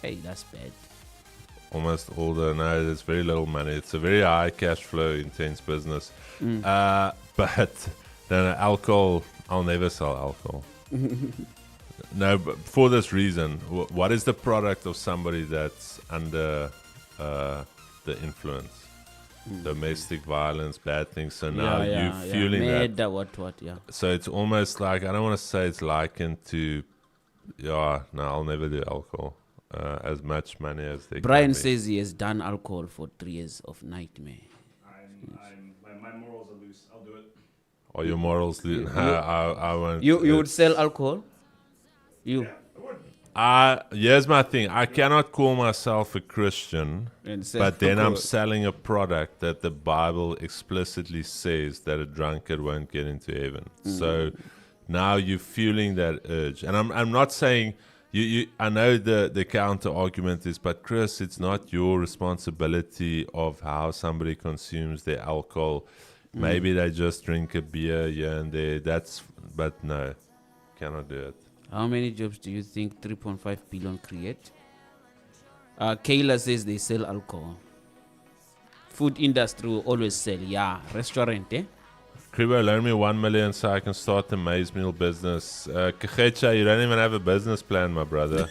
Hey, that's bad. Almost all the no, there's very little money. It's a very high cash flow intense business. But no, alcohol, I'll never sell alcohol. No, but for this reason, what is the product of somebody that's under the influence? Domestic violence, bad things. So now you're feeling that. Mad, what, yeah. So it's almost like, I don't want to say it's likened to, no, I'll never do alcohol. As much money as they Brian can says he has done alcohol for 3 years of nightmare. My morals are loose. I'll do it. Or your morals, I won't. You would sell alcohol? You? Here's my thing. I cannot call myself a Christian, And sell but then I'm alcohol. selling a product that the Bible explicitly says that a drunkard won't get into heaven. So now you're feeling that urge. And I'm not saying... I know the counter argument is, but Chris, it's not your responsibility of how somebody consumes their alcohol. Maybe they just drink a beer here and there. But no, cannot do it. How many jobs do you think 3.5 billion create? Kayla says they sell alcohol. Food industry will always sell. Yeah, restaurant, eh? Kribo, loan me 1 million so I can start the maize meal business. Kachecha, you don't even have a business plan, my brother.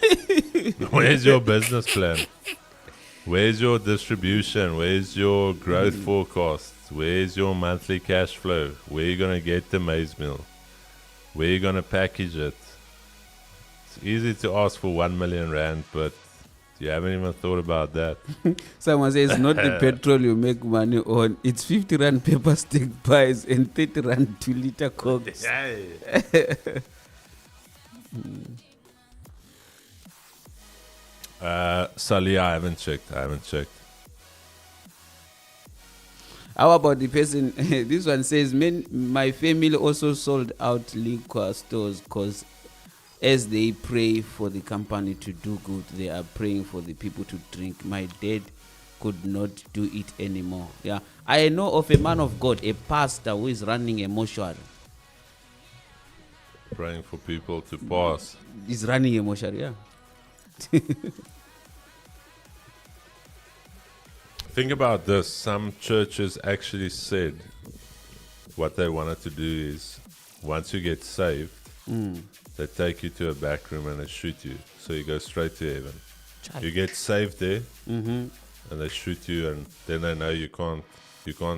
Where's your business plan? Where's your distribution? Where's your growth forecast? Where's your monthly cash flow? Where are you going to get the maize meal? Where are you going to package it? It's easy to ask for 1 million rand, but you haven't even thought about that. Someone says not the petrol you make money on. It's 50 rand paper stick pies and 30 rand 2 liter cokes. Sally, I haven't checked. How about the person? This one says, my family also sold out liquor stores because as they pray for the company to do good, they are praying for the people to drink. My dad could not do it anymore. Yeah, I know of a man of God, a pastor who is running a mortuary. Praying for people to pass. He's running a mortuary, yeah. Think about this. Some churches actually said what they wanted to do is once you get saved, they take you to a back room and they shoot you. So you go straight to heaven. You get saved there and they shoot you and then they know you can't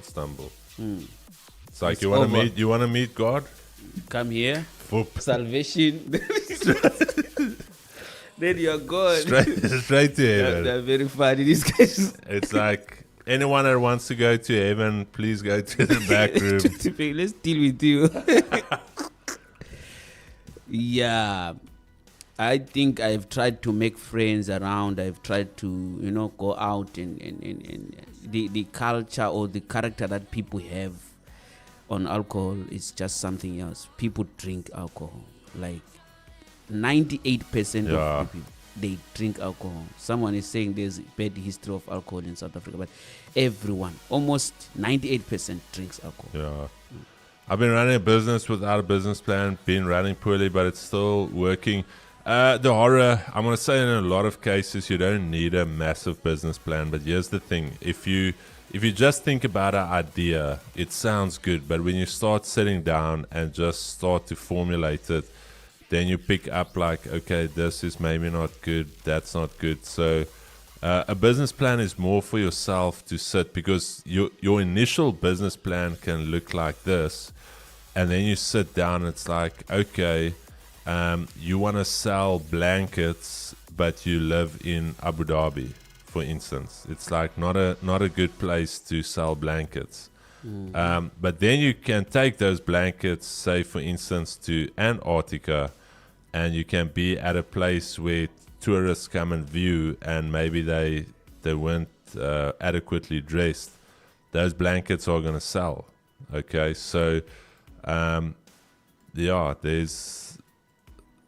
stumble. It's like It's you want over. to meet God? Come here, Whoop. salvation. Then you're gone. Straight to heaven. They're very funny, these guys. It's like anyone that wants to go to heaven, please go to the back room. Let's deal with you. Yeah, I think I've tried to make friends around. I've tried to, go out and the culture or the character that people have on alcohol is just something else. People drink alcohol. Like 98% Yeah. of people, they drink alcohol. Someone is saying there's a bad history of alcohol in South Africa, but everyone, almost 98% drinks alcohol. Yeah. I've been running a business without a business plan, been running poorly, but it's still working. The horror, I'm going to say in a lot of cases, you don't need a massive business plan. But here's the thing. If you just think about an idea, it sounds good. But when you start sitting down and just start to formulate it, then you pick up like, okay, this is maybe not good. That's not good. So a business plan is more for yourself to sit, because your initial business plan can look like this. And then you sit down and it's like, okay, you want to sell blankets, but you live in Abu Dhabi, for instance. It's like not a good place to sell blankets. But then you can take those blankets, say for instance, to Antarctica, and you can be at a place where tourists come and view, and maybe they weren't adequately dressed. Those blankets are going to sell. Okay, so there's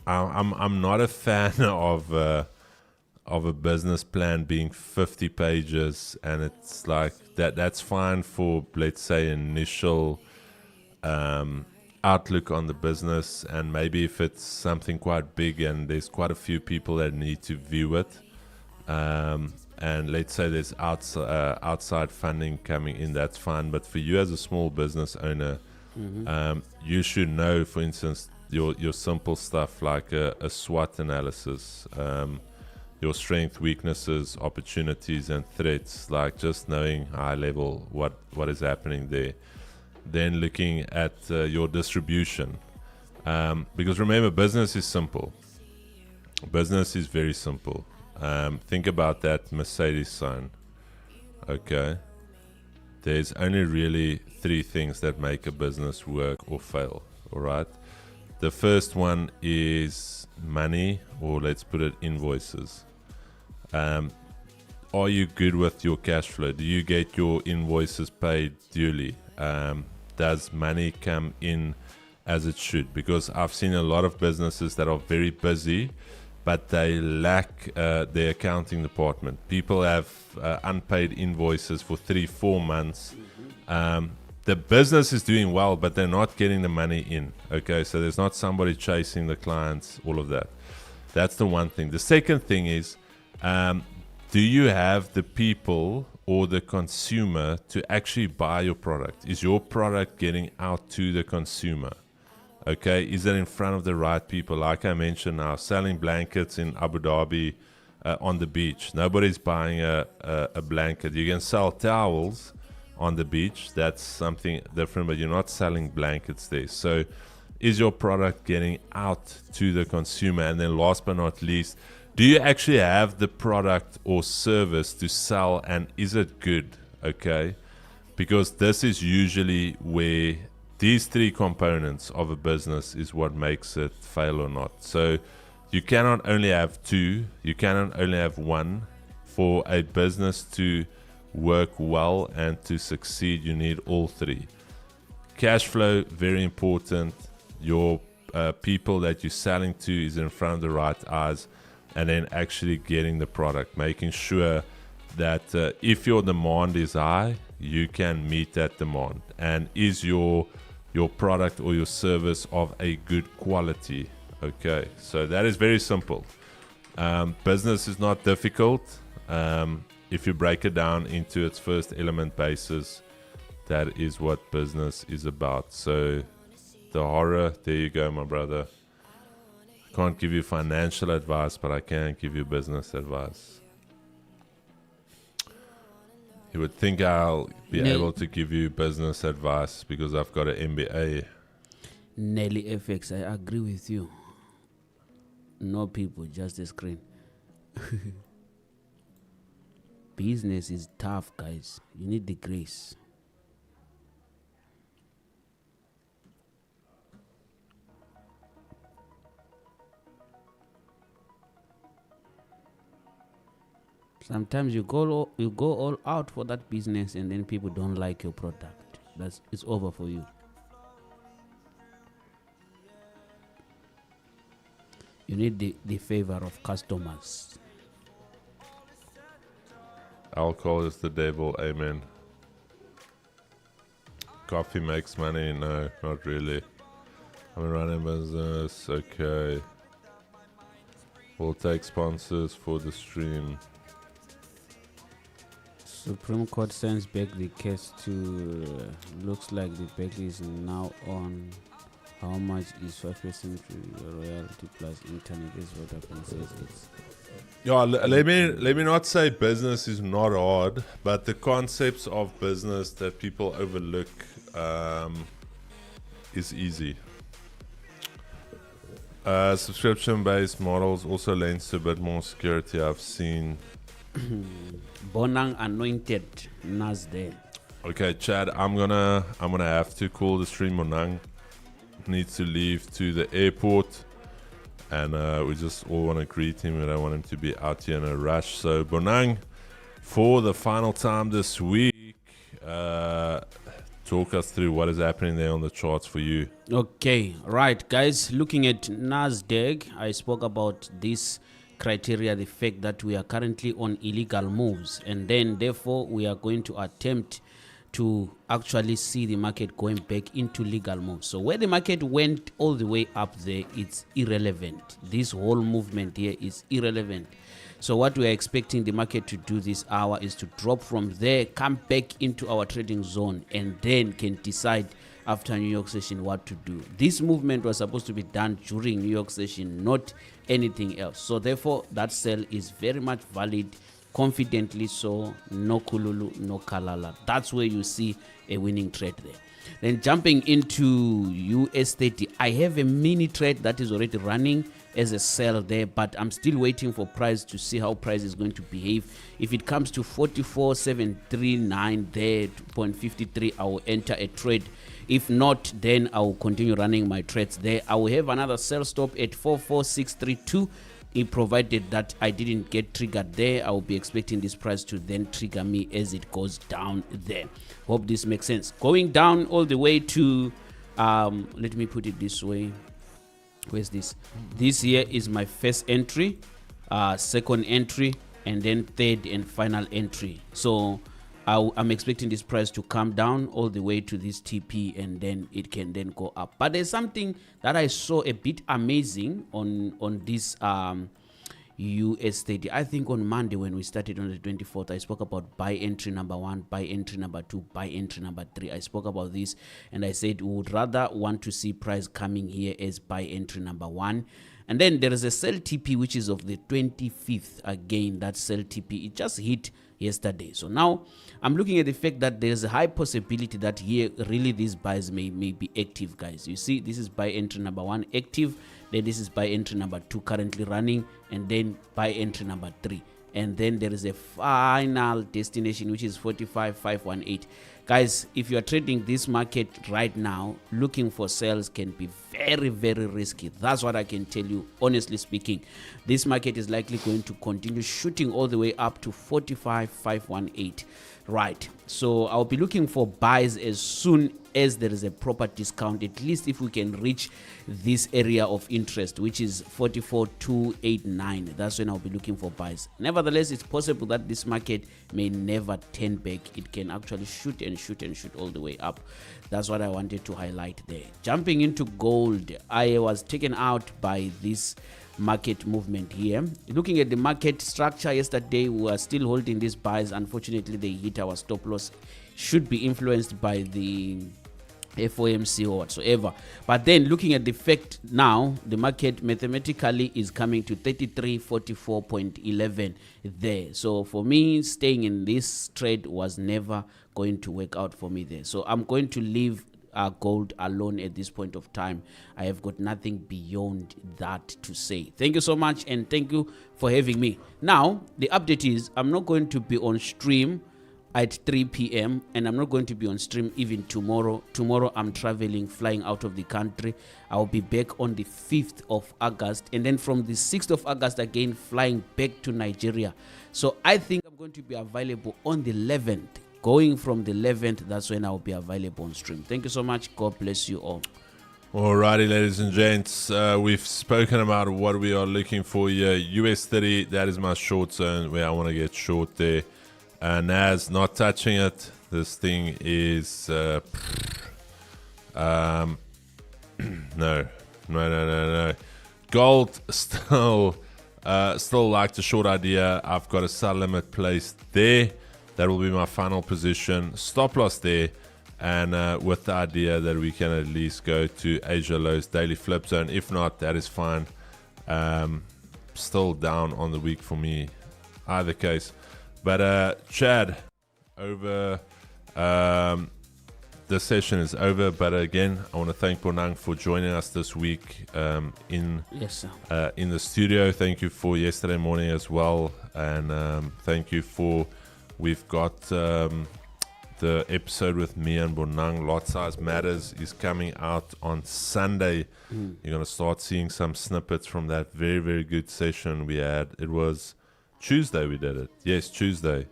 I'm not a fan of a business plan being 50 pages, and it's like that's fine for, let's say, initial outlook on the business, and maybe if it's something quite big and there's quite a few people that need to view it, and let's say there's outside funding coming in, that's fine. But for you as a small business owner, you should know, for instance, your simple stuff like a SWOT analysis, your strength, weaknesses, opportunities, and threats, like just knowing high level what is happening there. Then looking at your distribution, because remember, business is simple. Business is very simple. Think about that Mercedes sign. Okay, there's only really 3 things that make a business work or fail. All right, the first one is money, or let's put it, invoices. Are you good with your cash flow? Do you get your invoices paid duly? Does money come in as it should? Because I've seen a lot of businesses that are very busy, but they lack their accounting department. People have unpaid invoices for 3-4 months. The business is doing well, but they're not getting the money in. Okay, so there's not somebody chasing the clients, all of that. That's the one thing. The second thing is, do you have the people or the consumer to actually buy your product? Is your product getting out to the consumer? Okay, is it in front of the right people? Like I mentioned now, selling blankets in Abu Dhabi on the beach. Nobody's buying a blanket. You can sell towels on the beach. That's something different, but you're not selling blankets there. So is your product getting out to the consumer? And then last but not least, do you actually have the product or service to sell, and is it good? Okay, because this is usually where these 3 components of a business is what makes it fail or not. So you cannot only have 2, you cannot only have 1. For a business to work well and to succeed, you need all 3. Cash flow, very important. Your people that you're selling to is in front of the right eyes. And then actually getting the product, making sure that if your demand is high, you can meet that demand. And is your product or your service of a good quality? Okay, so that is very simple. Business is not difficult. If you break it down into its first element basis, that is what business is about. So the horror, there you go, my brother. Can't give you financial advice, but I can give you business advice. You would think I'll be able to give you business advice because I've got an MBA. Nelly FX, I agree with you. No people, just a screen. Business is tough, guys. You need the grace. Sometimes you go all out for that business, and then people don't like your product. It's over for you. You need the favor of customers. Alcohol is the devil, amen. Coffee makes money? No, not really. I'm running a business, okay. We'll take sponsors for the stream. Supreme Court sends back the case to looks like the back is now on. How much is 5% royalty plus internet is what happens. Yeah, let me not say business is not hard, but the concepts of business that people overlook is easy. Subscription-based models also lends to a bit more security. I've seen Bonang anointed Nasdaq. Okay, Chad, I'm gonna have to call the stream. Bonang needs to leave to the airport, and we just all want to greet him. We don't want him to be out here in a rush. So Bonang, for the final time this week, talk us through what is happening there on the charts for you. Okay, right, guys. Looking at Nasdaq, I spoke about this criteria, the fact that we are currently on illegal moves, and then therefore we are going to attempt to actually see the market going back into legal moves. So where the market went all the way up there, it's irrelevant. This whole movement here is irrelevant. So what we are expecting the market to do this hour is to drop from there, come back into our trading zone, and then can decide after New York session what to do. This movement was supposed to be done during New York session, not anything else. So therefore that sell is very much valid, confidently so, no kululu, no kalala. That's where you see a winning trade there. Then jumping into US30, I have a mini trade that is already running as a sell there, but I'm still waiting for price to see how price is going to behave. If it comes to 44,739 there, 0.53, I will enter a trade. If not, then I will continue running my trades there. I will have another sell stop at 44632. Provided that I didn't get triggered there, I will be expecting this price to then trigger me as it goes down there. Hope this makes sense. Going down all the way to, let me put it this way. Where's this? This here is my first entry, second entry, and then third and final entry. So I'm expecting this price to come down all the way to this TP, and then it can then go up. But there's something that I saw a bit amazing on this US30. I think on Monday when we started on the 24th, I spoke about buy entry number 1, buy entry number 2, buy entry number 3. I spoke about this, and I said we would rather want to see price coming here as buy entry number 1. And then there is a sell TP which is of the 25th. Again, that sell TP, it just hit yesterday. So now I'm looking at the fact that there's a high possibility that here really these buys may be active, guys. You see, this is buy entry number 1 active, then this is buy entry number 2 currently running, and then buy entry number 3, and then there is a final destination which is 45,518. Guys, if you are trading this market right now, looking for sales can be very, very risky. That's what I can tell you, honestly speaking. This market is likely going to continue shooting all the way up to 45,518. Right, so I'll be looking for buys as soon as there is a proper discount, at least if we can reach this area of interest, which is 44,289. That's when I'll be looking for buys. Nevertheless, it's possible that this market may never turn back. It can actually shoot and shoot and shoot all the way up. That's what I wanted to highlight there. Jumping into gold, I was taken out by this market movement here. Looking at the market structure yesterday, we were still holding these buys. Unfortunately, they hit our stop loss. Should be influenced by the FOMC or whatsoever. But then looking at the fact now, the market mathematically is coming to 3344.11 there. So for me, staying in this trade was never going to work out for me there. So I'm going to leave gold alone at this point of time. I have got nothing beyond that to say. Thank you so much, and thank you for having me. Now the update is I'm not going to be on stream at 3 p.m. and I'm not going to be on stream even tomorrow. Tomorrow I'm traveling, flying out of the country. I'll be back on the 5th of August, and then from the 6th of August again flying back to Nigeria. So I think I'm going to be available on the 11th. Going from the 11th, that's when I'll be available on stream. Thank you so much. God bless you all. Alrighty, ladies and gents, we've spoken about what we are looking for here. US30, that is my short zone where I want to get short there. Nas, not touching it. This thing is no. Gold still like the short idea. I've got a sell limit placed there. That will be my final position. Stop loss there. And with the idea that we can at least go to Asia lows daily flip zone. If not, that is fine. Still down on the week for me, either case. But Chad, over the session is over. But again, I want to thank Bonang for joining us this week in Yes, sir. In the studio. Thank you for yesterday morning as well. and thank you for. We've got the episode with me and Bonang, Lot Size Matters, is coming out on Sunday. You're going to start seeing some snippets from that very, very good session we had. It was Tuesday we did it. Yes, Tuesday.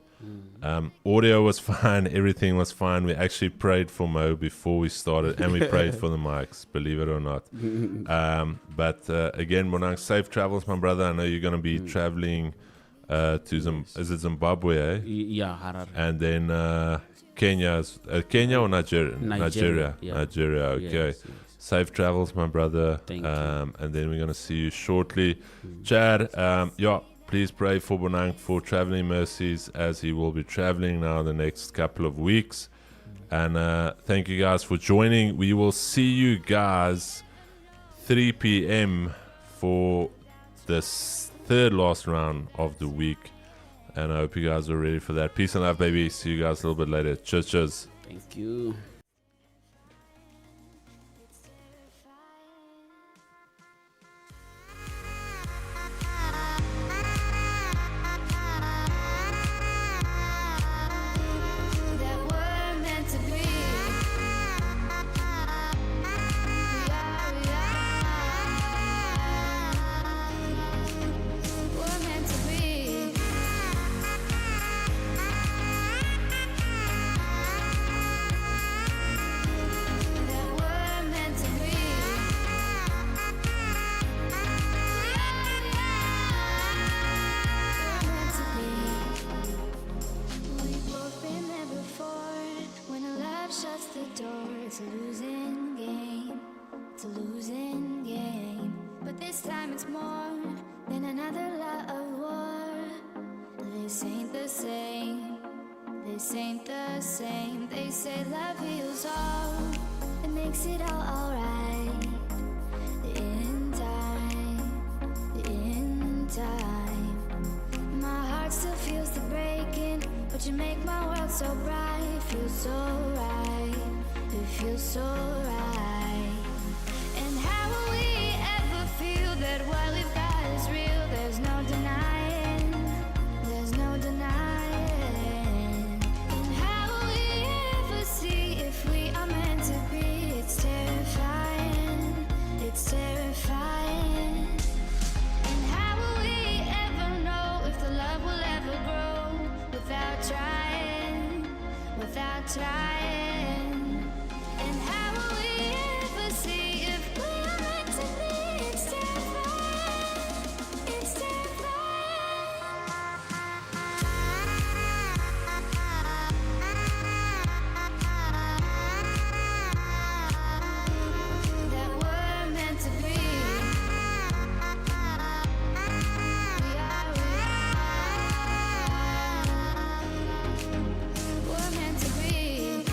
Audio was fine. Everything was fine. We actually prayed for Mo before we started, and we prayed for the mics, believe it or not. But again, Bonang, safe travels, my brother. I know you're going to be traveling to is it Zimbabwe, eh? Yeah, Harar. And then Kenya or Nigeria? Nigeria, yeah. Nigeria, okay. Yes. Safe travels, my brother. Thank you. And then we're going to see you shortly. Chad, please pray for Bonang for traveling mercies as he will be traveling now the next couple of weeks. And thank you guys for joining. We will see you guys 3 p.m. for this third last round of the week. And I hope you guys are ready for that. Peace and love, baby. See you guys a little bit later. Cheers, cheers. Thank you. It's a losing game, it's a losing game. But this time it's more than another lot of war. This ain't the same, this ain't the same. They say love heals all, it makes it all alright. In time, my heart still feels the breaking, but you make my world so bright. It feels so right, it feels so right. And how will we ever feel that what we've got is real? There's no denying, there's no denying. And how will we ever see if we are meant to be? It's terrifying, it's terrifying. And how will we ever know if the love will ever grow without trying, without trying? And how will we ever see if we are meant to be? It's terrifying, it's terrifying. That we're meant to be. We're meant to be.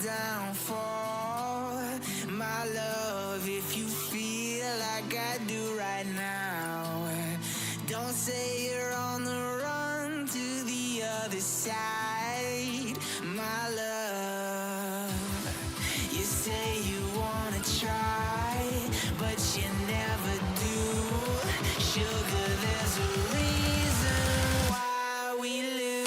downfall. My love, if you feel like I do right now, don't say you're on the run to the other side. My love, you say you wanna try, but you never do. Sugar, there's a reason why we lose.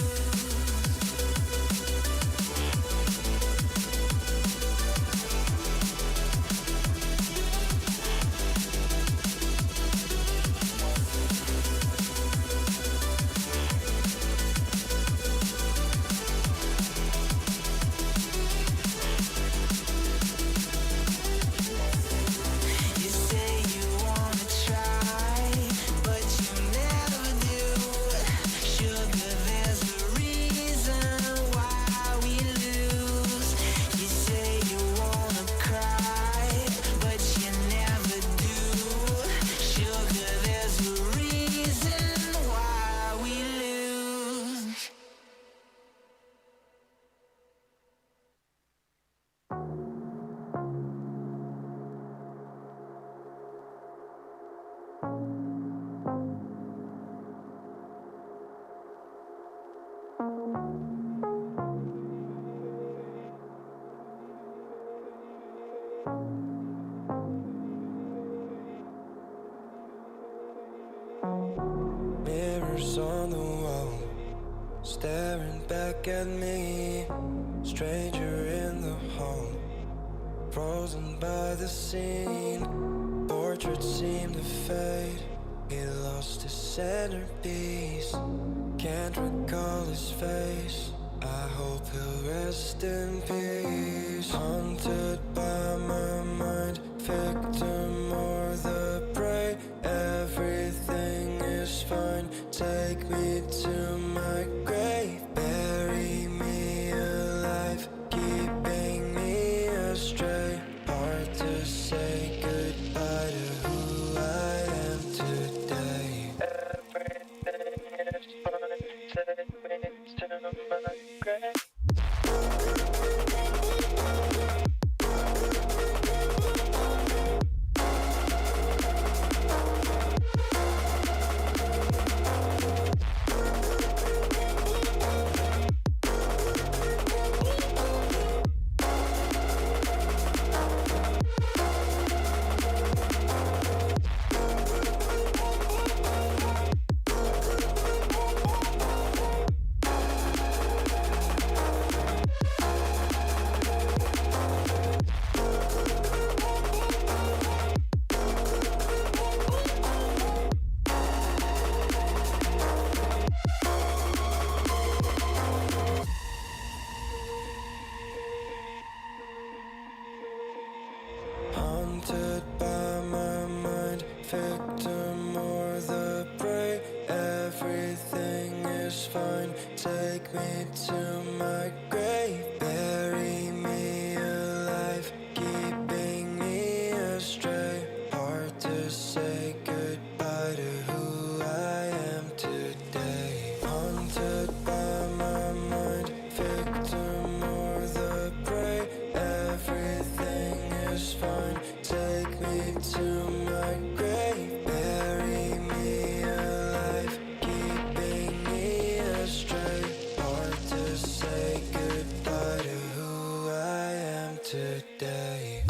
You say you wanna try, but you never do. Sugar, there's a reason why we lose. You say you wanna cry, but you never do. Sugar, there's a reason why we lose. Mirrors on the wall, staring back at me. Stranger in the hall, frozen by the scene. Portraits seem to fade. He lost his centerpiece. Can't recall his face. I hope he'll rest in peace. Haunted by my mind, victim or the prey. Everything is fine. Take me to my grave. Bury me alive, keeping me astray. Hard to say goodbye to who I am today. Everything is fine. Take me to my grave. Haunted by my mind, victim or the prey. Everything is fine. Take me to my grave. Bury me alive, keeping me astray. Hard to say goodbye to who I am today. Haunted by my mind, victim or the prey. Everything is fine. Take me to my grave. Bury me alive, keeping me astray. Hard to say goodbye to who I am today.